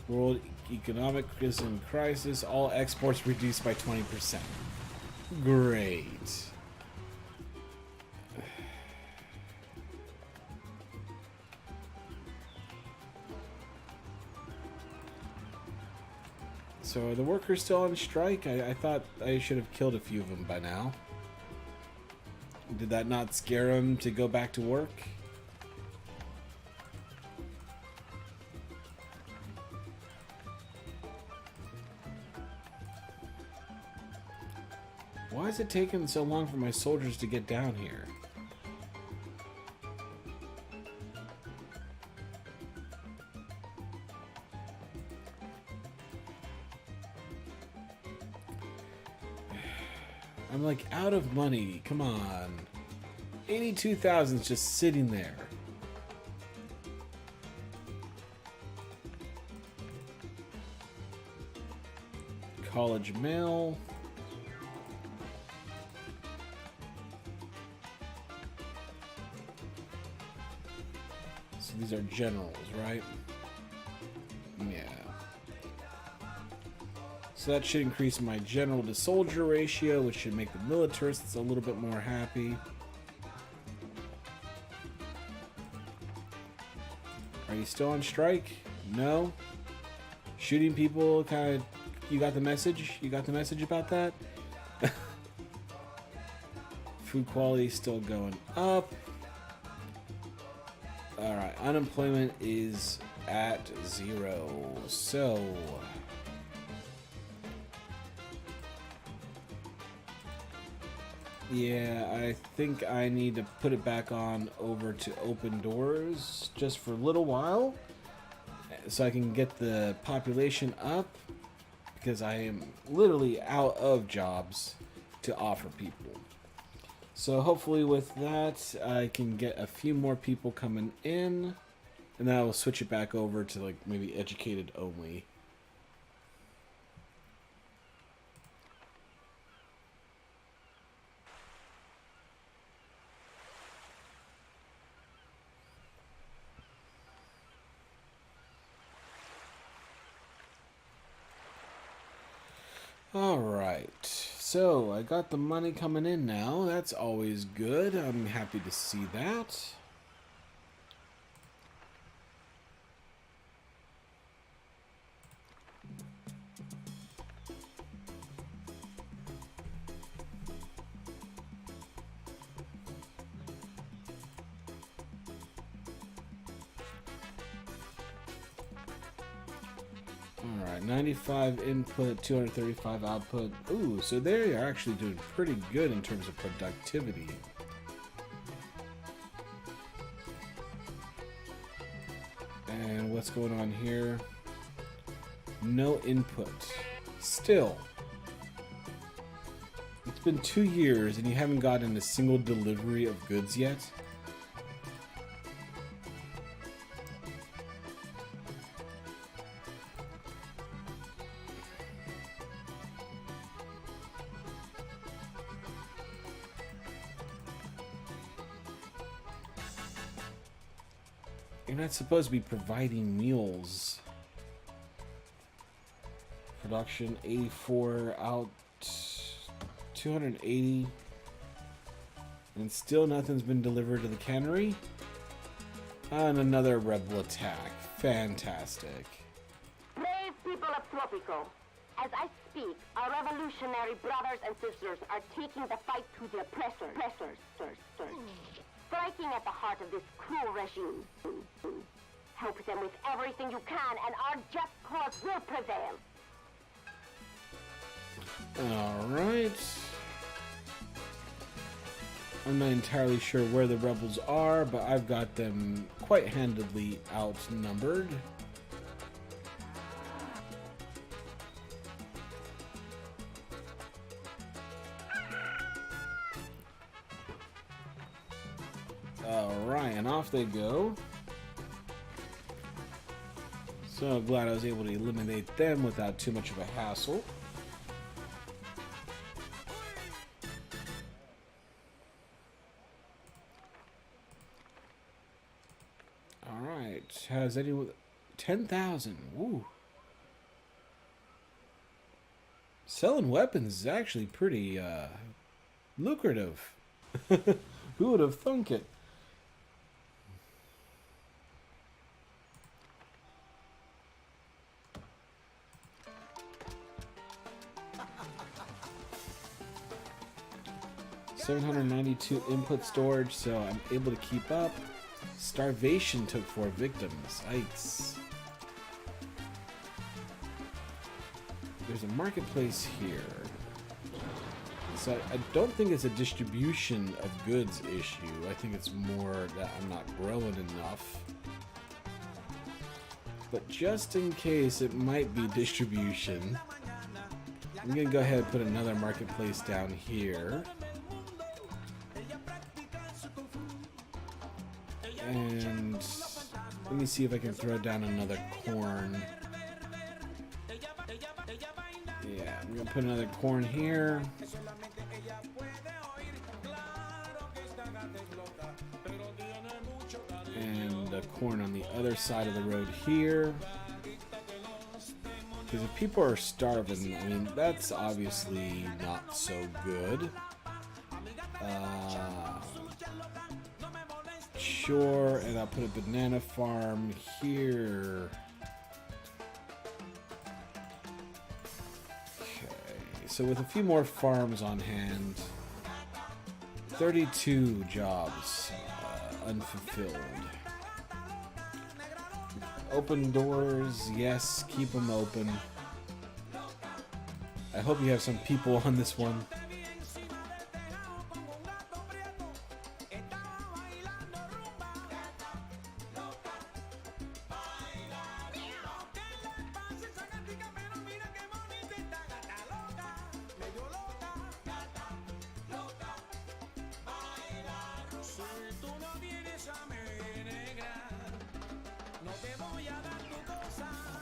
Speaker 6: World economic is in crisis. All exports reduced by 20%. Great. So are the workers still on strike? I thought I should have killed a few of them by now. Did that not scare them to go back to work? Why is it taking so long for my soldiers to get down here? I'm like out of money. Come on. 82,000 is just sitting there. College mail. So these are generals, right? Yeah. So that should increase my general to soldier ratio, which should make the militarists a little bit more happy. Are you still on strike? No? Shooting people, kind of... You got the message? You got the message about that? Food quality still going up. Alright, unemployment is at 0. So... yeah, I think I need to put it back on over to open doors just for a little while so I can get the population up, because I am literally out of jobs to offer people. So hopefully with that I can get a few more people coming in, and then I will switch it back over to like maybe educated only. Alright, so I got the money coming in now. That's always good. I'm happy to see that. Alright, 95 input, 235 output. Ooh, so they are actually doing pretty good in terms of productivity. And what's going on here? No input. Still. It's been 2 years and you haven't gotten a single delivery of goods yet? You're not supposed to be providing meals. Production 84 out 280. And still nothing's been delivered to the cannery. And another rebel attack. Fantastic.
Speaker 2: Brave people of Tropico, as I speak, our revolutionary brothers and sisters are taking the fight to the oppressors. Striking at the heart of this cruel regime. Help them with everything you can, and our just cause will prevail.
Speaker 6: Alright. I'm not entirely sure where the rebels are, but I've got them quite handedly outnumbered. Alright, and off they go. So glad I was able to eliminate them without too much of a hassle. Alright, has anyone... 10,000, woo. Selling weapons is actually pretty, lucrative. Who would have thunk it? $792 input storage, so I'm able to keep up. Starvation took 4 victims. Yikes. There's a marketplace here. So I don't think it's a distribution of goods issue. I think it's more that I'm not growing enough. But just in case it might be distribution, I'm gonna go ahead and put another marketplace down here. And let me see if I can throw down another corn. Yeah, I'm gonna put another corn here. And a corn on the other side of the road here. Because if people are starving, I mean, that's obviously not so good. Sure, and I'll put a banana farm here. Okay, so with a few more farms on hand, 32 jobs unfulfilled. Open doors, yes, keep them open. I hope you have some people on this one.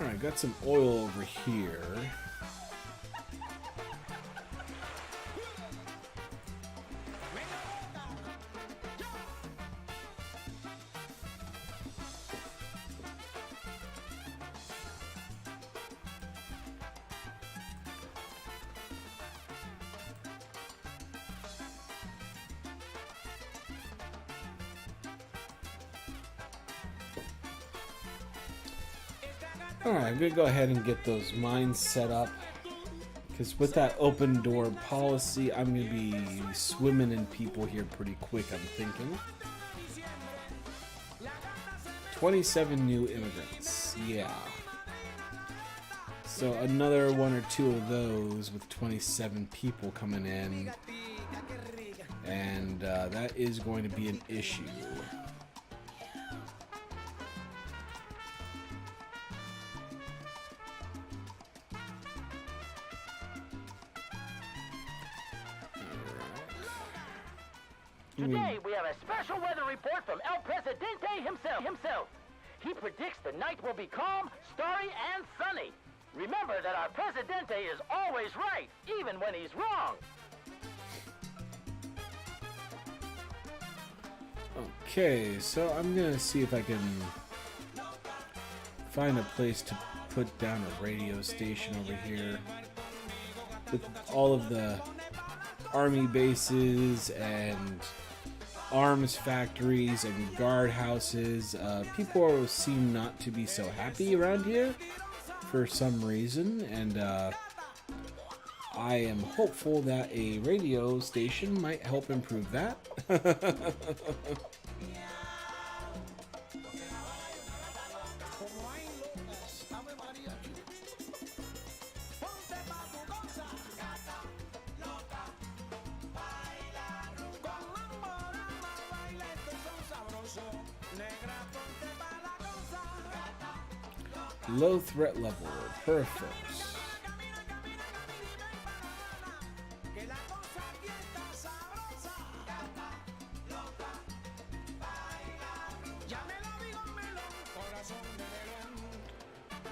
Speaker 6: Alright, got some oil over here. Alright, I'm going to go ahead and get those mines set up. Because with that open door policy, I'm going to be swimming in people here pretty quick, I'm thinking. 27 new immigrants. Yeah. So another 1 or 2 of those with 27 people coming in. And that is going to be an issue.
Speaker 3: Today, we have a special weather report from El Presidente himself. He predicts the night will be calm, starry, and sunny. Remember that our Presidente is always right, even when he's wrong.
Speaker 6: Okay, so I'm gonna see if I can find a place to put down a radio station over here with all of the army bases and arms factories and guard houses. People seem not to be so happy around here for some reason, and I am hopeful that a radio station might help improve that. Low threat level, perfect.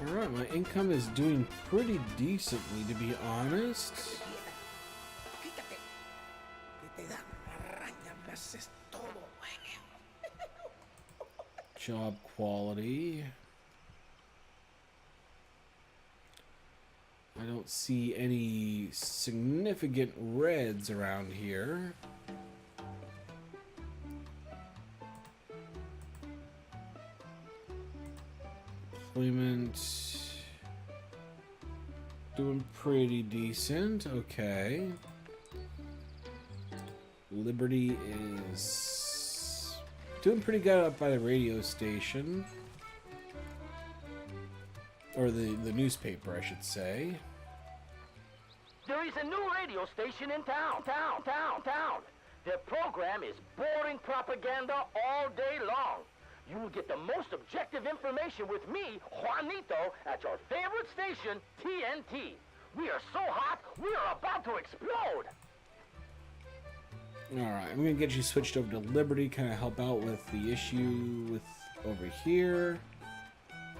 Speaker 6: Alright, my income is doing pretty decently, to be honest. Job quality. I don't see any significant reds around here. Employment doing pretty decent. Okay. Liberty is doing pretty good up by the radio station. Or the newspaper, I should say.
Speaker 3: There is a new radio station in town. Their program is boring propaganda all day long. You will get the most objective information with me, Juanito, at your favorite station, TNT. We are so hot, we are about to explode.
Speaker 6: Alright, I'm going to get you switched over to Liberty, kind of help out with the issue with over here.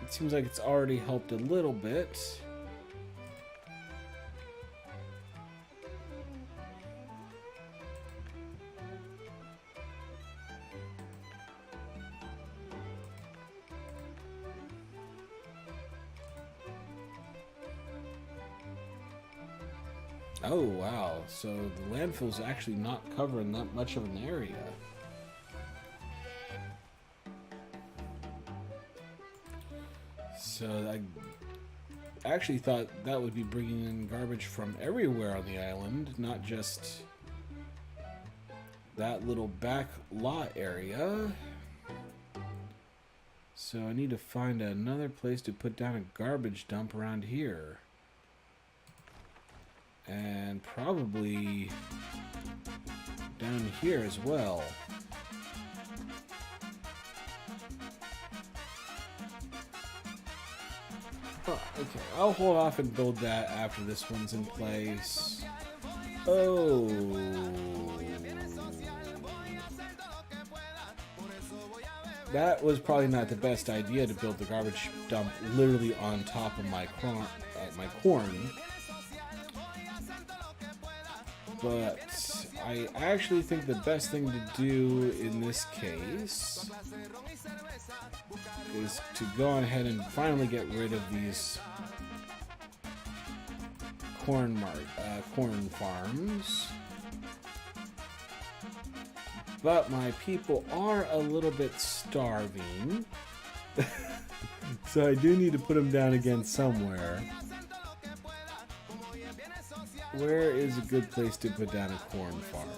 Speaker 6: It seems like it's already helped a little bit. Oh wow, so the landfill's actually not covering that much of an area. So I actually thought that would be bringing in garbage from everywhere on the island, not just that little back lot area. So I need to find another place to put down a garbage dump around here. And probably down here as well. Oh, okay, I'll hold off and build that after this one's in place. Oh. That was probably not the best idea to build the garbage dump literally on top of my corn. But I actually think the best thing to do in this case is to go ahead and finally get rid of these corn farms. But my people are a little bit starving. So I do need to put them down again somewhere. Where is a good place to put down a corn farm?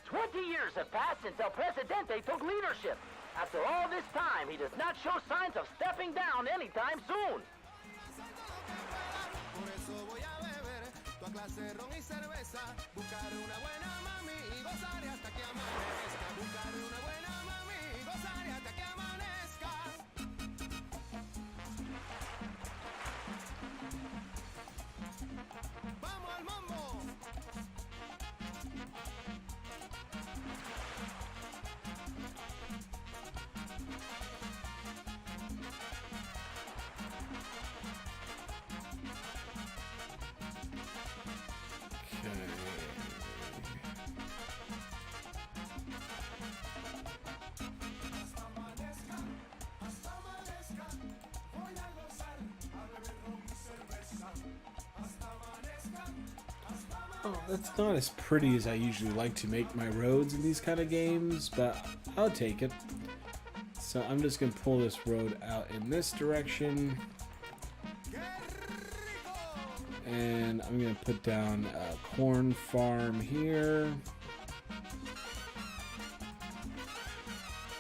Speaker 3: 20 years have passed since El Presidente took leadership. After all this time, he does not show signs of stepping down anytime soon.
Speaker 6: Oh, that's not as pretty as I usually like to make my roads in these kind of games, but I'll take it. So I'm just going to pull this road out in this direction. And I'm going to put down a corn farm here.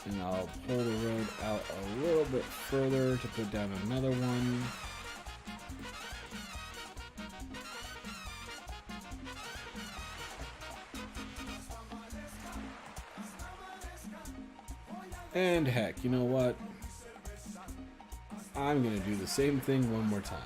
Speaker 6: And I'll pull the road out a little bit further to put down another one. And heck, you know what? I'm going to do the same thing one more time.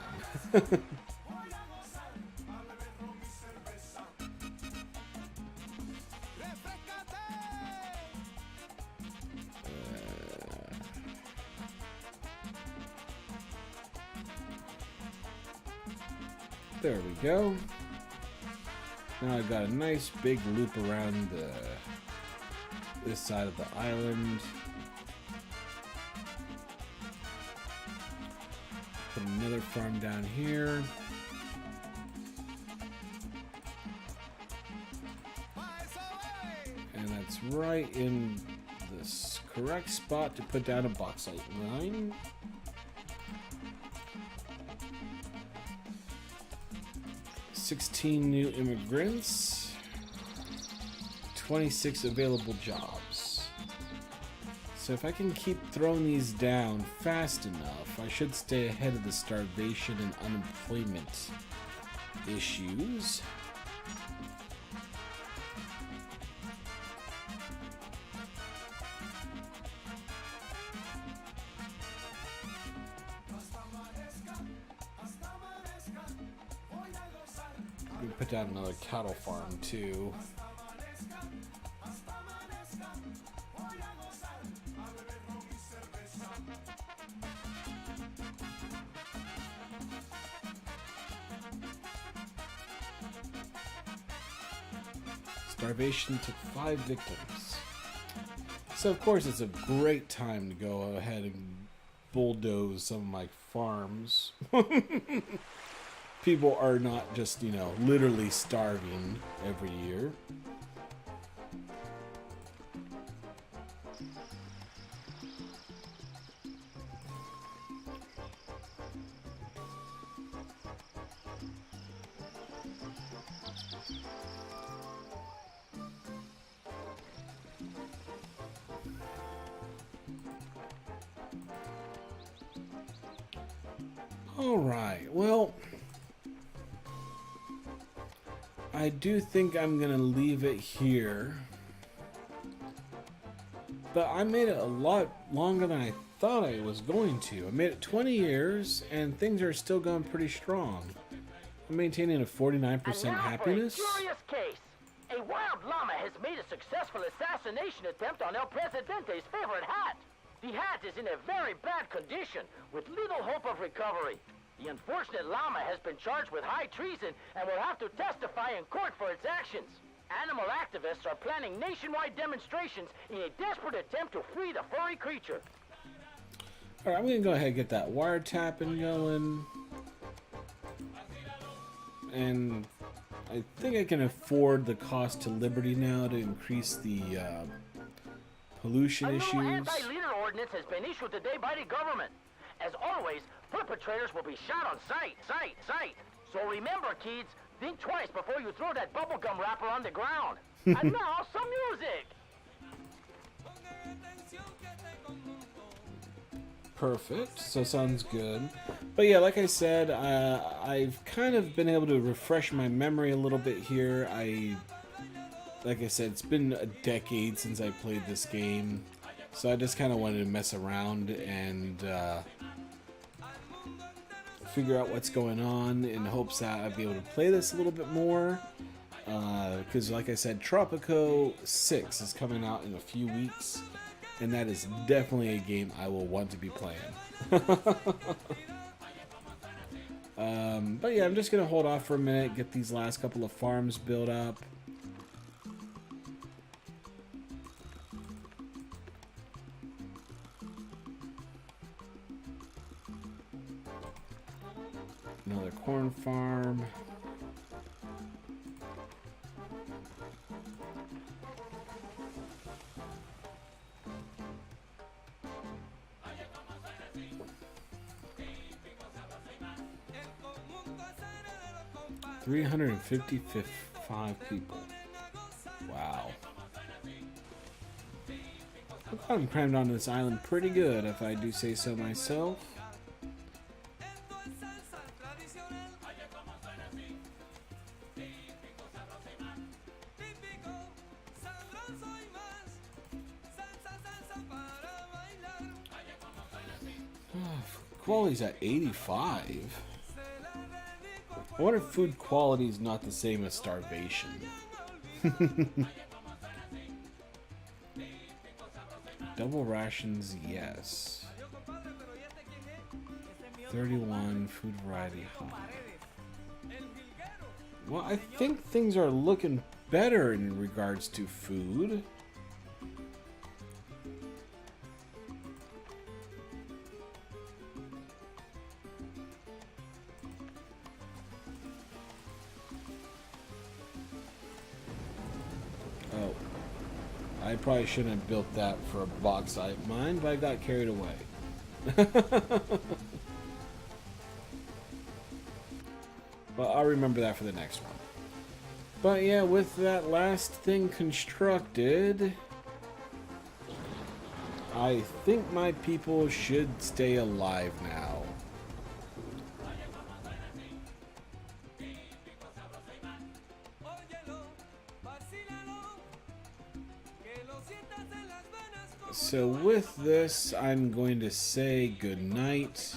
Speaker 6: There we go. Now I've got a nice big loop around this side of the island. Put another farm down here. And that's right in this correct spot to put down a bauxite line. $16 new immigrants, 26 available jobs. So if I can keep throwing these down fast enough, I should stay ahead of the starvation and unemployment issues. We put down another cattle farm too. Starvation took 5 victims. So of course it's a great time to go ahead and bulldoze some of my farms. People are not just, you know, literally starving every year. All right, well, I do think I'm gonna leave it here, but I made it a lot longer than I thought I was going to. I made it 20 years and things are still going pretty strong. I'm maintaining a 49% happiness.
Speaker 3: For a curious case. A wild llama has made a successful assassination attempt on El Presidente's favorite hat. The hat is in a very bad condition, with little hope of recovery. The unfortunate llama has been charged with high treason and will have to testify in court for its actions. Animal activists are planning nationwide demonstrations in a desperate attempt to free the furry creature.
Speaker 6: Alright, I'm going to go ahead and get that wiretapping going. And I think I can afford the cost to liberty now to increase the pollution issues.
Speaker 3: A new anti-litter ordinance has been issued today by the government. As always, perpetrators will be shot on sight. So remember, kids, think twice before you throw that bubblegum wrapper on the ground. And now, some music!
Speaker 6: Perfect, so sounds good. But yeah, like I said, I've kind of been able to refresh my memory a little bit here. Like I said, it's been a decade since I played this game, so I just kind of wanted to mess around and figure out what's going on in hopes that I'd be able to play this a little bit more. Because like I said, Tropico 6 is coming out in a few weeks, and that is definitely a game I will want to be playing. But yeah, I'm just going to hold off for a minute, get these last couple of farms built up. Another corn farm. 355 people. Wow. I'm crammed onto this island pretty good, if I do say so myself. Quality's at 85. I wonder if food quality is not the same as starvation. Double rations, yes. 31, food variety high. Well, I think things are looking better in regards to food. Oh. I probably shouldn't have built that for a bauxite mine, but I got carried away. Well, I'll remember that for the next one. But yeah, with that last thing constructed, I think my people should stay alive now. So with this, I'm going to say good night.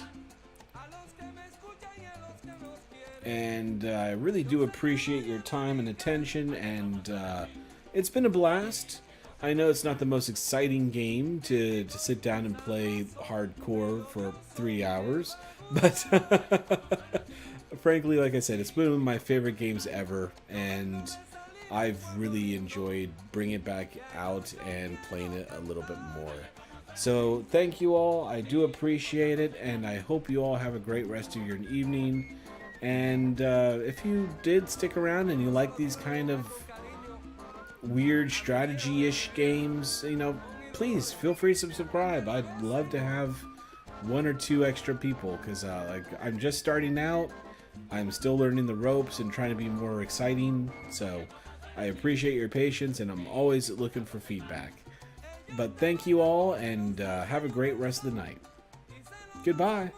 Speaker 6: And I really do appreciate your time and attention, and it's been a blast. I know it's not the most exciting game to sit down and play hardcore for 3 hours, but frankly, like I said, it's been one of my favorite games ever, and I've really enjoyed bringing it back out and playing it a little bit more. So thank you all, I do appreciate it, and I hope you all have a great rest of your evening. And if you did stick around and you like these kind of weird strategy-ish games, you know, please feel free to subscribe. I'd love to have 1 or 2 extra people, because like, I'm just starting out. I'm still learning the ropes and trying to be more exciting. So I appreciate your patience, and I'm always looking for feedback. But thank you all, and have a great rest of the night. Goodbye.